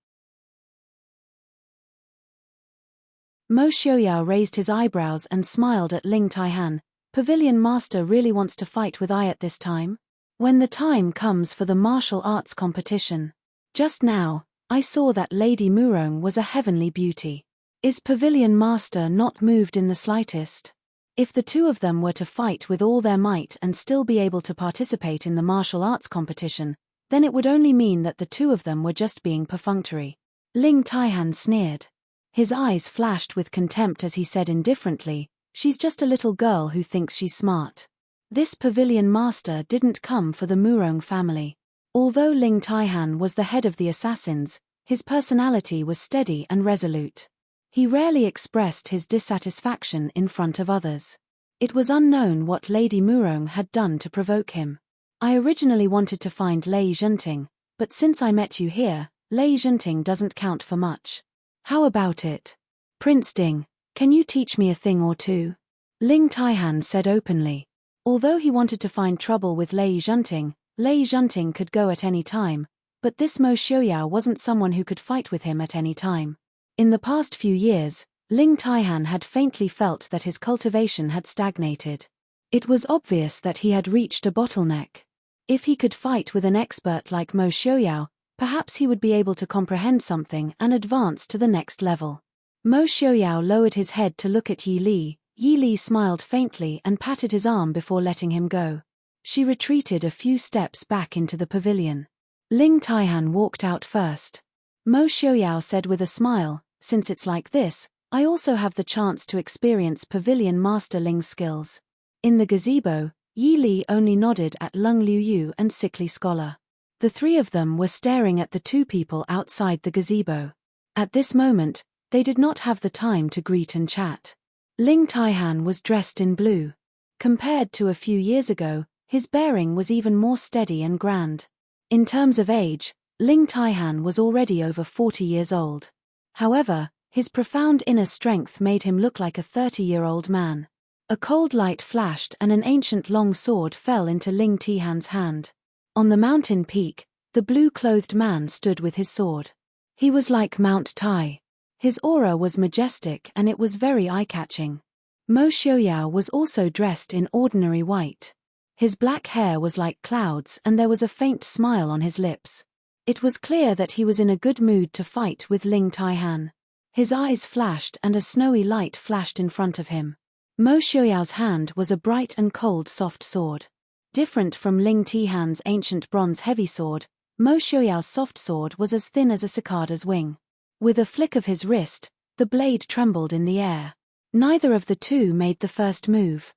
Mo Xiaoyao raised his eyebrows and smiled at Ling Taihan. "Pavilion Master really wants to fight with I at this time? When the time comes for the martial arts competition. Just now, I saw that Lady Murong was a heavenly beauty. Is Pavilion Master not moved in the slightest? If the two of them were to fight with all their might and still be able to participate in the martial arts competition, then it would only mean that the two of them were just being perfunctory." Ling Taihan sneered. His eyes flashed with contempt as he said indifferently, "She's just a little girl who thinks she's smart." This Pavilion Master didn't come for the Murong family. Although Ling Taihan was the head of the assassins, his personality was steady and resolute. He rarely expressed his dissatisfaction in front of others. It was unknown what Lady Murong had done to provoke him. "I originally wanted to find Lei Zhenting, but since I met you here, Lei Zhenting doesn't count for much. How about it? Prince Ding, can you teach me a thing or two?" Ling Taihan said openly. Although he wanted to find trouble with Lei Zhenting could go at any time, but this Mo Xiaoyao wasn't someone who could fight with him at any time. In the past few years, Ling Taihan had faintly felt that his cultivation had stagnated. It was obvious that he had reached a bottleneck. If he could fight with an expert like Mo Xiaoyao, perhaps he would be able to comprehend something and advance to the next level. Mo Xiaoyao lowered his head to look at Yi Li. Yi Li smiled faintly and patted his arm before letting him go. She retreated a few steps back into the pavilion. Ling Taihan walked out first. Mo Xiaoyao said with a smile, "Since it's like this, I also have the chance to experience Pavilion Master Ling's skills." In the gazebo, Yi Li only nodded at Lung Liuyu and Sickly Scholar. The three of them were staring at the two people outside the gazebo. At this moment, they did not have the time to greet and chat. Ling Taihan was dressed in blue. Compared to a few years ago, his bearing was even more steady and grand. In terms of age, Ling Taihan was already over 40 years old. However, his profound inner strength made him look like a 30-year-old man. A cold light flashed and an ancient long sword fell into Ling Taihan's hand. On the mountain peak, the blue-clothed man stood with his sword. He was like Mount Tai. His aura was majestic and it was very eye-catching. Mo Xiaoyao was also dressed in ordinary white. His black hair was like clouds and there was a faint smile on his lips. It was clear that he was in a good mood to fight with Ling Taihan. His eyes flashed and a snowy light flashed in front of him. Mo Xiaoyao's hand was a bright and cold soft sword. Different from Ling Taihan's ancient bronze heavy sword, Mo Xiaoyao's soft sword was as thin as a cicada's wing. With a flick of his wrist, the blade trembled in the air. Neither of the two made the first move.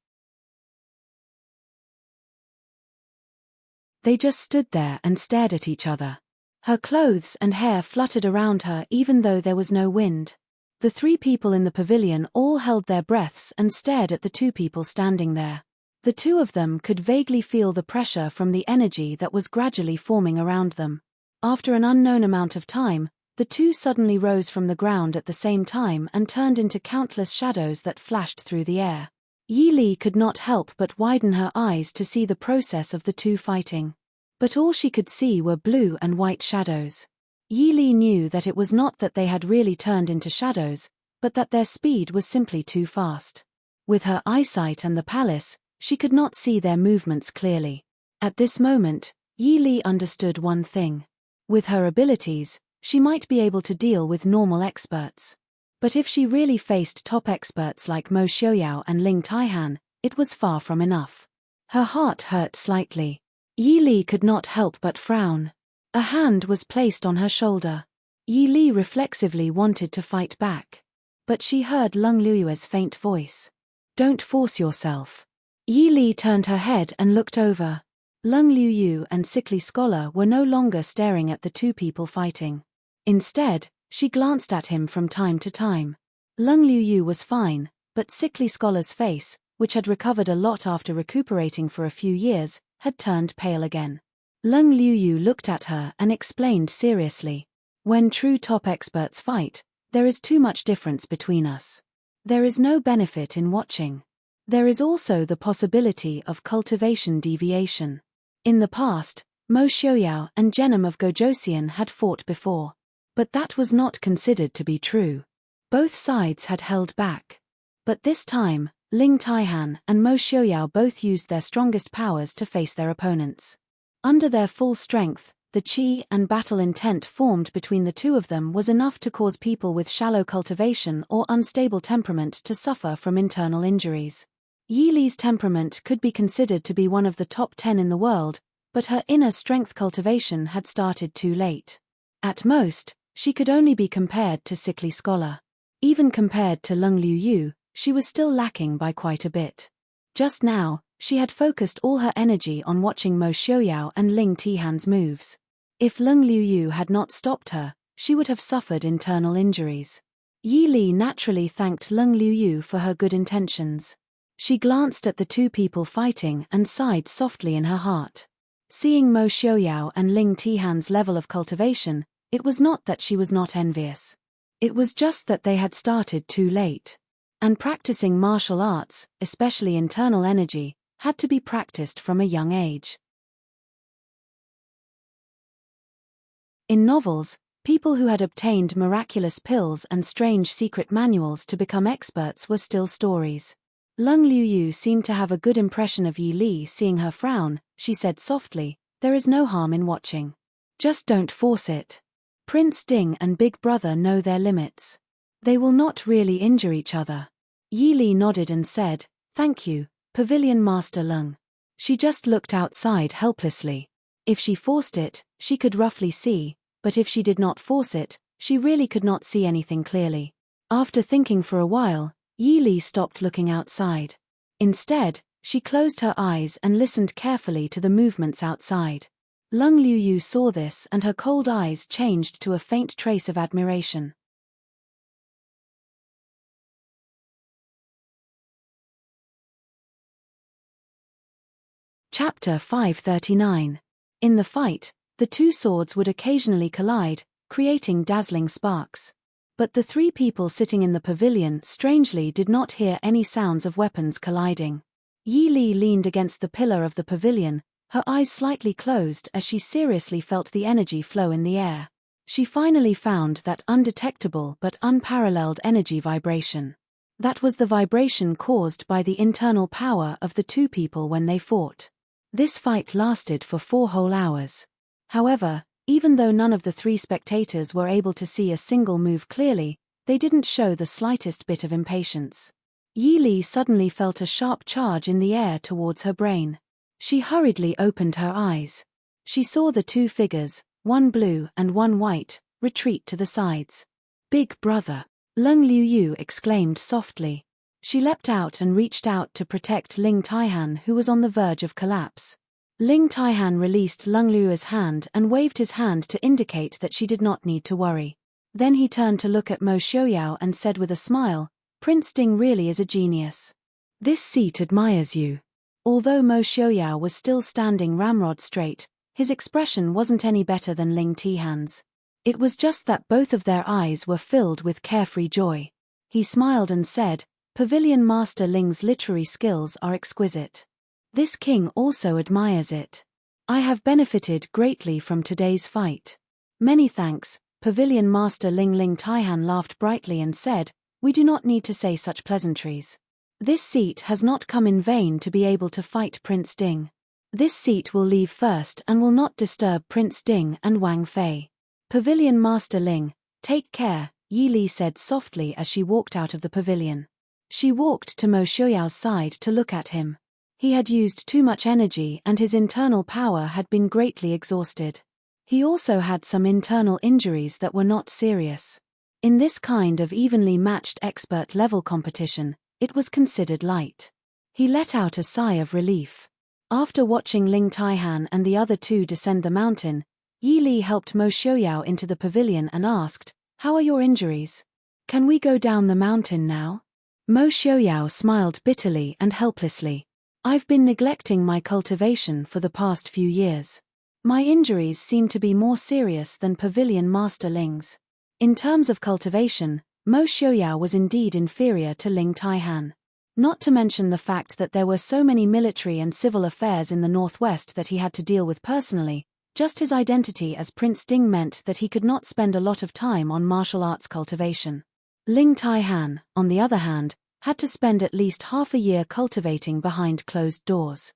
They just stood there and stared at each other. Her clothes and hair fluttered around her even though there was no wind. The three people in the pavilion all held their breaths and stared at the two people standing there. The two of them could vaguely feel the pressure from the energy that was gradually forming around them. After an unknown amount of time, the two suddenly rose from the ground at the same time and turned into countless shadows that flashed through the air. Yi Li could not help but widen her eyes to see the process of the two fighting. But all she could see were blue and white shadows. Yi Li knew that it was not that they had really turned into shadows, but that their speed was simply too fast. With her eyesight and the palace, she could not see their movements clearly. At this moment, Yi Li understood one thing. With her abilities, she might be able to deal with normal experts. But if she really faced top experts like Mo Xiaoyao and Ling Taihan, it was far from enough. Her heart hurt slightly. Yi Li could not help but frown. A hand was placed on her shoulder. Yi Li reflexively wanted to fight back. But she heard Lung Liuyue's faint voice. "Don't force yourself." Yi Li turned her head and looked over. Lung Liuyu and Sickly Scholar were no longer staring at the two people fighting. Instead, she glanced at him from time to time. Lung Liuyu was fine, but Sickly Scholar's face, which had recovered a lot after recuperating for a few years, had turned pale again. Lung Liuyu looked at her and explained seriously. "When true top experts fight, there is too much difference between us. There is no benefit in watching. There is also the possibility of cultivation deviation. In the past, Mo Xiaoyao and Genom of Gojosian had fought before. But that was not considered to be true. Both sides had held back. But this time, Ling Taihan and Mo Xiaoyao both used their strongest powers to face their opponents. Under their full strength, the qi and battle intent formed between the two of them was enough to cause people with shallow cultivation or unstable temperament to suffer from internal injuries. Yi Li's temperament could be considered to be one of the top 10 in the world, but her inner strength cultivation had started too late. At most, she could only be compared to Sickly Scholar. Even compared to Lung Liuyu, she was still lacking by quite a bit. Just now, she had focused all her energy on watching Mo Xiaoyao and Ling Taihan's moves. If Lung Liuyu had not stopped her, she would have suffered internal injuries. Yi Li naturally thanked Lung Liuyu for her good intentions. She glanced at the two people fighting and sighed softly in her heart. Seeing Mo Xiaoyao and Ling Taihan's level of cultivation, it was not that she was not envious. It was just that they had started too late. And practicing martial arts, especially internal energy, had to be practiced from a young age. In novels, people who had obtained miraculous pills and strange secret manuals to become experts were still stories. Lung Liuyu seemed to have a good impression of Yi Li. Seeing her frown, she said softly, "There is no harm in watching. Just don't force it. Prince Ding and Big Brother know their limits. They will not really injure each other." Yi Li nodded and said, "Thank you, Pavilion Master Lung." She just looked outside helplessly. If she forced it, she could roughly see, but if she did not force it, she really could not see anything clearly. After thinking for a while, Yi Li stopped looking outside. Instead, she closed her eyes and listened carefully to the movements outside. Lung Liuyu saw this and her cold eyes changed to a faint trace of admiration. Chapter 539. In the fight, the two swords would occasionally collide, creating dazzling sparks. But the three people sitting in the pavilion strangely did not hear any sounds of weapons colliding. Yi Li leaned against the pillar of the pavilion, her eyes slightly closed as she seriously felt the energy flow in the air. She finally found that undetectable but unparalleled energy vibration. That was the vibration caused by the internal power of the two people when they fought. This fight lasted for 4 whole hours. However, even though none of the 3 spectators were able to see a single move clearly, they didn't show the slightest bit of impatience. Yi Li suddenly felt a sharp charge in the air towards her brain. She hurriedly opened her eyes. She saw the 2 figures, one blue and one white, retreat to the sides. "Big brother!" Lung Liuyu exclaimed softly. She leapt out and reached out to protect Ling Taihan, who was on the verge of collapse. Ling Taihan released Lung Liu's hand and waved his hand to indicate that she did not need to worry. Then he turned to look at Mo Xiaoyao and said with a smile, "Prince Ding really is a genius. This seat admires you." Although Mo Xiaoyao was still standing ramrod straight, his expression wasn't any better than Ling Taihan's. It was just that both of their eyes were filled with carefree joy. He smiled and said, "Pavilion Master Ling's literary skills are exquisite. This king also admires it. I have benefited greatly from today's fight." "Many thanks, Pavilion Master Ling." Ling Taihan laughed brightly and said, "We do not need to say such pleasantries. This seat has not come in vain to be able to fight Prince Ding. This seat will leave first and will not disturb Prince Ding and Wang Fei. Pavilion Master Ling, take care," Yi Li said softly as she walked out of the pavilion. She walked to Mo Xiaoyao's side to look at him. He had used too much energy and his internal power had been greatly exhausted. He also had some internal injuries that were not serious. In this kind of evenly matched expert-level competition, it was considered light. He let out a sigh of relief. After watching Ling Taihan and the other 2 descend the mountain, Yi Li helped Mo Xiaoyao into the pavilion and asked, "How are your injuries? Can we go down the mountain now?" Mo Xiaoyao smiled bitterly and helplessly. "I've been neglecting my cultivation for the past few years. My injuries seem to be more serious than Pavilion Master Ling's." In terms of cultivation, Mo Xiaoyao was indeed inferior to Ling Taihan. Not to mention the fact that there were so many military and civil affairs in the northwest that he had to deal with personally, just his identity as Prince Ding meant that he could not spend a lot of time on martial arts cultivation. Ling Taihan, on the other hand, had to spend at least half a year cultivating behind closed doors.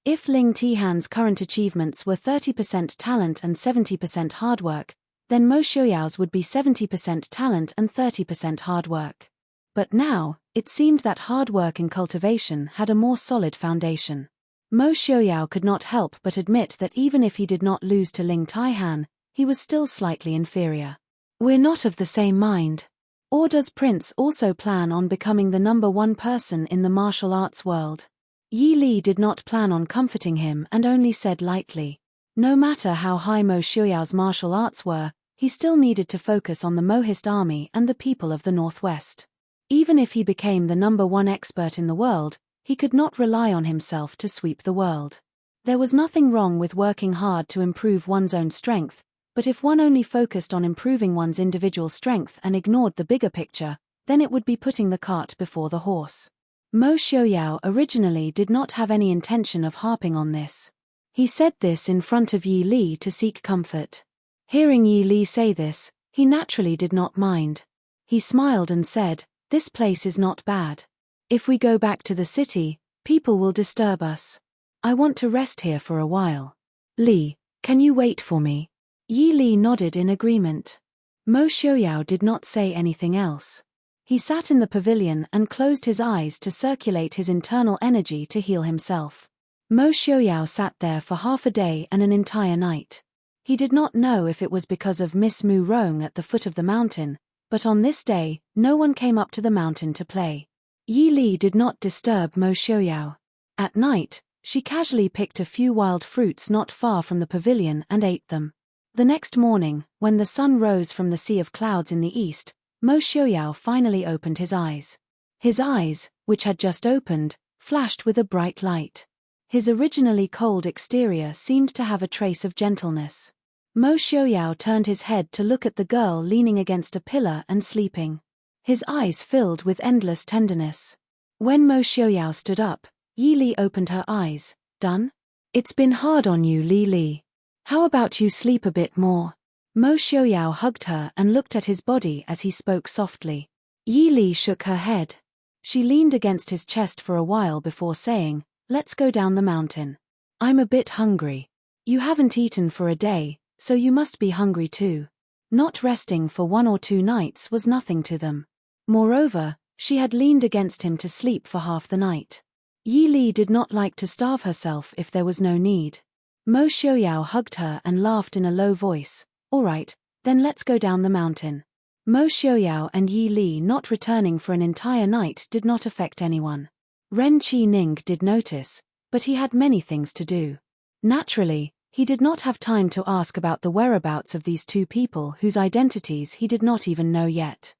If Ling Taihan's current achievements were 30% talent and 70% hard work, then Mo Xiaoyao's would be 70% talent and 30% hard work. But now, it seemed that hard work in cultivation had a more solid foundation. Mo Xiaoyao could not help but admit that even if he did not lose to Ling Taihan, he was still slightly inferior. "We're not of the same mind. Or does Prince also plan on becoming the #1 person in the martial arts world?" Yi Li did not plan on comforting him and only said lightly. No matter how high Mo Xiaoyao's martial arts were, he still needed to focus on the Mohist army and the people of the Northwest. Even if he became the #1 expert in the world, he could not rely on himself to sweep the world. There was nothing wrong with working hard to improve one's own strength, but if one only focused on improving one's individual strength and ignored the bigger picture, then it would be putting the cart before the horse. Mo Xiaoyao originally did not have any intention of harping on this. He said this in front of Yi Li to seek comfort. Hearing Yi Li say this, he naturally did not mind. He smiled and said, "This place is not bad. If we go back to the city, people will disturb us. I want to rest here for a while. Li, can you wait for me?" Yi Li nodded in agreement. Mo Xiaoyao did not say anything else. He sat in the pavilion and closed his eyes to circulate his internal energy to heal himself. Mo Xiaoyao sat there for half a day and an entire night. He did not know if it was because of Miss Mu Rong at the foot of the mountain, but on this day, no one came up to the mountain to play. Yi Li did not disturb Mo Xiaoyao. At night, she casually picked a few wild fruits not far from the pavilion and ate them. The next morning, when the sun rose from the sea of clouds in the east, Mo Xiaoyao finally opened his eyes. His eyes, which had just opened, flashed with a bright light. His originally cold exterior seemed to have a trace of gentleness. Mo Xiaoyao turned his head to look at the girl leaning against a pillar and sleeping. His eyes filled with endless tenderness. When Mo Xiaoyao stood up, Yi Li opened her eyes. Done? It's been hard on you, Li Li. How about you sleep a bit more? Mo Xiaoyao hugged her and looked at his body as he spoke softly. Yi Li shook her head. She leaned against his chest for a while before saying, "Let's go down the mountain. I'm a bit hungry. You haven't eaten for a day, so you must be hungry too." Not resting for 1 or 2 nights was nothing to them. Moreover, she had leaned against him to sleep for half the night. Yi Li did not like to starve herself if there was no need. Mo Xiaoyao hugged her and laughed in a low voice. "All right, then let's go down the mountain." Mo Xiaoyao and Yi Li not returning for an entire night did not affect anyone. Ren Qi-ning did notice, but he had many things to do. Naturally, he did not have time to ask about the whereabouts of these 2 people whose identities he did not even know yet.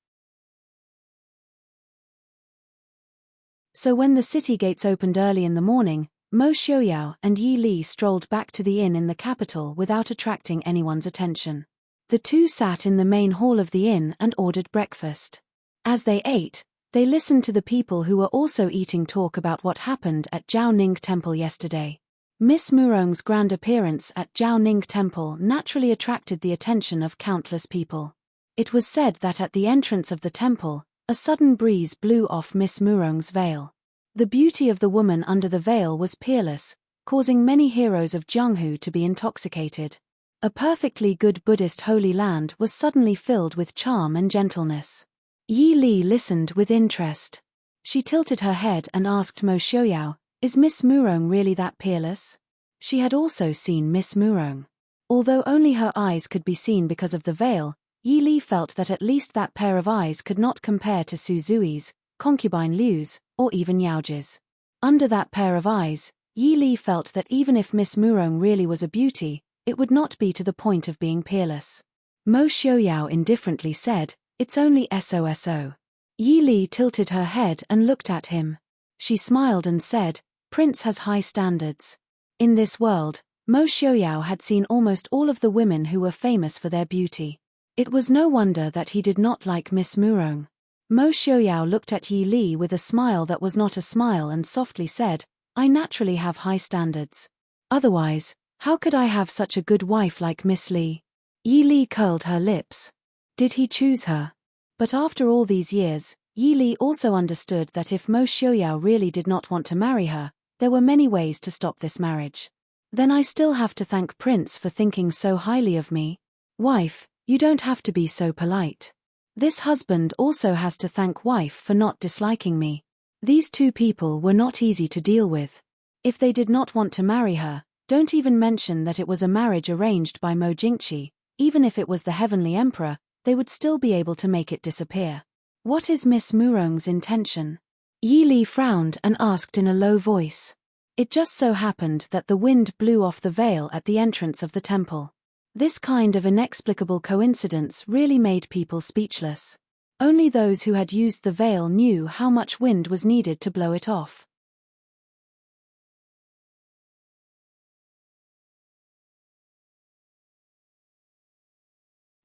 So when the city gates opened early in the morning, Mo Xiaoyao and Yi Li strolled back to the inn in the capital without attracting anyone's attention. The 2 sat in the main hall of the inn and ordered breakfast. As they ate, they listened to the people who were also eating talk about what happened at Jiaoning Temple yesterday. Miss Murong's grand appearance at Jiaoning Temple naturally attracted the attention of countless people. It was said that at the entrance of the temple, a sudden breeze blew off Miss Murong's veil. The beauty of the woman under the veil was peerless, causing many heroes of Jianghu to be intoxicated. A perfectly good Buddhist holy land was suddenly filled with charm and gentleness. Yi Li listened with interest. She tilted her head and asked Mo Xiaoyao, "Is Miss Murong really that peerless?" She had also seen Miss Murong. Although only her eyes could be seen because of the veil, Yi Li felt that at least that pair of eyes could not compare to Su Zui's, concubine Liu's, or even Yaoji's. Under that pair of eyes, Yi Li felt that even if Miss Murong really was a beauty, it would not be to the point of being peerless. Mo Xiaoyao indifferently said, "It's only SOSO." Yi Li tilted her head and looked at him. She smiled and said, "Prince has high standards." In this world, Mo Xiaoyao had seen almost all of the women who were famous for their beauty. It was no wonder that he did not like Miss Murong. Mo Xiaoyao looked at Yi Li with a smile that was not a smile and softly said, "I naturally have high standards. Otherwise, how could I have such a good wife like Miss Li?" Yi Li curled her lips. Did he choose her? But after all these years, Yi Li also understood that if Mo Xiaoyao really did not want to marry her, there were many ways to stop this marriage. Then I still have to thank Prince for thinking so highly of me. Wife, you don't have to be so polite. This husband also has to thank wife for not disliking me. These 2 people were not easy to deal with. If they did not want to marry her, don't even mention that it was a marriage arranged by Mo Jingqi. Even if it was the Heavenly Emperor, they would still be able to make it disappear. What is Miss Murong's intention? Yi Li frowned and asked in a low voice. It just so happened that the wind blew off the veil at the entrance of the temple. This kind of inexplicable coincidence really made people speechless. Only those who had used the veil knew how much wind was needed to blow it off.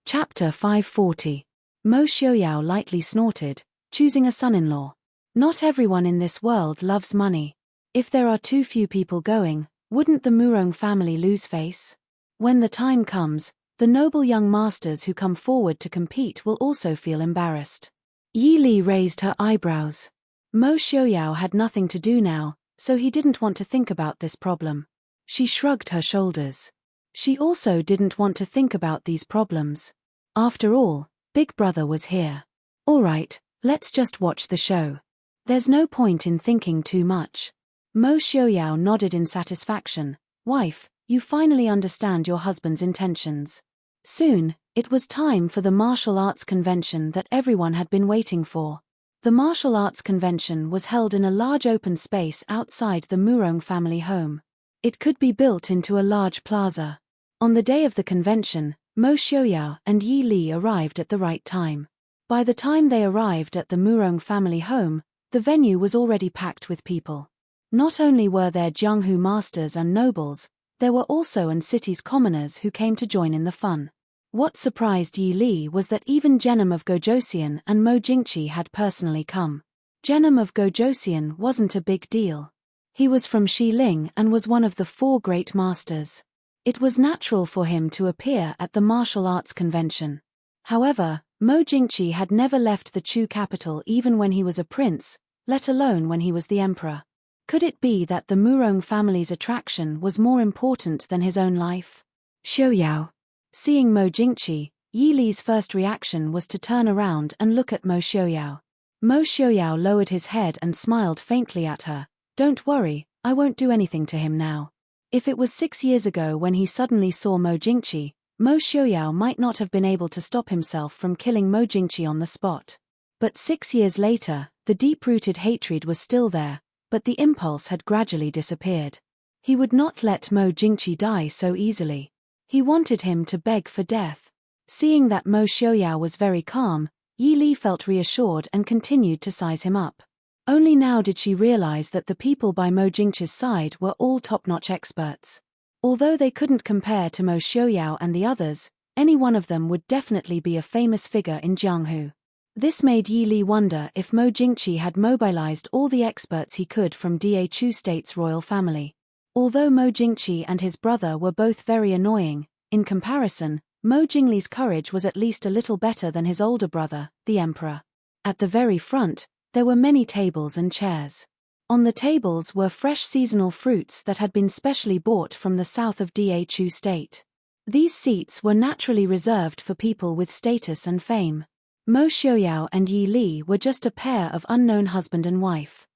Chapter 540. Mo Xiaoyao lightly snorted, choosing a son-in-law. Not everyone in this world loves money. If there are too few people going, wouldn't the Murong family lose face? When the time comes, the noble young masters who come forward to compete will also feel embarrassed. Yi Li raised her eyebrows. Mo Xiaoyao had nothing to do now, so he didn't want to think about this problem. She shrugged her shoulders. She also didn't want to think about these problems. After all, Big Brother was here. All right, Let's just watch the show. There's no point in thinking too much. Mo Xiaoyao nodded in satisfaction. Wife, you finally understand your husband's intentions. Soon, it was time for the martial arts convention that everyone had been waiting for. The martial arts convention was held in a large open space outside the Murong family home. It could be built into a large plaza. On the day of the convention, Mo Xiaoyao and Yi Li arrived at the right time. By the time they arrived at the Murong family home, the venue was already packed with people. Not only were there Jianghu masters and nobles, there were also an city's commoners who came to join in the fun. What surprised Yi Li was that even Genom of Gojosian and Mo Jingqi had personally come. Genom of Gojosian wasn't a big deal. He was from Xiling and was one of the 4 great masters. It was natural for him to appear at the martial arts convention. However, Mo Jingqi had never left the Chu capital even when he was a prince, let alone when he was the emperor. Could it be that the Murong family's attraction was more important than his own life? Xiaoyao. Seeing Mo Jingqi, Yi Li's first reaction was to turn around and look at Mo Xiaoyao. Mo Xiaoyao lowered his head and smiled faintly at her. Don't worry, I won't do anything to him now. If it was 6 years ago when he suddenly saw Mo Jingqi, Mo Xiaoyao might not have been able to stop himself from killing Mo Jingqi on the spot. But 6 years later, the deep-rooted hatred was still there, but the impulse had gradually disappeared. He would not let Mo Jingqi die so easily. He wanted him to beg for death. Seeing that Mo Xiaoyao was very calm, Yi Li felt reassured and continued to size him up. Only now did she realize that the people by Mo Jingqi's side were all top-notch experts. Although they couldn't compare to Mo Xiaoyao and the others, any one of them would definitely be a famous figure in Jianghu. This made Yi Li wonder if Mo Jingqi had mobilized all the experts he could from Da Chu State's royal family. Although Mo Jingqi and his brother were both very annoying, in comparison, Mo Jingli's courage was at least a little better than his older brother, the emperor. At the very front, there were many tables and chairs. On the tables were fresh seasonal fruits that had been specially bought from the south of Da Chu State. These seats were naturally reserved for people with status and fame. Mo Xiaoyao and Yi Li were just a pair of unknown husband and wife.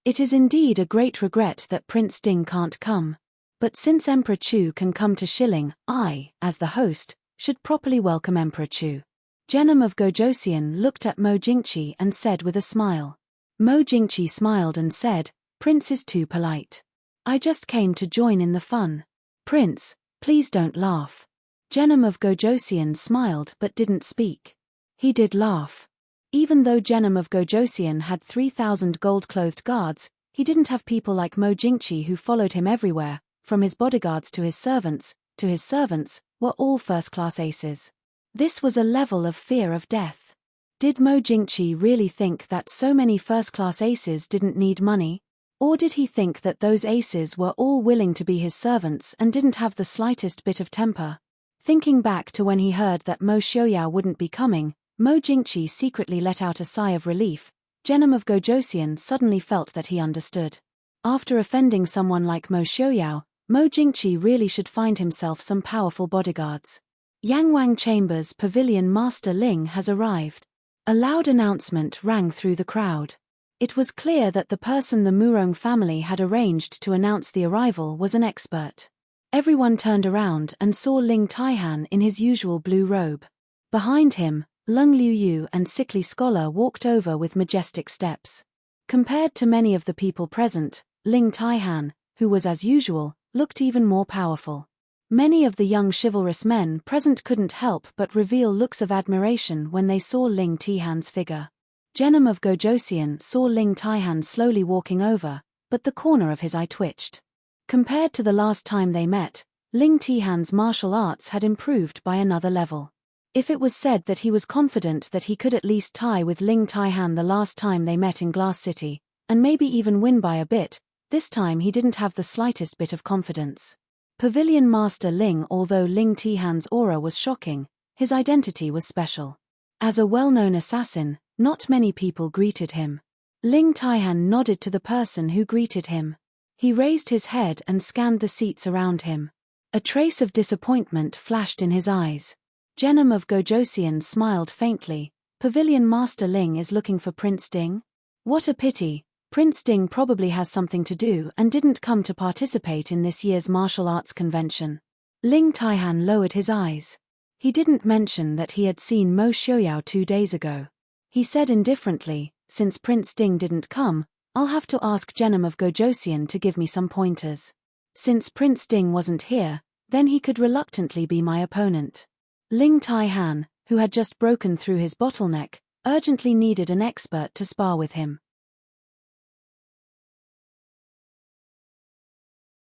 It is indeed a great regret that Prince Ding can't come. But since Emperor Chu can come to Xiling, I, as the host, should properly welcome Emperor Chu. Genom of Gojosian looked at Mo Jingqi and said with a smile. Mo Jingqi smiled and said, Prince is too polite. I just came to join in the fun. Prince, please don't laugh. Genom of Gojosian smiled but didn't speak. He did laugh. Even though Genom of Gojosian had 3,000 gold-clothed guards, he didn't have people like Mo Jingqi who followed him everywhere, from his bodyguards to his servants, were all first-class aces. This was a level of fear of death. Did Mo Jingqi really think that so many first-class aces didn't need money? Or did he think that those aces were all willing to be his servants and didn't have the slightest bit of temper? Thinking back to when he heard that Mo Xiaoyao wouldn't be coming, Mo Jingqi secretly let out a sigh of relief. Genom of Gojosian suddenly felt that he understood. After offending someone like Mo Xiaoyao, Mo Jingqi really should find himself some powerful bodyguards. Yangwang Chamber's Pavilion Master Ling has arrived. A loud announcement rang through the crowd. It was clear that the person the Murong family had arranged to announce the arrival was an expert. Everyone turned around and saw Ling Taihan in his usual blue robe. Behind him, Lung Liuyu and sickly scholar walked over with majestic steps. Compared to many of the people present, Ling Taihan, who was as usual, looked even more powerful. Many of the young chivalrous men present couldn't help but reveal looks of admiration when they saw Ling Taihan's figure. Genom of Gojosian saw Ling Taihan slowly walking over, but the corner of his eye twitched. Compared to the last time they met, Ling Taihan's martial arts had improved by another level. If it was said that he was confident that he could at least tie with Ling Taihan the last time they met in Glass City, and maybe even win by a bit, this time he didn't have the slightest bit of confidence. Pavilion Master Ling. Although Ling Taihan's aura was shocking, his identity was special. As a well-known assassin, not many people greeted him. Ling Taihan nodded to the person who greeted him. He raised his head and scanned the seats around him. A trace of disappointment flashed in his eyes. Genom of Gojosian smiled faintly. Pavilion Master Ling is looking for Prince Ding? What a pity. Prince Ding probably has something to do and didn't come to participate in this year's martial arts convention. Ling Taihan lowered his eyes. He didn't mention that he had seen Mo Xiaoyao 2 days ago. He said indifferently, since Prince Ding didn't come, I'll have to ask Genom of Gojosian to give me some pointers. Since Prince Ding wasn't here, then he could reluctantly be my opponent. Ling Taihan, who had just broken through his bottleneck, urgently needed an expert to spar with him.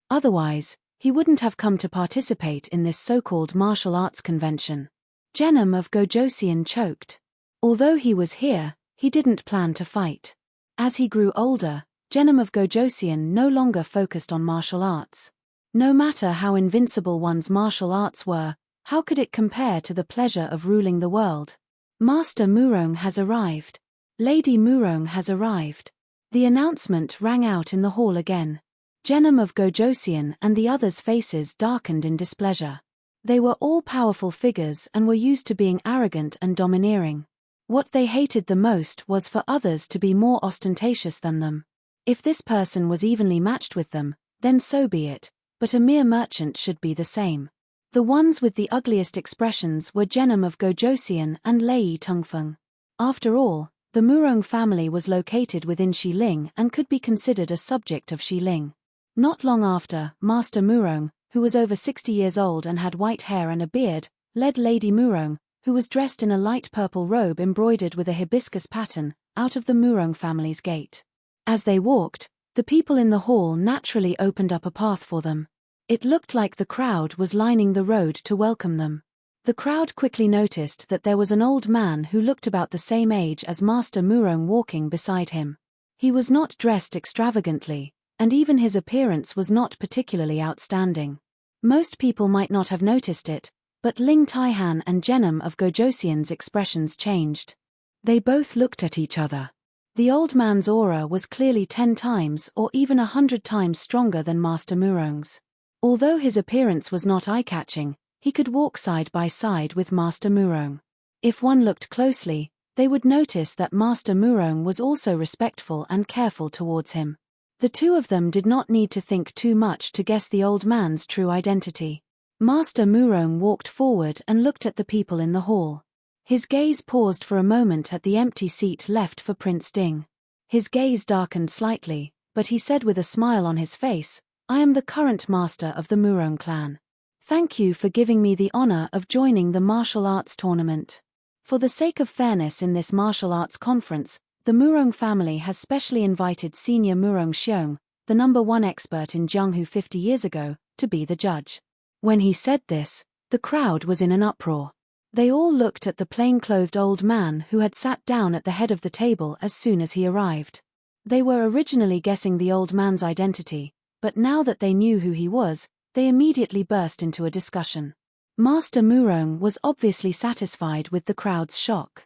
Otherwise, he wouldn't have come to participate in this so-called martial arts convention. Genom of Gojosian choked. Although he was here, he didn't plan to fight. As he grew older, Genom of Gojosian no longer focused on martial arts. No matter how invincible one's martial arts were, how could it compare to the pleasure of ruling the world? Master Murong has arrived. Lady Murong has arrived. The announcement rang out in the hall again. Genom of Gojosian and the others' faces darkened in displeasure. They were all powerful figures and were used to being arrogant and domineering. What they hated the most was for others to be more ostentatious than them. If this person was evenly matched with them, then so be it, but a mere merchant should be the same. The ones with the ugliest expressions were Genom of Gojosian and Lei Tungfeng. After all, the Murong family was located within Xiling and could be considered a subject of Xiling. Not long after, Master Murong, who was over 60 years old and had white hair and a beard, led Lady Murong, who was dressed in a light purple robe embroidered with a hibiscus pattern, out of the Murong family's gate. As they walked, the people in the hall naturally opened up a path for them. It looked like the crowd was lining the road to welcome them. The crowd quickly noticed that there was an old man who looked about the same age as Master Murong walking beside him. He was not dressed extravagantly, and even his appearance was not particularly outstanding. Most people might not have noticed it, but Ling Taihan and Genom of Gojosian's expressions changed. They both looked at each other. The old man's aura was clearly 10 times or even 100 times stronger than Master Murong's. Although his appearance was not eye-catching, he could walk side by side with Master Murong. If one looked closely, they would notice that Master Murong was also respectful and careful towards him. The two of them did not need to think too much to guess the old man's true identity. Master Murong walked forward and looked at the people in the hall. His gaze paused for a moment at the empty seat left for Prince Ding. His gaze darkened slightly, but he said with a smile on his face, I am the current master of the Murong clan. Thank you for giving me the honor of joining the martial arts tournament. For the sake of fairness in this martial arts conference, the Murong family has specially invited Senior Murong Xiong, the #1 expert in Jianghu 50 years ago, to be the judge. When he said this, the crowd was in an uproar. They all looked at the plain-clothed old man who had sat down at the head of the table as soon as he arrived. They were originally guessing the old man's identity, but now that they knew who he was, they immediately burst into a discussion. Master Murong was obviously satisfied with the crowd's shock.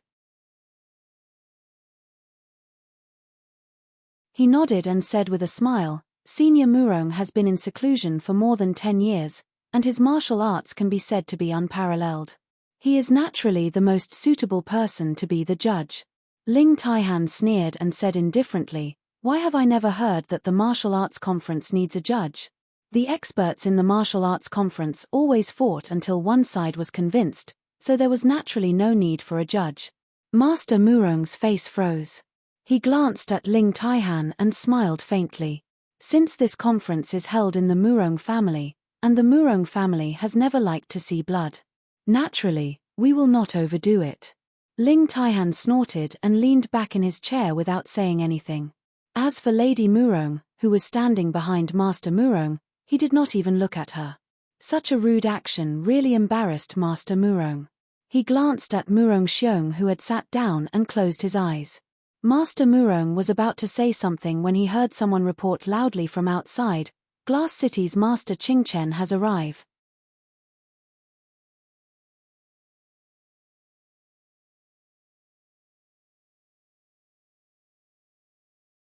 He nodded and said with a smile, Senior Murong has been in seclusion for more than 10 years, and his martial arts can be said to be unparalleled. He is naturally the most suitable person to be the judge. Ling Taihan sneered and said indifferently, Why have I never heard that the martial arts conference needs a judge? The experts in the martial arts conference always fought until one side was convinced, so there was naturally no need for a judge. Master Murong's face froze. He glanced at Ling Taihan and smiled faintly. Since this conference is held in the Murong family, and the Murong family has never liked to see blood, naturally, we will not overdo it. Ling Taihan snorted and leaned back in his chair without saying anything. As for Lady Murong, who was standing behind Master Murong, he did not even look at her. Such a rude action really embarrassed Master Murong. He glanced at Murong Xiong who had sat down and closed his eyes. Master Murong was about to say something when he heard someone report loudly from outside, Glass City's Master Qingchen has arrived.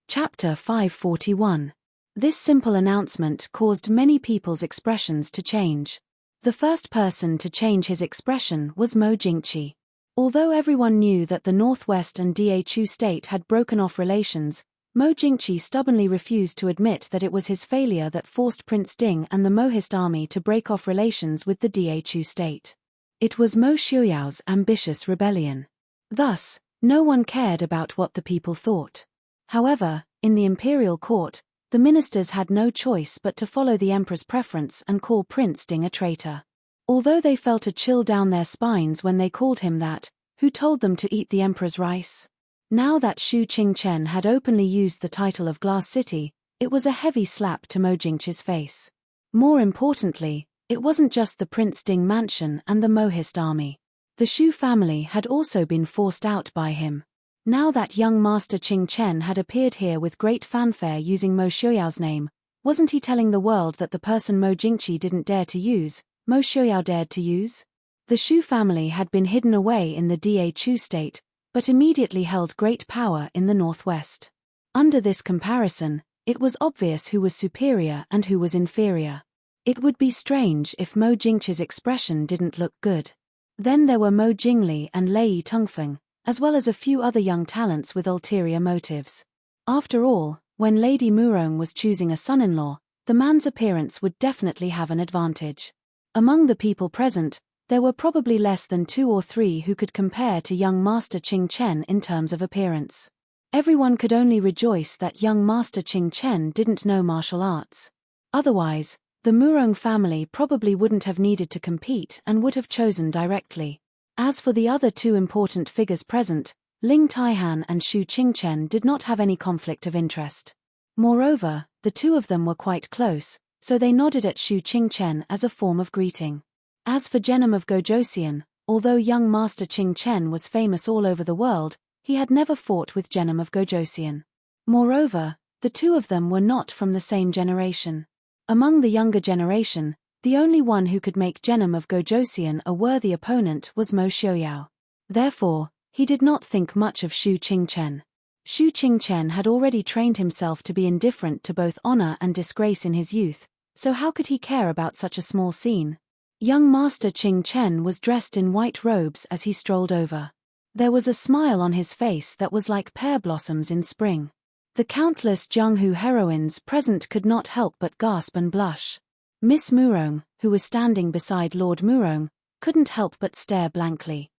Chapter 541. This simple announcement caused many people's expressions to change. The first person to change his expression was Mo Jingqi. Although everyone knew that the Northwest and Dhu state had broken off relations, Mo Jingqi stubbornly refused to admit that it was his failure that forced Prince Ding and the Mohist army to break off relations with the Dhu state. It was Mo Xiuyao's ambitious rebellion. Thus, no one cared about what the people thought. However, in the imperial court, the ministers had no choice but to follow the emperor's preference and call Prince Ding a traitor. Although they felt a chill down their spines when they called him that, who told them to eat the emperor's rice? Now that Shu Qingchen had openly used the title of Glass City, it was a heavy slap to Mo Jingqi's face. More importantly, it wasn't just the Prince Ding mansion and the Mohist army. The Shu family had also been forced out by him. Now that young Master Qingchen had appeared here with great fanfare using Mo Xiuyao's name, wasn't he telling the world that the person Mo Jingqi didn't dare to use, Mo Xiuyao dared to use? The Shu family had been hidden away in the Dhu state, but immediately held great power in the northwest. Under this comparison, it was obvious who was superior and who was inferior. It would be strange if Mo Jingqi's expression didn't look good. Then there were Mo Jingli and Lei Tongfeng, as well as a few other young talents with ulterior motives. After all, when Lady Murong was choosing a son-in-law, the man's appearance would definitely have an advantage. Among the people present, there were probably less than 2 or 3 who could compare to young Master Qingchen in terms of appearance. Everyone could only rejoice that young Master Qingchen didn't know martial arts. Otherwise, the Murong family probably wouldn't have needed to compete and would have chosen directly. As for the other 2 important figures present, Ling Taihan and Shu Qingchen did not have any conflict of interest. Moreover, the 2 of them were quite close, so they nodded at Shu Qingchen as a form of greeting. As for Genom of Gojosian, although young Master Qingchen was famous all over the world, he had never fought with Genom of Gojosian. Moreover, the 2 of them were not from the same generation. Among the younger generation, the only one who could make Genom of Gojosian a worthy opponent was Mo Xiuyao. Therefore, he did not think much of Shu Qingchen. Shu Qingchen had already trained himself to be indifferent to both honor and disgrace in his youth, so how could he care about such a small scene? Young Master Qingchen was dressed in white robes as he strolled over. There was a smile on his face that was like pear blossoms in spring. The countless Jianghu heroines present could not help but gasp and blush. Miss Murong, who was standing beside Lord Murong, couldn't help but stare blankly.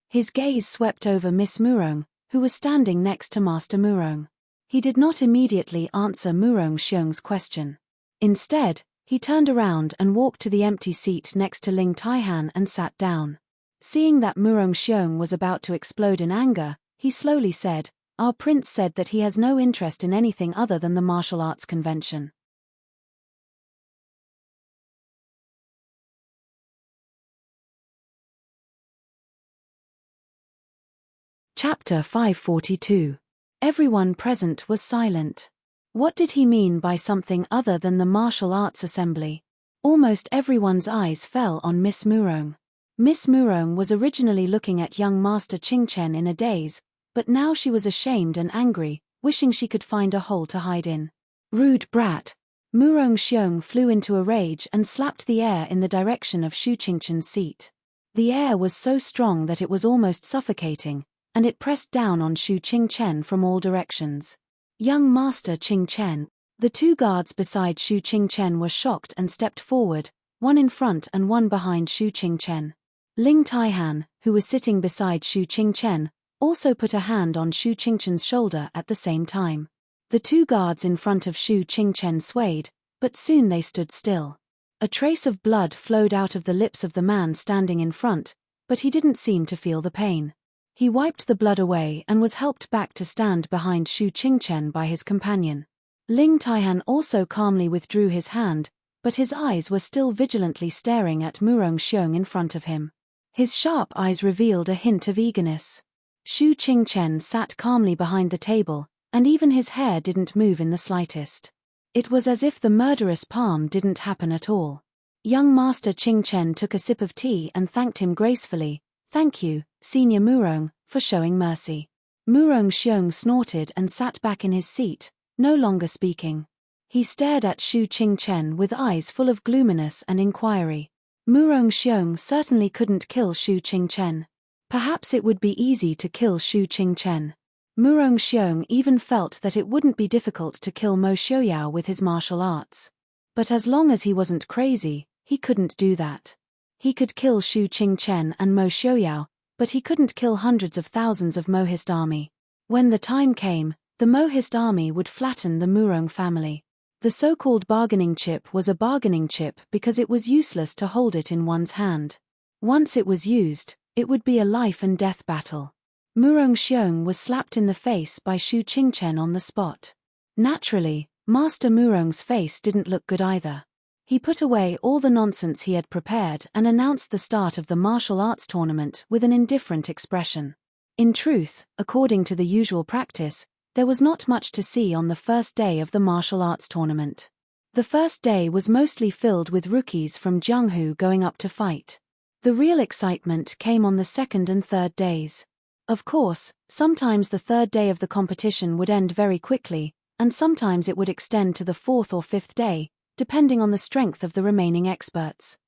His gaze swept over Miss Murong, who was standing next to Master Murong. He did not immediately answer Murong Xiong's question. Instead, he turned around and walked to the empty seat next to Ling Taihan and sat down. Seeing that Murong Xiong was about to explode in anger, he slowly said, "Our prince said that he has no interest in anything other than the martial arts convention." Chapter 542. Everyone present was silent. What did he mean by something other than the martial arts assembly? Almost everyone's eyes fell on Miss Murong. Miss Murong was originally looking at young Master Qingchen in a daze, but now she was ashamed and angry, wishing she could find a hole to hide in. Rude brat! Murong Xiong flew into a rage and slapped the air in the direction of Shu Qingchen's seat. The air was so strong that it was almost suffocating, and it pressed down on Shu Qingchen from all directions. Young Master Qingchen. The 2 guards beside Shu Qingchen were shocked and stepped forward, one in front and one behind Shu Qingchen. Ling Taihan, who was sitting beside Shu Qingchen, also put a hand on Shu Qingchen's shoulder at the same time. The 2 guards in front of Shu Qingchen swayed, but soon they stood still. A trace of blood flowed out of the lips of the man standing in front, but he didn't seem to feel the pain. He wiped the blood away and was helped back to stand behind Shu Qingchen by his companion. Ling Taihan also calmly withdrew his hand, but his eyes were still vigilantly staring at Murong Xiong in front of him. His sharp eyes revealed a hint of eagerness. Shu Qingchen sat calmly behind the table, and even his hair didn't move in the slightest. It was as if the murderous palm didn't happen at all. Young Master Qing Chen took a sip of tea and thanked him gracefully. "Thank you, Senior Murong, for showing mercy." Murong Xiong snorted and sat back in his seat, no longer speaking. He stared at Shu Qing Chen with eyes full of gloominess and inquiry. Murong Xiong certainly couldn't kill Shu Qing Chen. Perhaps it would be easy to kill Shu Qing Chen. Murong Xiong even felt that it wouldn't be difficult to kill Mo Xiaoyao with his martial arts. But as long as he wasn't crazy, he couldn't do that. He could kill Shu Qing Chen and Mo Xiaoyao, but he couldn't kill hundreds of thousands of Mohist army. When the time came, the Mohist army would flatten the Murong family. The so-called bargaining chip was a bargaining chip because it was useless to hold it in one's hand. Once it was used, it would be a life and death battle. Murong Xiong was slapped in the face by Shu Qing Chen on the spot. Naturally, Master Murong's face didn't look good either. He put away all the nonsense he had prepared and announced the start of the martial arts tournament with an indifferent expression. In truth, according to the usual practice, there was not much to see on the first day of the martial arts tournament. The first day was mostly filled with rookies from Jianghu going up to fight. The real excitement came on the second and third days. Of course, sometimes the third day of the competition would end very quickly, and sometimes it would extend to the fourth or fifth day, depending on the strength of the remaining experts.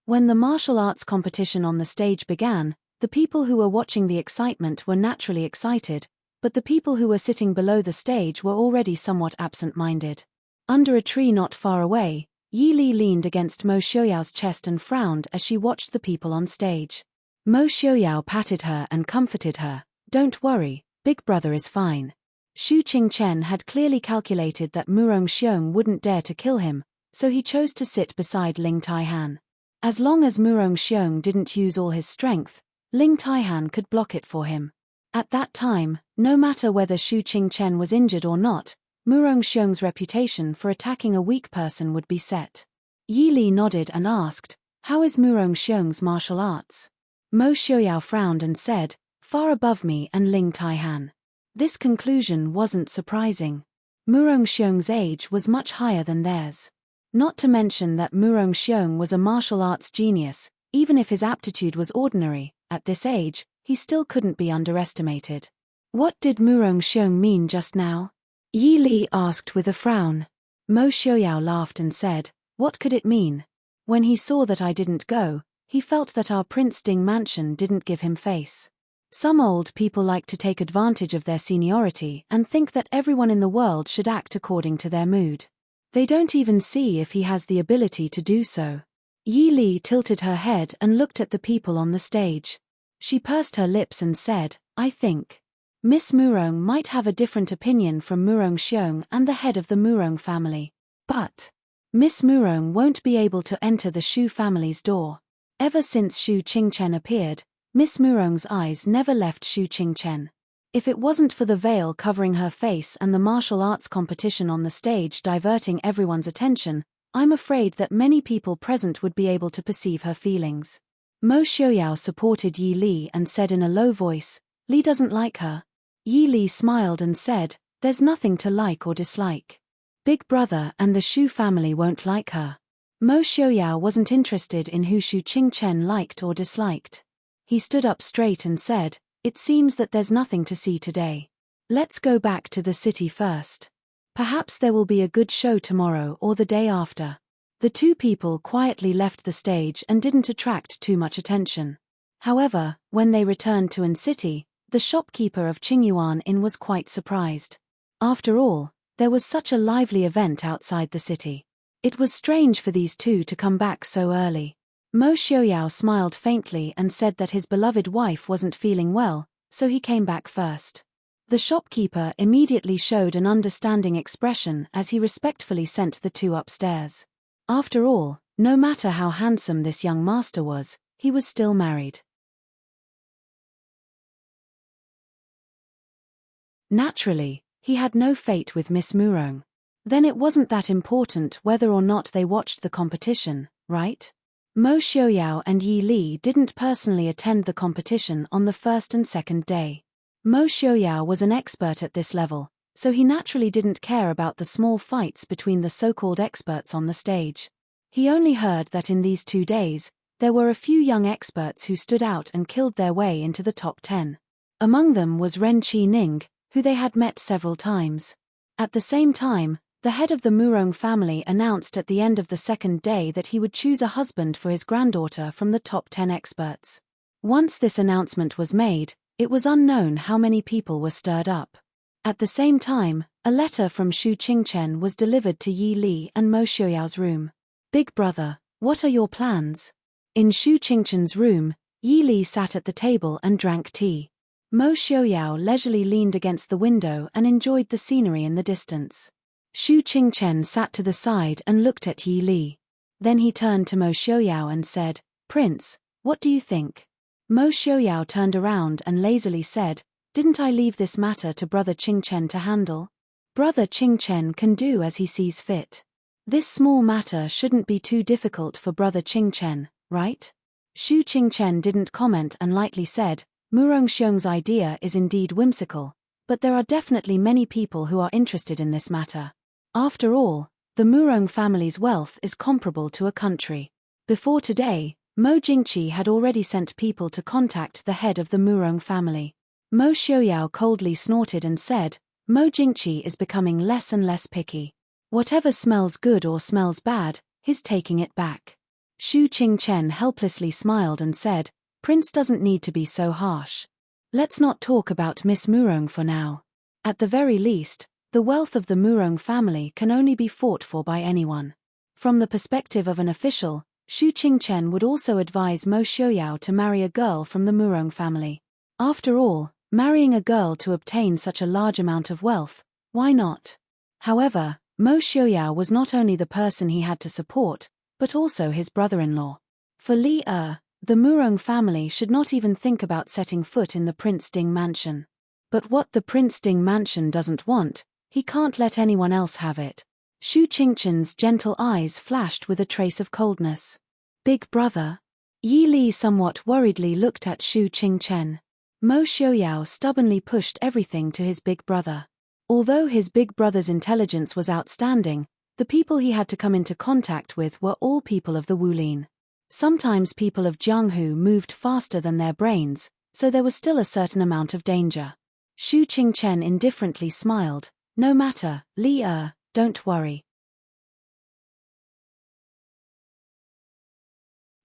When the martial arts competition on the stage began, the people who were watching the excitement were naturally excited, but the people who were sitting below the stage were already somewhat absent-minded. Under a tree not far away, Yi Li leaned against Mo Xiaoyao's chest and frowned as she watched the people on stage. Mo Xiaoyao patted her and comforted her. "Don't worry, Big Brother is fine." Shu Qing Chen had clearly calculated that Murong Xiong wouldn't dare to kill him, so he chose to sit beside Ling Taihan. As long as Murong Xiong didn't use all his strength, Ling Taihan could block it for him. At that time, no matter whether Shu Qing Chen was injured or not, Murong Xiong's reputation for attacking a weak person would be set. Yi Li nodded and asked, "How is Murong Xiong's martial arts?" Mo Xiaoyao frowned and said, "Far above me and Ling Taihan." This conclusion wasn't surprising. Murong Xiong's age was much higher than theirs. Not to mention that Murong Xiong was a martial arts genius. Even if his aptitude was ordinary, at this age, he still couldn't be underestimated. "What did Murong Xiong mean just now?" Yi Li asked with a frown. Mo Xiaoyao laughed and said, "What could it mean? When he saw that I didn't go, he felt that our Prince Ding mansion didn't give him face. Some old people like to take advantage of their seniority and think that everyone in the world should act according to their mood. They don't even see if he has the ability to do so." Yi Li tilted her head and looked at the people on the stage. She pursed her lips and said, "I think Miss Murong might have a different opinion from Murong Xiong and the head of the Murong family. But Miss Murong won't be able to enter the Shu family's door." Ever since Shu Qing Chen appeared, Miss Murong's eyes never left Shu Qing Chen. If it wasn't for the veil covering her face and the martial arts competition on the stage diverting everyone's attention, I'm afraid that many people present would be able to perceive her feelings. Mo Xiaoyao supported Yi Li and said in a low voice, "Li doesn't like her." Yi Li smiled and said, "There's nothing to like or dislike. Big Brother and the Shu family won't like her." Mo Xiaoyao wasn't interested in who Shu Qing Chen liked or disliked. He stood up straight and said, "It seems that there's nothing to see today. Let's go back to the city first. Perhaps there will be a good show tomorrow or the day after." The two people quietly left the stage and didn't attract too much attention. However, when they returned to An City, the shopkeeper of Qingyuan Inn was quite surprised. After all, there was such a lively event outside the city. It was strange for these two to come back so early. Mo Xiaoyao smiled faintly and said that his beloved wife wasn't feeling well, so he came back first. The shopkeeper immediately showed an understanding expression as he respectfully sent the two upstairs. After all, no matter how handsome this young master was, he was still married. Naturally, he had no fate with Miss Murong. Then it wasn't that important whether or not they watched the competition, right? Mo Xiaoyao and Yi Li didn't personally attend the competition on the first and second day. Mo Xiaoyao was an expert at this level, so he naturally didn't care about the small fights between the so-called experts on the stage. He only heard that in these 2 days, there were a few young experts who stood out and killed their way into the top 10. Among them was Ren Qi-ning, who they had met several times. At the same time, the head of the Murong family announced at the end of the 2nd day that he would choose a husband for his granddaughter from the top 10 experts. Once this announcement was made, it was unknown how many people were stirred up. At the same time, a letter from Xu Qingchen was delivered to Yi Li and Mo Xiuyao's room. "Big brother, what are your plans?" In Xu Qingchen's room, Yi Li sat at the table and drank tea. Mo Xiuyao leisurely leaned against the window and enjoyed the scenery in the distance. Xu Qingchen sat to the side and looked at Yi Li. Then he turned to Mo Xiuyao and said, "Prince, what do you think?" Mo Xiuyao turned around and lazily said, "Didn't I leave this matter to Brother Qingchen to handle? Brother Qingchen can do as he sees fit. This small matter shouldn't be too difficult for Brother Qingchen, right?" Xu Qingchen didn't comment and lightly said, "Murong Xiong's idea is indeed whimsical, but there are definitely many people who are interested in this matter. After all, the Murong family's wealth is comparable to a country." Before today, Mo Jingqi had already sent people to contact the head of the Murong family. Mo Xiuyao coldly snorted and said, "Mo Jingqi is becoming less and less picky. Whatever smells good or smells bad, he's taking it back." Xu Qingchen helplessly smiled and said, "Prince doesn't need to be so harsh. Let's not talk about Miss Murong for now. At the very least, the wealth of the Murong family can only be fought for by anyone." From the perspective of an official, Xu Qingchen would also advise Mo Xiuyao to marry a girl from the Murong family. After all, marrying a girl to obtain such a large amount of wealth, why not? However, Mo Xiuyao was not only the person he had to support, but also his brother-in-law. For Li the Murong family should not even think about setting foot in the Prince Ding mansion. But what the Prince Ding mansion doesn't want, he can't let anyone else have it. Xu Qingchen's gentle eyes flashed with a trace of coldness. "Big brother?" Yi Li somewhat worriedly looked at Xu Qingchen. Mo Xiuyao stubbornly pushed everything to his big brother. Although his big brother's intelligence was outstanding, the people he had to come into contact with were all people of the Wulin. Sometimes people of Jianghu moved faster than their brains, so there was still a certain amount of danger. Xu Qingchen indifferently smiled. "No matter, Li don't worry.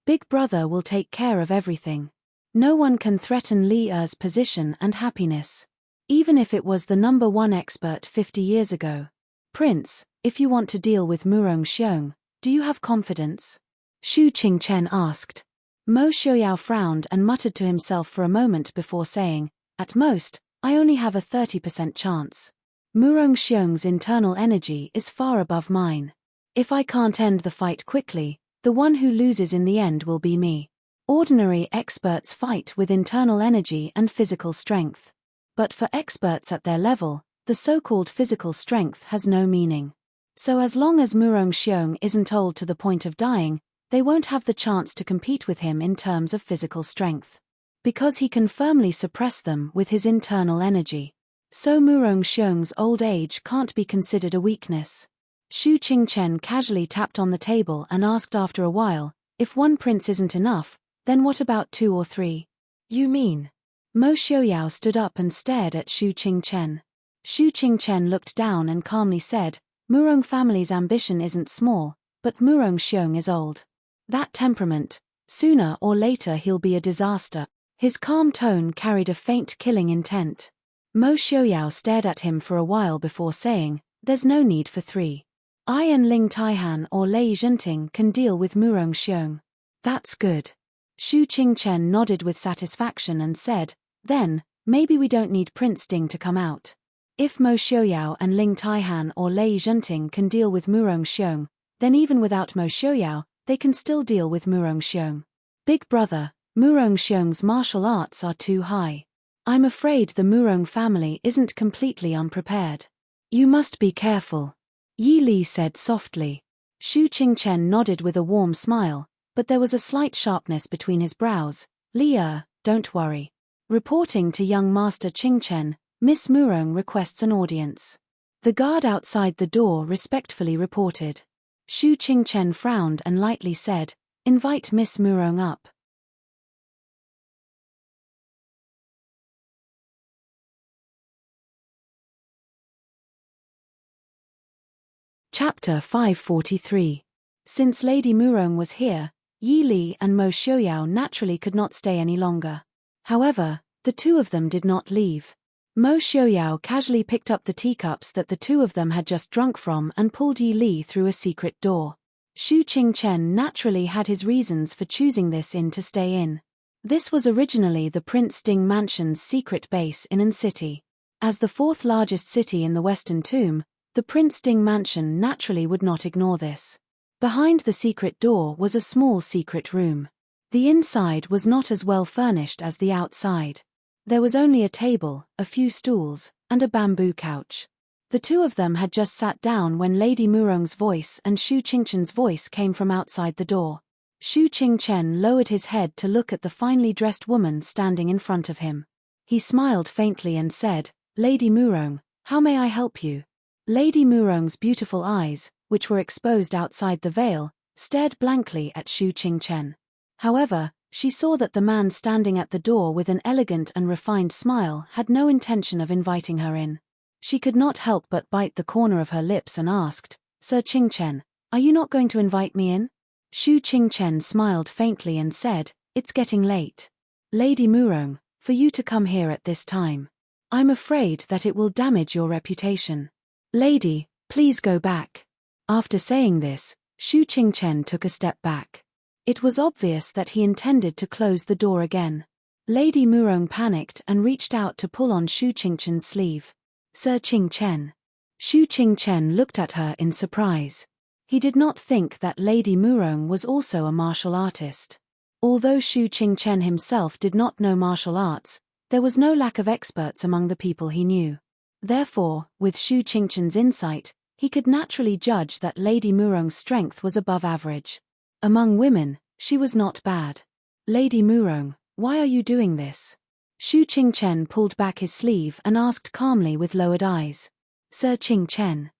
Big brother will take care of everything. No one can threaten Li's position and happiness. Even if it was the #1 expert 50 years ago. Prince, if you want to deal with Murong Xiong, do you have confidence?" Xu Qingchen asked. Mo Xiuyao frowned and muttered to himself for a moment before saying, "At most, I only have a 30% chance. Murong Xiong's internal energy is far above mine. If I can't end the fight quickly, the one who loses in the end will be me. Ordinary experts fight with internal energy and physical strength. But for experts at their level, the so-called physical strength has no meaning. So as long as Murong Xiong isn't old to the point of dying, they won't have the chance to compete with him in terms of physical strength. Because he can firmly suppress them with his internal energy. So Murong Xiong's old age can't be considered a weakness." Xu Qingchen casually tapped on the table and asked after a while, "If one prince isn't enough, then what about 2 or 3? You mean?" Mo Xiuyao stood up and stared at Xu Qingchen. Xu Qingchen looked down and calmly said, "Murong family's ambition isn't small, but Murong Xiong is old. That temperament, sooner or later he'll be a disaster." His calm tone carried a faint killing intent. Mo Xiuyao stared at him for a while before saying, "There's no need for 3. I and Ling Taihan or Lei Zhenting can deal with Murong Xiong." "That's good." Xu Qingchen nodded with satisfaction and said, "Then, maybe we don't need Prince Ding to come out. If Mo Xiuyao and Ling Taihan or Lei Zhenting can deal with Murong Xiong, then even without Mo Xiuyao, they can still deal with Murong Xiong. Big brother, Murong Xiong's martial arts are too high. I'm afraid the Murong family isn't completely unprepared. You must be careful." Yi Li said softly. Xu Qingchen nodded with a warm smile, but there was a slight sharpness between his brows. "Li don't worry." Reporting to young Master Qingchen, Miss Murong requests an audience. The guard outside the door respectfully reported. Shu Qingchen frowned and lightly said, "Invite Miss Murong up." Chapter 543. Since Lady Murong was here, Yi Li and Mo Xiaoyao naturally could not stay any longer. However, the two of them did not leave. Mo Xiaoyao casually picked up the teacups that the two of them had just drunk from and pulled Yi Li through a secret door. Shu Qingchen naturally had his reasons for choosing this inn to stay in. This was originally the Prince Ding Mansion's secret base in An City. As the fourth largest city in the Western Tomb, the Prince Ding Mansion naturally would not ignore this. Behind the secret door was a small secret room. The inside was not as well furnished as the outside. There was only a table, a few stools, and a bamboo couch. The two of them had just sat down when Lady Murong's voice and Shu Qingchen's voice came from outside the door. Shu Qingchen lowered his head to look at the finely dressed woman standing in front of him. He smiled faintly and said, "Lady Murong, how may I help you?" Lady Murong's beautiful eyes, which were exposed outside the veil, stared blankly at Shu Qingchen. However, she saw that the man standing at the door with an elegant and refined smile had no intention of inviting her in. She could not help but bite the corner of her lips and asked, "Sir Qingchen, are you not going to invite me in?" Shu Qingchen smiled faintly and said, "It's getting late. Lady Murong, for you to come here at this time. I'm afraid that it will damage your reputation. Lady, please go back." After saying this, Shu Qingchen took a step back. It was obvious that he intended to close the door again. Lady Murong panicked and reached out to pull on Shu Qingchen's sleeve. "Sir Qingchen." Shu Qingchen looked at her in surprise. He did not think that Lady Murong was also a martial artist. Although Shu Qingchen himself did not know martial arts, there was no lack of experts among the people he knew. Therefore, with Shu Qingchen's insight, he could naturally judge that Lady Murong's strength was above average. Among women, she was not bad. "Lady Murong, why are you doing this?" Shu Qingchen pulled back his sleeve and asked calmly with lowered eyes. "Sir Qingchen,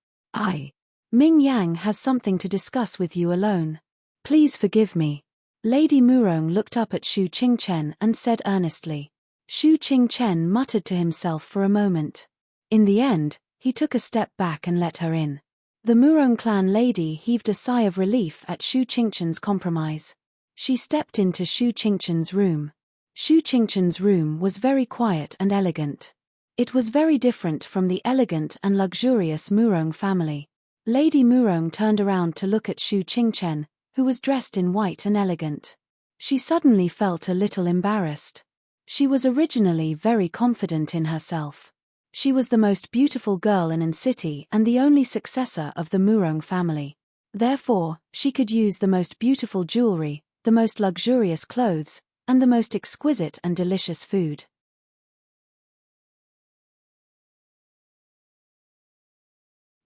Ming Yang has something to discuss with you alone. Please forgive me." Lady Murong looked up at Shu Qingchen and said earnestly. Shu Qingchen muttered to himself for a moment. In the end, he took a step back and let her in. The Murong clan lady heaved a sigh of relief at Shu Qingchen's compromise. She stepped into Shu Qingchen's room. Shu Qingchen's room was very quiet and elegant. It was very different from the elegant and luxurious Murong family. Lady Murong turned around to look at Shu Qingchen, who was dressed in white and elegant. She suddenly felt a little embarrassed. She was originally very confident in herself. She was the most beautiful girl in An City and the only successor of the Murong family. Therefore, she could use the most beautiful jewelry, the most luxurious clothes, and the most exquisite and delicious food.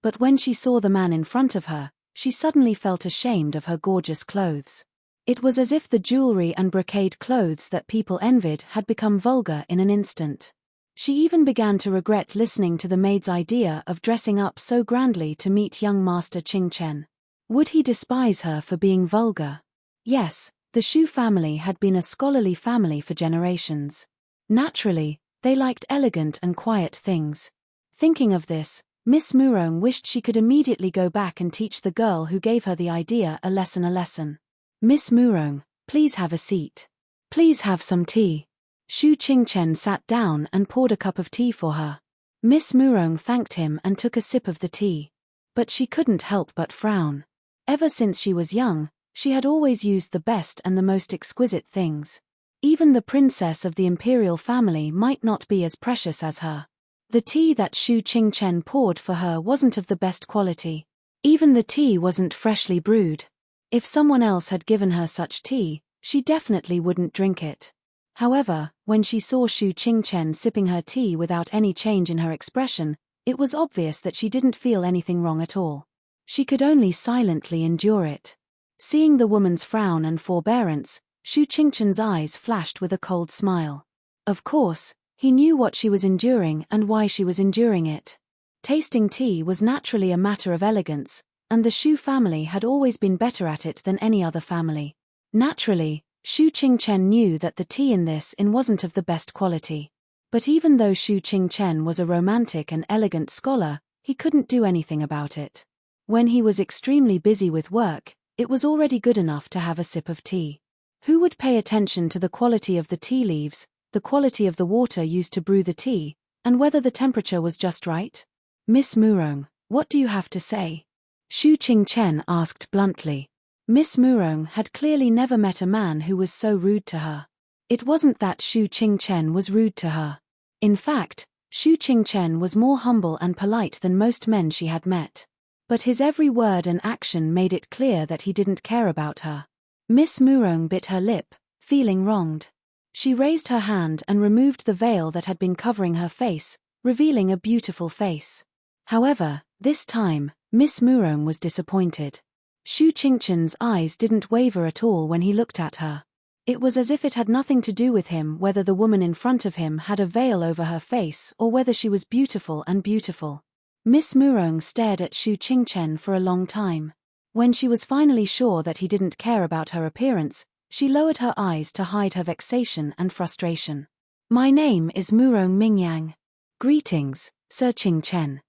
But when she saw the man in front of her, she suddenly felt ashamed of her gorgeous clothes. It was as if the jewelry and brocade clothes that people envied had become vulgar in an instant. She even began to regret listening to the maid's idea of dressing up so grandly to meet young Master Qingchen. Would he despise her for being vulgar? Yes, the Shu family had been a scholarly family for generations. Naturally, they liked elegant and quiet things. Thinking of this, Miss Murong wished she could immediately go back and teach the girl who gave her the idea a lesson. "Miss Murong, please have a seat. Please have some tea." Shu Qingchen sat down and poured a cup of tea for her. Miss Murong thanked him and took a sip of the tea. But she couldn't help but frown. Ever since she was young, she had always used the best and the most exquisite things. Even the princess of the imperial family might not be as precious as her. The tea that Shu Qingchen poured for her wasn't of the best quality. Even the tea wasn't freshly brewed. If someone else had given her such tea, she definitely wouldn't drink it. However, when she saw Shu Qingchen sipping her tea without any change in her expression, it was obvious that she didn't feel anything wrong at all. She could only silently endure it. Seeing the woman's frown and forbearance, Shu Qingchen's eyes flashed with a cold smile. Of course, He knew what she was enduring and why she was enduring it. Tasting tea was naturally a matter of elegance, and the Shu family had always been better at it than any other family. Naturally, Shu Qingchen knew that the tea in this inn wasn't of the best quality. But even though Shu Qingchen was a romantic and elegant scholar, he couldn't do anything about it. When he was extremely busy with work, it was already good enough to have a sip of tea. Who would pay attention to the quality of the tea leaves, the quality of the water used to brew the tea, and whether the temperature was just right? Miss Murong, what do you have to say? Shu Qingchen asked bluntly. Miss Murong had clearly never met a man who was so rude to her. It wasn't that Shu Qingchen was rude to her. In fact, Shu Qingchen was more humble and polite than most men she had met. But his every word and action made it clear that he didn't care about her. Miss Murong bit her lip, feeling wronged. She raised her hand and removed the veil that had been covering her face, revealing a beautiful face. However, this time, Miss Murong was disappointed. Shu Qingchen's eyes didn't waver at all when he looked at her. It was as if it had nothing to do with him whether the woman in front of him had a veil over her face or whether she was beautiful and beautiful. Miss Murong stared at Shu Qingchen for a long time. When she was finally sure that he didn't care about her appearance, she lowered her eyes to hide her vexation and frustration. My name is Murong Mingyang. Greetings, Sir Qingchen.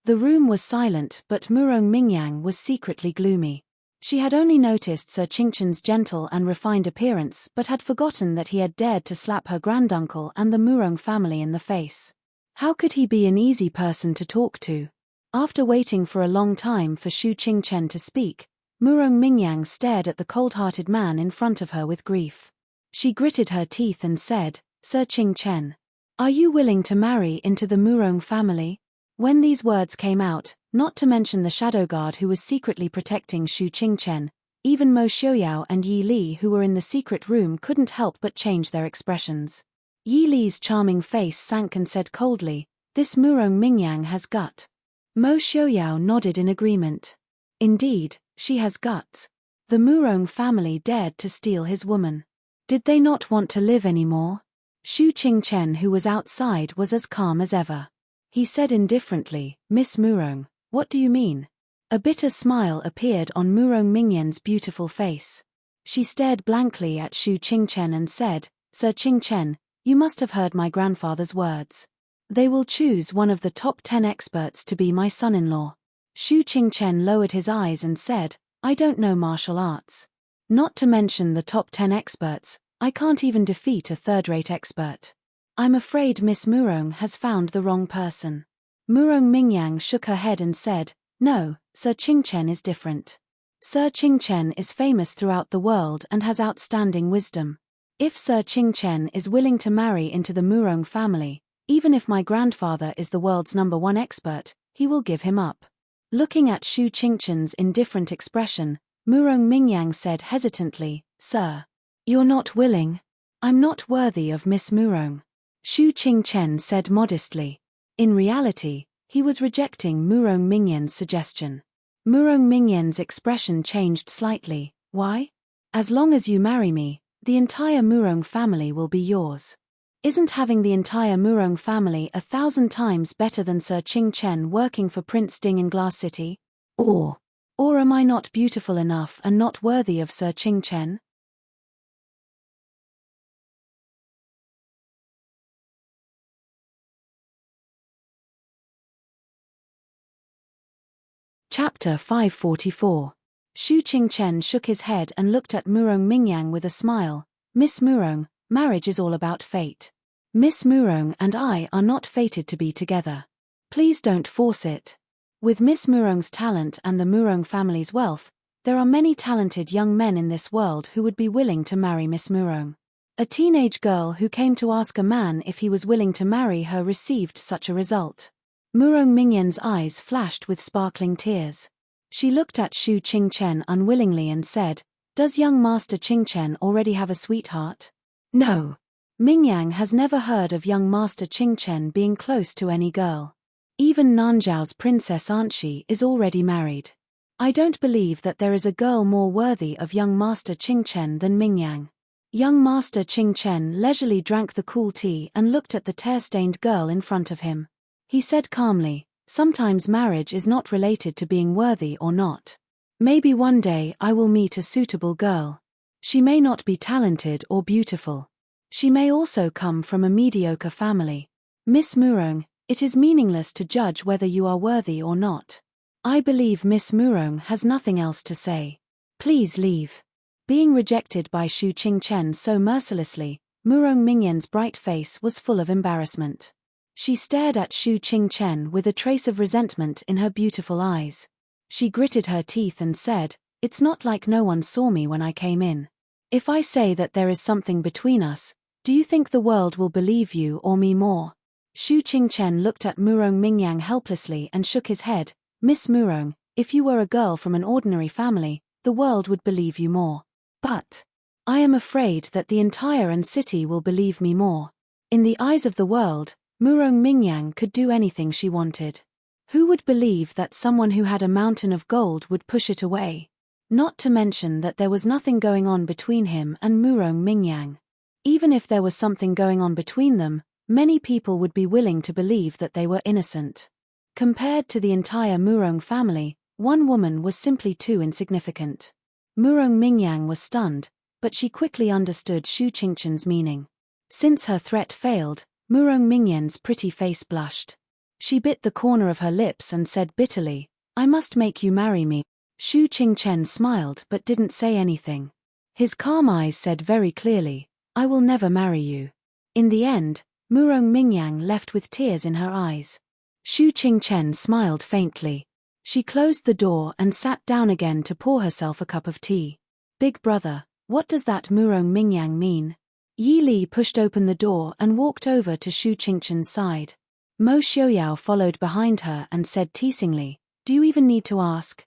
The room was silent, but Murong Mingyang was secretly gloomy. She had only noticed Sir Qingchen's gentle and refined appearance but had forgotten that he had dared to slap her granduncle and the Murong family in the face. How could he be an easy person to talk to? After waiting for a long time for Shu Qingchen to speak, Murong Mingyang stared at the cold-hearted man in front of her with grief. She gritted her teeth and said, Sir Qingchen, are you willing to marry into the Murong family? When these words came out, not to mention the shadow guard who was secretly protecting Shu Qingchen, even Mo Xiaoyao and Yi Li who were in the secret room couldn't help but change their expressions. Yi Li's charming face sank and said coldly, this Murong Mingyang has gut. Mo Xiaoyao nodded in agreement. Indeed, she has guts. The Murong family dared to steal his woman. Did they not want to live anymore? Shu Qingchen, who was outside, was as calm as ever. He said indifferently, Miss Murong, what do you mean? A bitter smile appeared on Murong Mingyang's beautiful face. She stared blankly at Shu Qingchen and said, Sir Qingchen, you must have heard my grandfather's words. They will choose one of the top 10 experts to be my son-in-law. Shu Qingchen lowered his eyes and said, I don't know martial arts. Not to mention the top 10 experts, I can't even defeat a third-rate expert. I'm afraid Miss Murong has found the wrong person. Murong Mingyang shook her head and said, no, Sir Qingchen is different. Sir Qingchen is famous throughout the world and has outstanding wisdom. If Sir Qingchen is willing to marry into the Murong family, even if my grandfather is the world's #1 expert, he will give him up. Looking at Shu Qingchen's indifferent expression, Murong Mingyang said hesitantly, Sir, you're not willing. I'm not worthy of Miss Murong. Shu Qingchen said modestly. In reality, he was rejecting Murong Mingyang's suggestion. Murong Mingyang's expression changed slightly. Why? As long as you marry me, the entire Murong family will be yours. Isn't having the entire Murong family 1,000 times better than Sir Qingchen working for Prince Ding in Glass City? Or am I not beautiful enough and not worthy of Sir Qingchen? Chapter 544. Shu Qingchen shook his head and looked at Murong Mingyang with a smile. Miss Murong, marriage is all about fate. Miss Murong and I are not fated to be together. Please don't force it. With Miss Murong's talent and the Murong family's wealth, there are many talented young men in this world who would be willing to marry Miss Murong. A teenage girl who came to ask a man if he was willing to marry her received such a result. Murong Mingyang's eyes flashed with sparkling tears. She looked at Shu Qingchen unwillingly and said, Does young Master Qingchen already have a sweetheart? No. Mingyang has never heard of young Master Qingchen being close to any girl. Even Nanzhao's Princess Anshi is already married. I don't believe that there is a girl more worthy of young Master Qing Chen than Mingyang. Young Master Qing Chen leisurely drank the cool tea and looked at the tear-stained girl in front of him. He said calmly, "Sometimes marriage is not related to being worthy or not. Maybe one day I will meet a suitable girl. She may not be talented or beautiful. She may also come from a mediocre family. Miss Murong, it is meaningless to judge whether you are worthy or not." I believe Miss Murong has nothing else to say. Please leave. Being rejected by Shu Qingchen so mercilessly, Murong Mingyan's bright face was full of embarrassment. She stared at Shu Qingchen with a trace of resentment in her beautiful eyes. She gritted her teeth and said, "It's not like no one saw me when I came in. If I say that there is something between us, do you think the world will believe you or me more?" Shu Qingchen looked at Murong Mingyang helplessly and shook his head. "Miss Murong, if you were a girl from an ordinary family, the world would believe you more. But I am afraid that the entire city will believe me more." In the eyes of the world, Murong Mingyang could do anything she wanted. Who would believe that someone who had a mountain of gold would push it away? Not to mention that there was nothing going on between him and Murong Mingyang. Even if there was something going on between them, many people would be willing to believe that they were innocent. Compared to the entire Murong family, one woman was simply too insignificant. Murong Mingyang was stunned, but she quickly understood Shu Qingchen's meaning. Since her threat failed, Murong Mingyan's pretty face blushed. She bit the corner of her lips and said bitterly, "I must make you marry me." Shu Qingchen smiled but didn't say anything. His calm eyes said very clearly, "I will never marry you." In the end, Murong Mingyang left with tears in her eyes. Shu Qingchen smiled faintly. She closed the door and sat down again to pour herself a cup of tea. "Big brother, what does that Murong Mingyang mean?" Yi Li pushed open the door and walked over to Shu Qingchen's side. Mo Xiaoyao followed behind her and said teasingly, "Do you even need to ask?"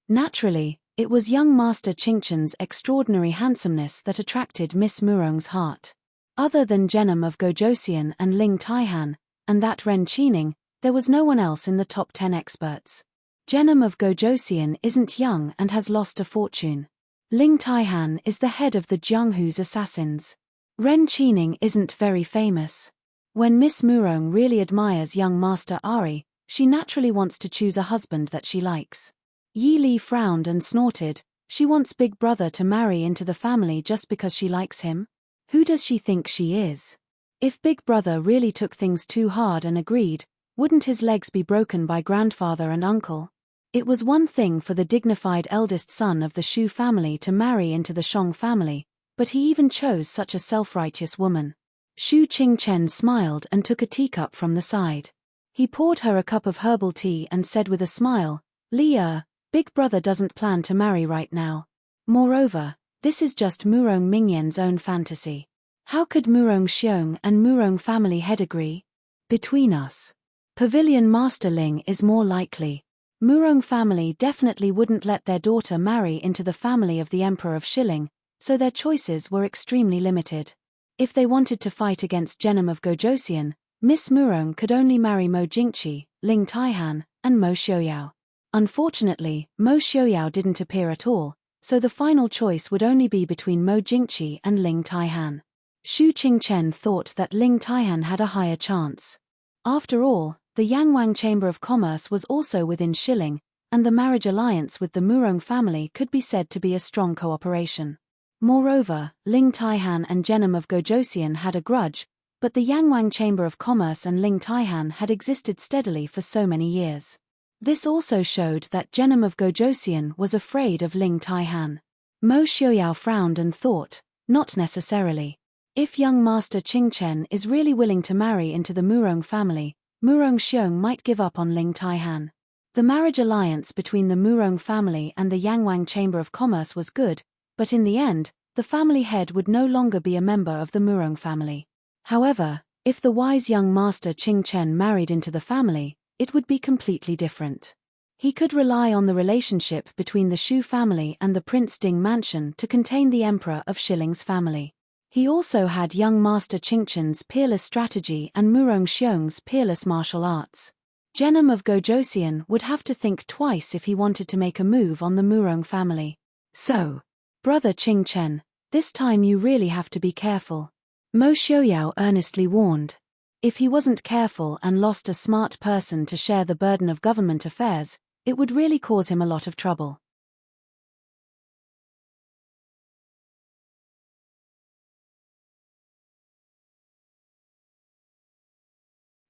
Naturally, it was young Master Qingchen's extraordinary handsomeness that attracted Miss Murong's heart. Other than Genom of Gojosian and Ling Taihan, and that Ren Qining, there was no one else in the top 10 experts. Genom of Gojosian isn't young and has lost a fortune. Ling Taihan is the head of the Jianghu's assassins. Ren Qining isn't very famous. When Miss Murong really admires young Master Ari, she naturally wants to choose a husband that she likes. Yi Li frowned and snorted. She wants Big Brother to marry into the family just because she likes him? Who does she think she is? If Big Brother really took things too hard and agreed, wouldn't his legs be broken by grandfather and uncle? It was one thing for the dignified eldest son of the Shu family to marry into the Shang family, but he even chose such a self-righteous woman. Shu Qingchen smiled and took a teacup from the side. He poured her a cup of herbal tea and said with a smile, "Li Big Brother doesn't plan to marry right now. Moreover, this is just Murong Mingyan's own fantasy. How could Murong Xiong and Murong family head agree? Between us, Pavilion Master Ling is more likely. Murong family definitely wouldn't let their daughter marry into the family of the Emperor of Shilling, so their choices were extremely limited. If they wanted to fight against Genom of Gojosian, Miss Murong could only marry Mo Jingqi, Ling Taihan, and Mo Xiaoyao. Unfortunately, Mo Xiaoyao didn't appear at all, so the final choice would only be between Mo Jingqi and Ling Taihan. Shu Qingchen thought that Ling Taihan had a higher chance. After all, the Yangwang Chamber of Commerce was also within Shilling, and the marriage alliance with the Murong family could be said to be a strong cooperation. Moreover, Ling Taihan and Genom of Gojosian had a grudge, but the Yangwang Chamber of Commerce and Ling Taihan had existed steadily for so many years. This also showed that Genom of Gojosian was afraid of Ling Taihan. Mo Xiaoyao frowned and thought, not necessarily. If young Master Qingchen is really willing to marry into the Murong family, Murong Xiong might give up on Ling Taihan. The marriage alliance between the Murong family and the Yangwang Chamber of Commerce was good, but in the end, the family head would no longer be a member of the Murong family. However, if the wise young Master Qingchen married into the family, it would be completely different. He could rely on the relationship between the Shu family and the Prince Ding mansion to contain the Emperor of Shilling's family. He also had young Master Qingchen's peerless strategy and Murong Xiong's peerless martial arts. Genom of Gojosian would have to think twice if he wanted to make a move on the Murong family. So, Brother Qingchen, this time you really have to be careful. Mo Xiaoyao earnestly warned. If he wasn't careful and lost a smart person to share the burden of government affairs, it would really cause him a lot of trouble.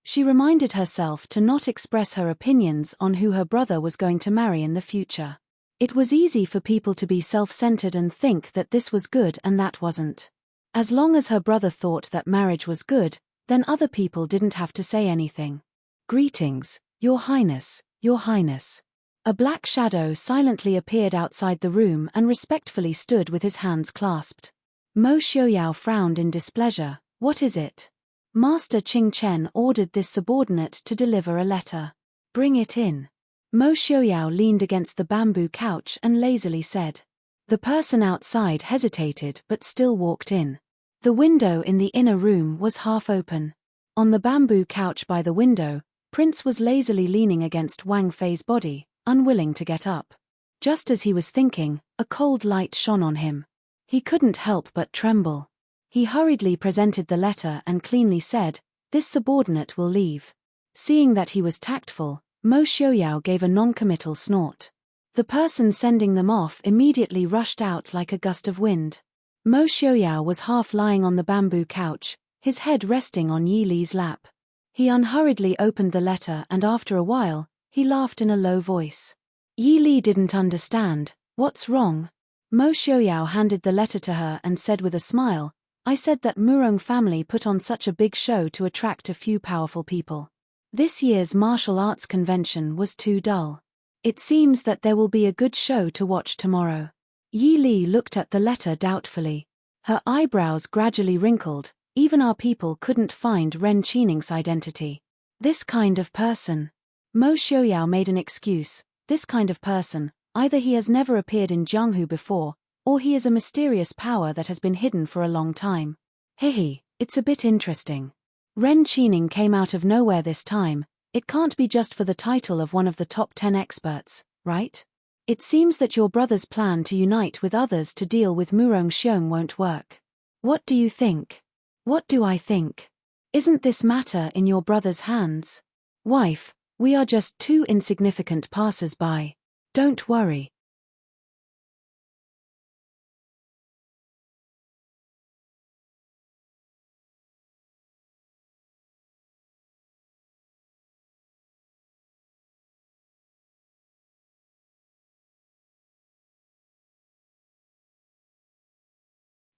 She reminded herself to not express her opinions on who her brother was going to marry in the future. It was easy for people to be self-centered and think that this was good and that wasn't. As long as her brother thought that marriage was good, then other people didn't have to say anything. Greetings, Your Highness, Your Highness. A black shadow silently appeared outside the room and respectfully stood with his hands clasped. Mo Xiaoyao frowned in displeasure. What is it? Master Qingchen ordered this subordinate to deliver a letter. Bring it in. Mo Xiaoyao leaned against the bamboo couch and lazily said. The person outside hesitated but still walked in. The window in the inner room was half open. On the bamboo couch by the window, Prince was lazily leaning against Wang Fei's body, unwilling to get up. Just as he was thinking, a cold light shone on him. He couldn't help but tremble. He hurriedly presented the letter and cleanly said, "This subordinate will leave." Seeing that he was tactful, Mo Xiaoyao gave a non-committal snort. The person sending them off immediately rushed out like a gust of wind. Mo Xiaoyao was half lying on the bamboo couch, his head resting on Yi Li's lap. He unhurriedly opened the letter and after a while, he laughed in a low voice. Yi Li didn't understand. What's wrong? Mo Xiaoyao handed the letter to her and said with a smile, I said that Murong family put on such a big show to attract a few powerful people. This year's martial arts convention was too dull. It seems that there will be a good show to watch tomorrow. Yi Li looked at the letter doubtfully. Her eyebrows gradually wrinkled. Even our people couldn't find Ren Qining's identity. This kind of person. Mo Xiaoyao made an excuse. This kind of person, either he has never appeared in Jianghu before, or he is a mysterious power that has been hidden for a long time. Hehe, it's a bit interesting. Ren Qining came out of nowhere this time. It can't be just for the title of one of the top 10 experts, right? It seems that your brother's plan to unite with others to deal with Murong Xiong won't work. What do you think? What do I think? Isn't this matter in your brother's hands? Wife, we are just two insignificant passers-by. Don't worry.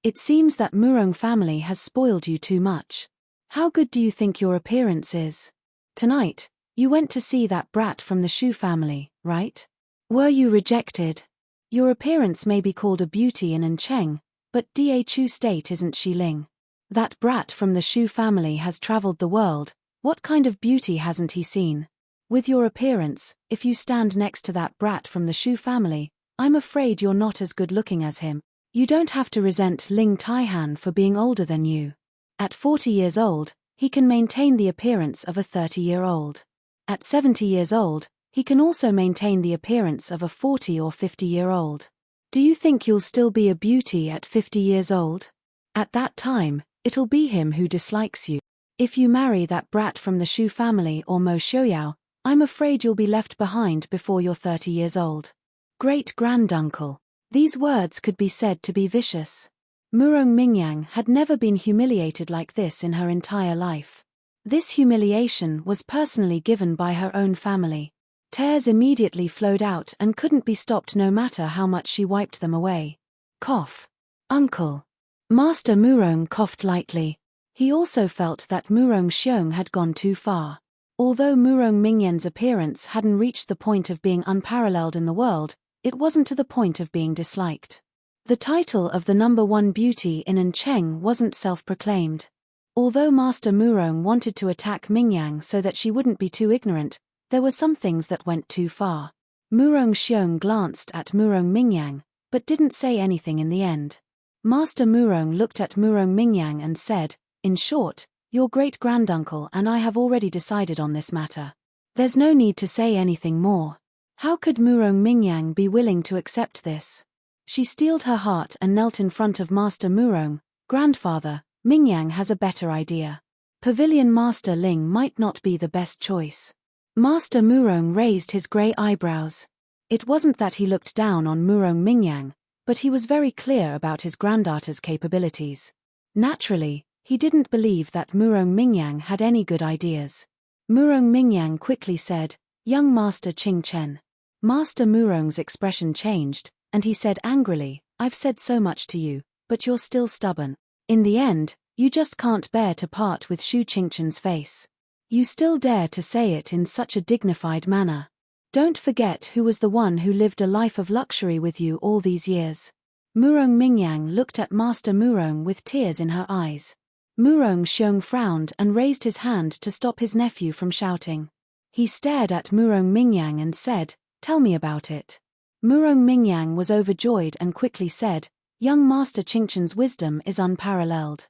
It seems that Murong family has spoiled you too much. How good do you think your appearance is? Tonight, you went to see that brat from the Shu family, right? Were you rejected? Your appearance may be called a beauty in Encheng, but Da Chu State isn't Xiling. That brat from the Shu family has traveled the world. What kind of beauty hasn't he seen? With your appearance, if you stand next to that brat from the Shu family, I'm afraid you're not as good looking as him. You don't have to resent Ling Taihan for being older than you. At 40 years old, he can maintain the appearance of a 30-year-old. At 70 years old, he can also maintain the appearance of a 40 or 50-year-old. Do you think you'll still be a beauty at 50 years old? At that time, it'll be him who dislikes you. If you marry that brat from the Shu family or Mo Xiaoyao, I'm afraid you'll be left behind before you're 30 years old. Great-granduncle. These words could be said to be vicious. Murong Mingyang had never been humiliated like this in her entire life. This humiliation was personally given by her own family. Tears immediately flowed out and couldn't be stopped no matter how much she wiped them away. Cough. Uncle. Master Murong coughed lightly. He also felt that Murong Xiong had gone too far. Although Murong Mingyan's appearance hadn't reached the point of being unparalleled in the world, it wasn't to the point of being disliked. The title of the #1 beauty in Encheng wasn't self-proclaimed. Although Master Murong wanted to attack Mingyang so that she wouldn't be too ignorant, there were some things that went too far. Murong Xiong glanced at Murong Mingyang, but didn't say anything in the end. Master Murong looked at Murong Mingyang and said, "In short, your great-granduncle and I have already decided on this matter. There's no need to say anything more." How could Murong Mingyang be willing to accept this? She steeled her heart and knelt in front of Master Murong. "Grandfather, Mingyang has a better idea. Pavilion Master Ling might not be the best choice." Master Murong raised his grey eyebrows. It wasn't that he looked down on Murong Mingyang, but he was very clear about his granddaughter's capabilities. Naturally, he didn't believe that Murong Mingyang had any good ideas. Murong Mingyang quickly said, "Young Master Ching Chen." Master Murong's expression changed, and he said angrily, "I've said so much to you, but you're still stubborn. In the end, you just can't bear to part with Shu Qingchen's face. You still dare to say it in such a dignified manner. Don't forget who was the one who lived a life of luxury with you all these years." Murong Mingyang looked at Master Murong with tears in her eyes. Murong Xiong frowned and raised his hand to stop his nephew from shouting. He stared at Murong Mingyang and said, "Tell me about it." Murong Mingyang was overjoyed and quickly said, "Young Master Qingchen's wisdom is unparalleled.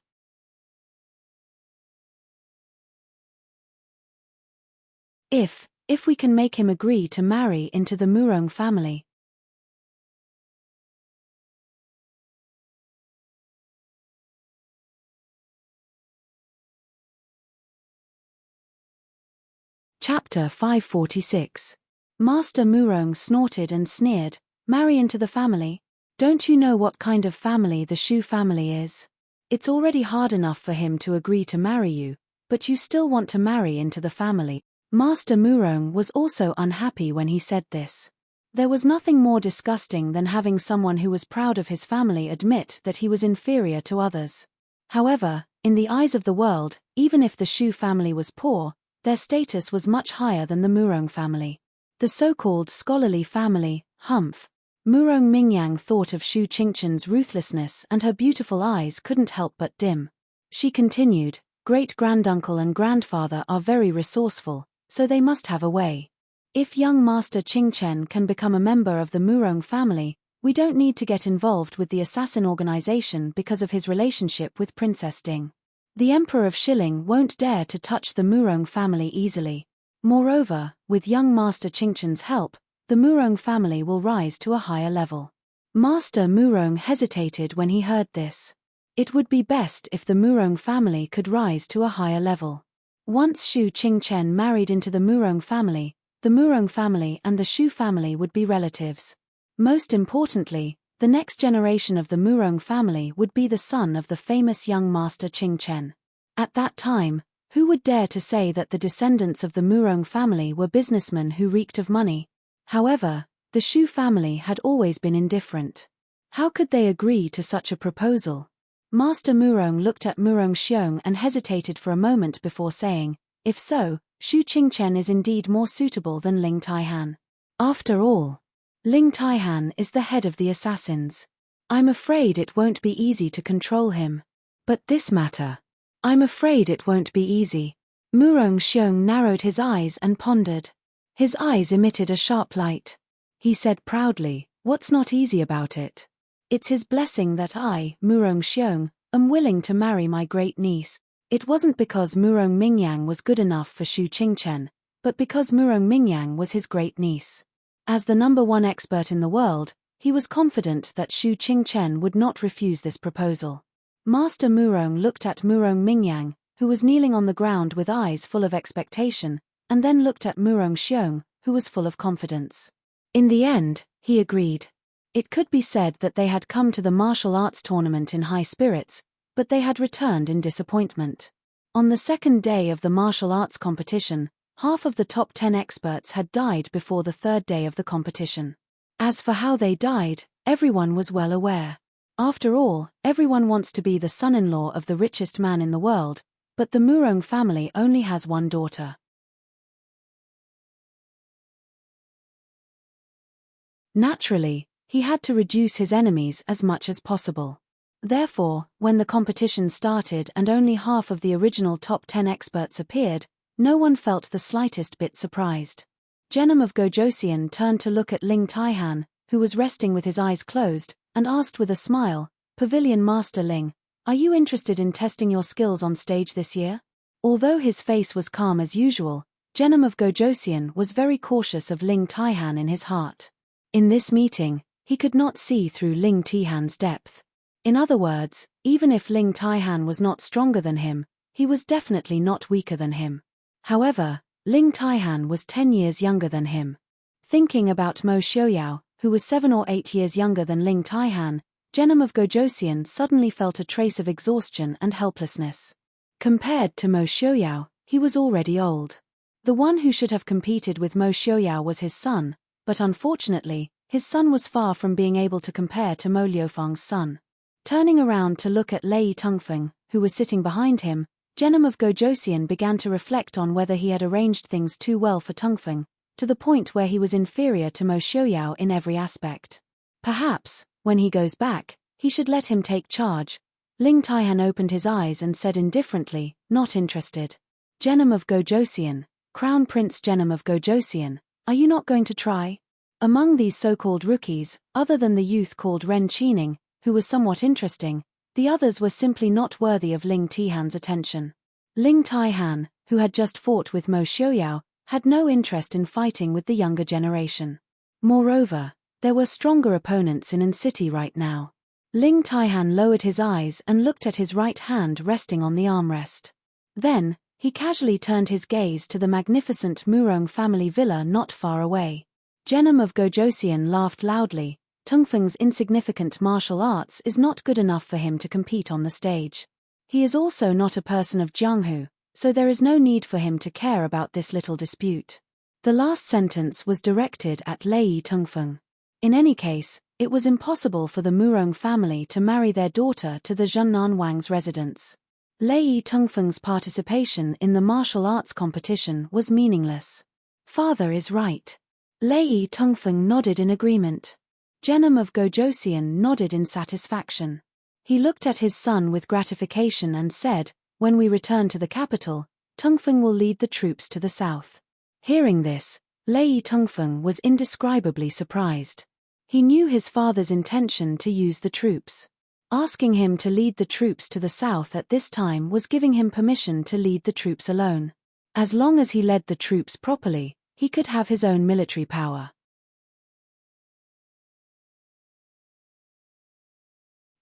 If we can make him agree to marry into the Murong family." Chapter 546. Master Murong snorted and sneered, "Marry into the family? Don't you know what kind of family the Shu family is? It's already hard enough for him to agree to marry you, but you still want to marry into the family." Master Murong was also unhappy when he said this. There was nothing more disgusting than having someone who was proud of his family admit that he was inferior to others. However, in the eyes of the world, even if the Shu family was poor, their status was much higher than the Murong family. The so-called scholarly family, Humph. Murong Mingyang thought of Shu Qingchen's ruthlessness and her beautiful eyes couldn't help but dim. She continued, "Great-granduncle and grandfather are very resourceful, so they must have a way. If young Master Qingchen can become a member of the Murong family, we don't need to get involved with the assassin organization because of his relationship with Princess Ding. The Emperor of Shilling won't dare to touch the Murong family easily. Moreover, with young Master Qingchen's help, the Murong family will rise to a higher level." Master Murong hesitated when he heard this. It would be best if the Murong family could rise to a higher level. Once Shu Qingchen married into the Murong family and the Shu family would be relatives. Most importantly, the next generation of the Murong family would be the son of the famous young Master Qingchen. At that time, who would dare to say that the descendants of the Murong family were businessmen who reeked of money? However, the Shu family had always been indifferent. How could they agree to such a proposal? Master Murong looked at Murong Xiong and hesitated for a moment before saying, "If so, Shu Qingchen is indeed more suitable than Ling Taihan. After all, Ling Taihan is the head of the assassins. I'm afraid it won't be easy to control him. But this matter, I'm afraid it won't be easy." Murong Xiong narrowed his eyes and pondered. His eyes emitted a sharp light. He said proudly, "What's not easy about it? It's his blessing that I, Murong Xiong, am willing to marry my great niece." It wasn't because Murong Mingyang was good enough for Shu Qingchen, but because Murong Mingyang was his great niece. As the #1 expert in the world, he was confident that Shu Qingchen would not refuse this proposal. Master Murong looked at Murong Mingyang, who was kneeling on the ground with eyes full of expectation, and then looked at Murong Xiong, who was full of confidence. In the end, he agreed. It could be said that they had come to the martial arts tournament in high spirits, but they had returned in disappointment. On the second day of the martial arts competition, half of the top 10 experts had died before the third day of the competition. As for how they died, everyone was well aware. After all, everyone wants to be the son-in-law of the richest man in the world, but the Murong family only has one daughter. Naturally, he had to reduce his enemies as much as possible. Therefore, when the competition started and only half of the original top 10 experts appeared, no one felt the slightest bit surprised. Genom of Gojosian turned to look at Ling Taihan, who was resting with his eyes closed, and asked with a smile, Pavilion Master Ling, are you interested in testing your skills on stage this year? Although his face was calm as usual, Genom of Gojosian was very cautious of Ling Taihan in his heart. In this meeting, he could not see through Ling Taihan's depth. In other words, even if Ling Taihan was not stronger than him, he was definitely not weaker than him. However, Ling Taihan was 10 years younger than him. Thinking about Mo Xiaoyao, who was 7 or 8 years younger than Ling Taihan, Genom of Gojosian suddenly felt a trace of exhaustion and helplessness. Compared to Mo Xiaoyao, he was already old. The one who should have competed with Mo Xiaoyao was his son, but unfortunately, his son was far from being able to compare to Mo Liufeng's son. Turning around to look at Lei Tengfeng, who was sitting behind him, Genom of Gojosian began to reflect on whether he had arranged things too well for Tengfeng, to the point where he was inferior to Mo Xiaoyao in every aspect. Perhaps, when he goes back, he should let him take charge. Ling Taihan opened his eyes and said indifferently, not interested. Genom of Gojosian, Crown Prince Genom of Gojosian, are you not going to try? Among these so-called rookies, other than the youth called Ren Qining, who was somewhat interesting, the others were simply not worthy of Ling Taihan's attention. Ling Taihan, who had just fought with Mo Xiaoyao, had no interest in fighting with the younger generation. Moreover, there were stronger opponents in City right now. Ling Taihan lowered his eyes and looked at his right hand resting on the armrest. Then, he casually turned his gaze to the magnificent Murong family villa not far away. Genom of Gojosian laughed loudly. Tengfeng's insignificant martial arts is not good enough for him to compete on the stage. He is also not a person of Jianghu, so there is no need for him to care about this little dispute. The last sentence was directed at Lei Tengfeng. In any case, it was impossible for the Murong family to marry their daughter to the Zhennan Wang's residence. Lei Tengfeng's participation in the martial arts competition was meaningless. Father is right. Lei Tengfeng nodded in agreement. Genom of Gojosian nodded in satisfaction. He looked at his son with gratification and said, when we return to the capital, Tengfeng will lead the troops to the south. Hearing this, Lei Tengfeng was indescribably surprised. He knew his father's intention to use the troops. Asking him to lead the troops to the south at this time was giving him permission to lead the troops alone. As long as he led the troops properly, he could have his own military power.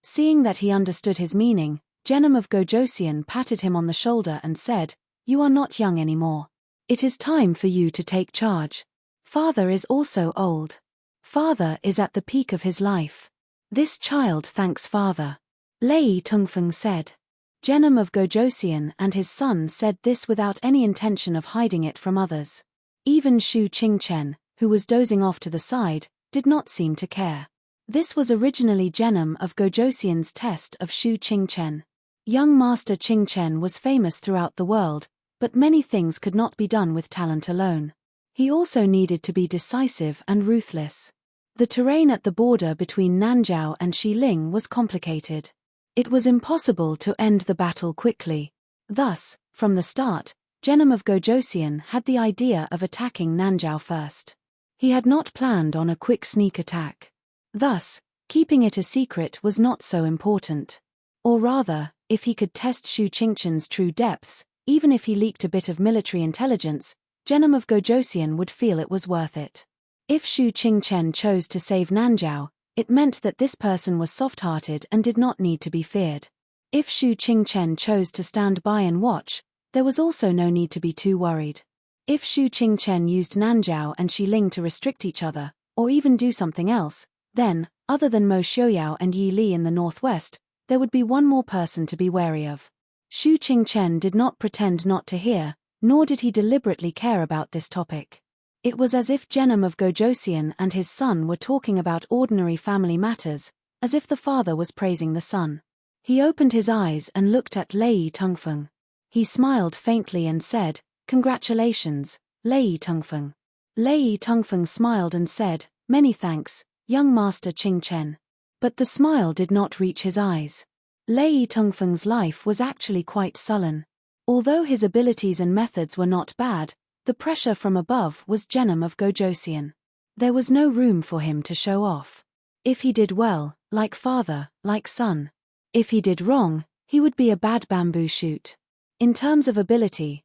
Seeing that he understood his meaning, Genom of Gojosian patted him on the shoulder and said, "You are not young anymore. It is time for you to take charge. Father is also old. Father is at the peak of his life. This child thanks father." Lei Tengfeng said. Genom of Gojosian and his son said this without any intention of hiding it from others. Even Shu Qingchen, who was dozing off to the side, did not seem to care. This was originally Genom of Gojosian's test of Shu Qingchen. Young Master Qingchen was famous throughout the world, but many things could not be done with talent alone. He also needed to be decisive and ruthless. The terrain at the border between Nanzhao and Xiling was complicated. It was impossible to end the battle quickly. Thus, from the start, Genom of Gojosian had the idea of attacking Nanzhao first. He had not planned on a quick sneak attack. Thus, keeping it a secret was not so important. Or rather, if he could test Shu Qingchen's true depths, even if he leaked a bit of military intelligence, Genom of Gojosian would feel it was worth it. If Shu Qingchen chose to save Nanzhao, it meant that this person was soft-hearted and did not need to be feared. If Shu Qingchen chose to stand by and watch, there was also no need to be too worried. If Shu Qingchen used Nanzhao and Xiling to restrict each other, or even do something else, then, other than Mo Xiaoyao and Yi Li in the northwest, there would be one more person to be wary of. Shu Qingchen did not pretend not to hear, nor did he deliberately care about this topic. It was as if Genom of Gojosian and his son were talking about ordinary family matters, as if the father was praising the son. He opened his eyes and looked at Lei Tengfeng. He smiled faintly and said, "Congratulations, Lei Tengfeng." Lei Tengfeng smiled and said, "Many thanks, young Master Qingchen." But the smile did not reach his eyes. Lei Tengfeng's life was actually quite sullen. Although his abilities and methods were not bad, the pressure from above was Genom of Gojosian. There was no room for him to show off. If he did well, like father, like son. If he did wrong, he would be a bad bamboo shoot. In terms of ability,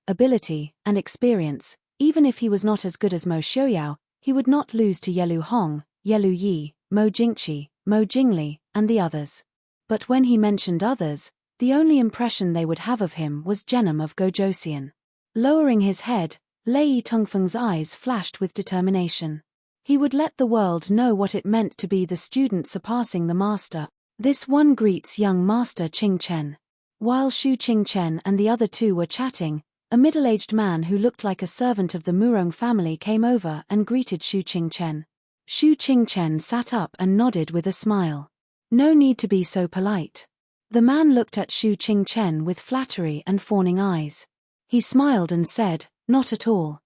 and experience, even if he was not as good as Mo Xiaoyao, he would not lose to Yelu Hong, Yelu Yi, Mo Jingqi, Mo Jingli, and the others. But when he mentioned others, the only impression they would have of him was Genom of Gojosian. Lowering his head, Lei Tongfeng's eyes flashed with determination. He would let the world know what it meant to be the student surpassing the master. This one greets young master Qing Chen. While Xu Qingchen and the other two were chatting, a middle-aged man who looked like a servant of the Murong family came over and greeted Xu Qingchen. Xu Qingchen sat up and nodded with a smile. No need to be so polite. The man looked at Xu Qingchen with flattery and fawning eyes. He smiled and said, "Not at all."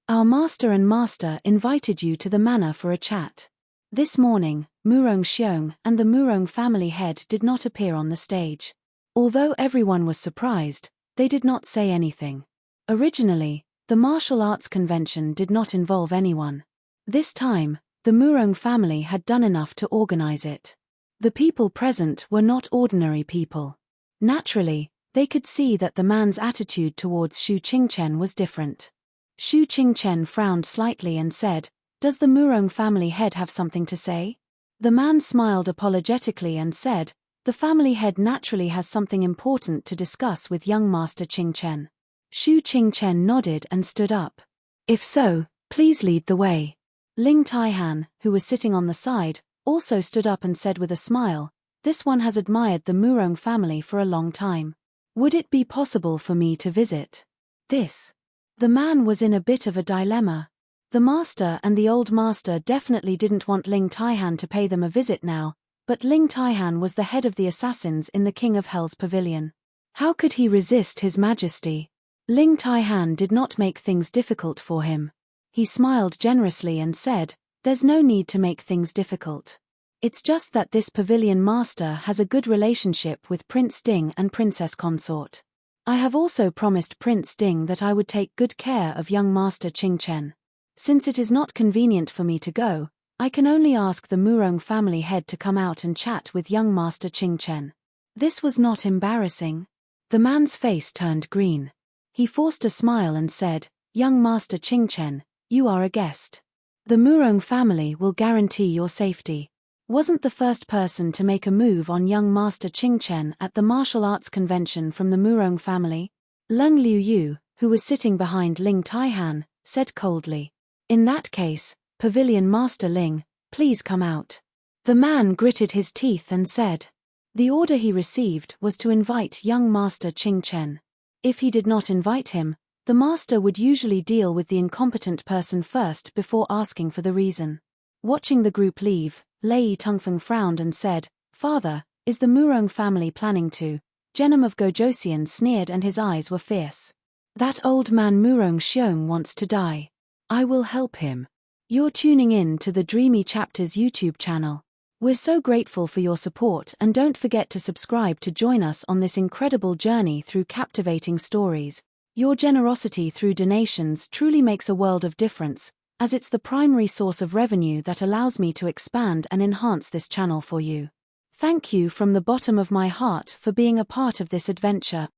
Our master and master invited you to the manor for a chat. This morning, Murong Xiong and the Murong family head did not appear on the stage. Although everyone was surprised, they did not say anything. Originally, the martial arts convention did not involve anyone. This time, the Murong family had done enough to organize it. The people present were not ordinary people. Naturally, they could see that the man's attitude towards Xu Qingchen was different. Xu Qingchen frowned slightly and said, "Does the Murong family head have something to say?" The man smiled apologetically and said, "The family head naturally has something important to discuss with young Master Qingchen." Xu Qingchen nodded and stood up. "If so, please lead the way." Ling Taihan, who was sitting on the side, also stood up and said with a smile, "This one has admired the Murong family for a long time. Would it be possible for me to visit this?" The man was in a bit of a dilemma. The master and the old master definitely didn't want Ling Taihan to pay them a visit now, but Ling Taihan was the head of the assassins in the King of Hell's pavilion. How could he resist His Majesty? Ling Taihan did not make things difficult for him. He smiled generously and said, "There's no need to make things difficult. It's just that this pavilion master has a good relationship with Prince Ding and Princess Consort. I have also promised Prince Ding that I would take good care of young Master Qingchen. Since it is not convenient for me to go, I can only ask the Murong family head to come out and chat with young Master Qingchen." This was not embarrassing. The man's face turned green. He forced a smile and said, "Young Master Qingchen, you are a guest. The Murong family will guarantee your safety." Wasn't the first person to make a move on young Master Qingchen at the martial arts convention from the Murong family? Leng Liuyu, who was sitting behind Ling Taihan, said coldly, "In that case, Pavilion Master Ling, please come out." The man gritted his teeth and said. The order he received was to invite young Master Qingchen. If he did not invite him, the master would usually deal with the incompetent person first before asking for the reason. Watching the group leave, Lei Tongfeng frowned and said, "Father, is the Murong family planning to?" Genom of Gojosian sneered and his eyes were fierce. "That old man Murong Xiong wants to die. I will help him." You're tuning in to the Dreamy Chapters YouTube channel. We're so grateful for your support and don't forget to subscribe to join us on this incredible journey through captivating stories. Your generosity through donations truly makes a world of difference, as it's the primary source of revenue that allows me to expand and enhance this channel for you. Thank you from the bottom of my heart for being a part of this adventure.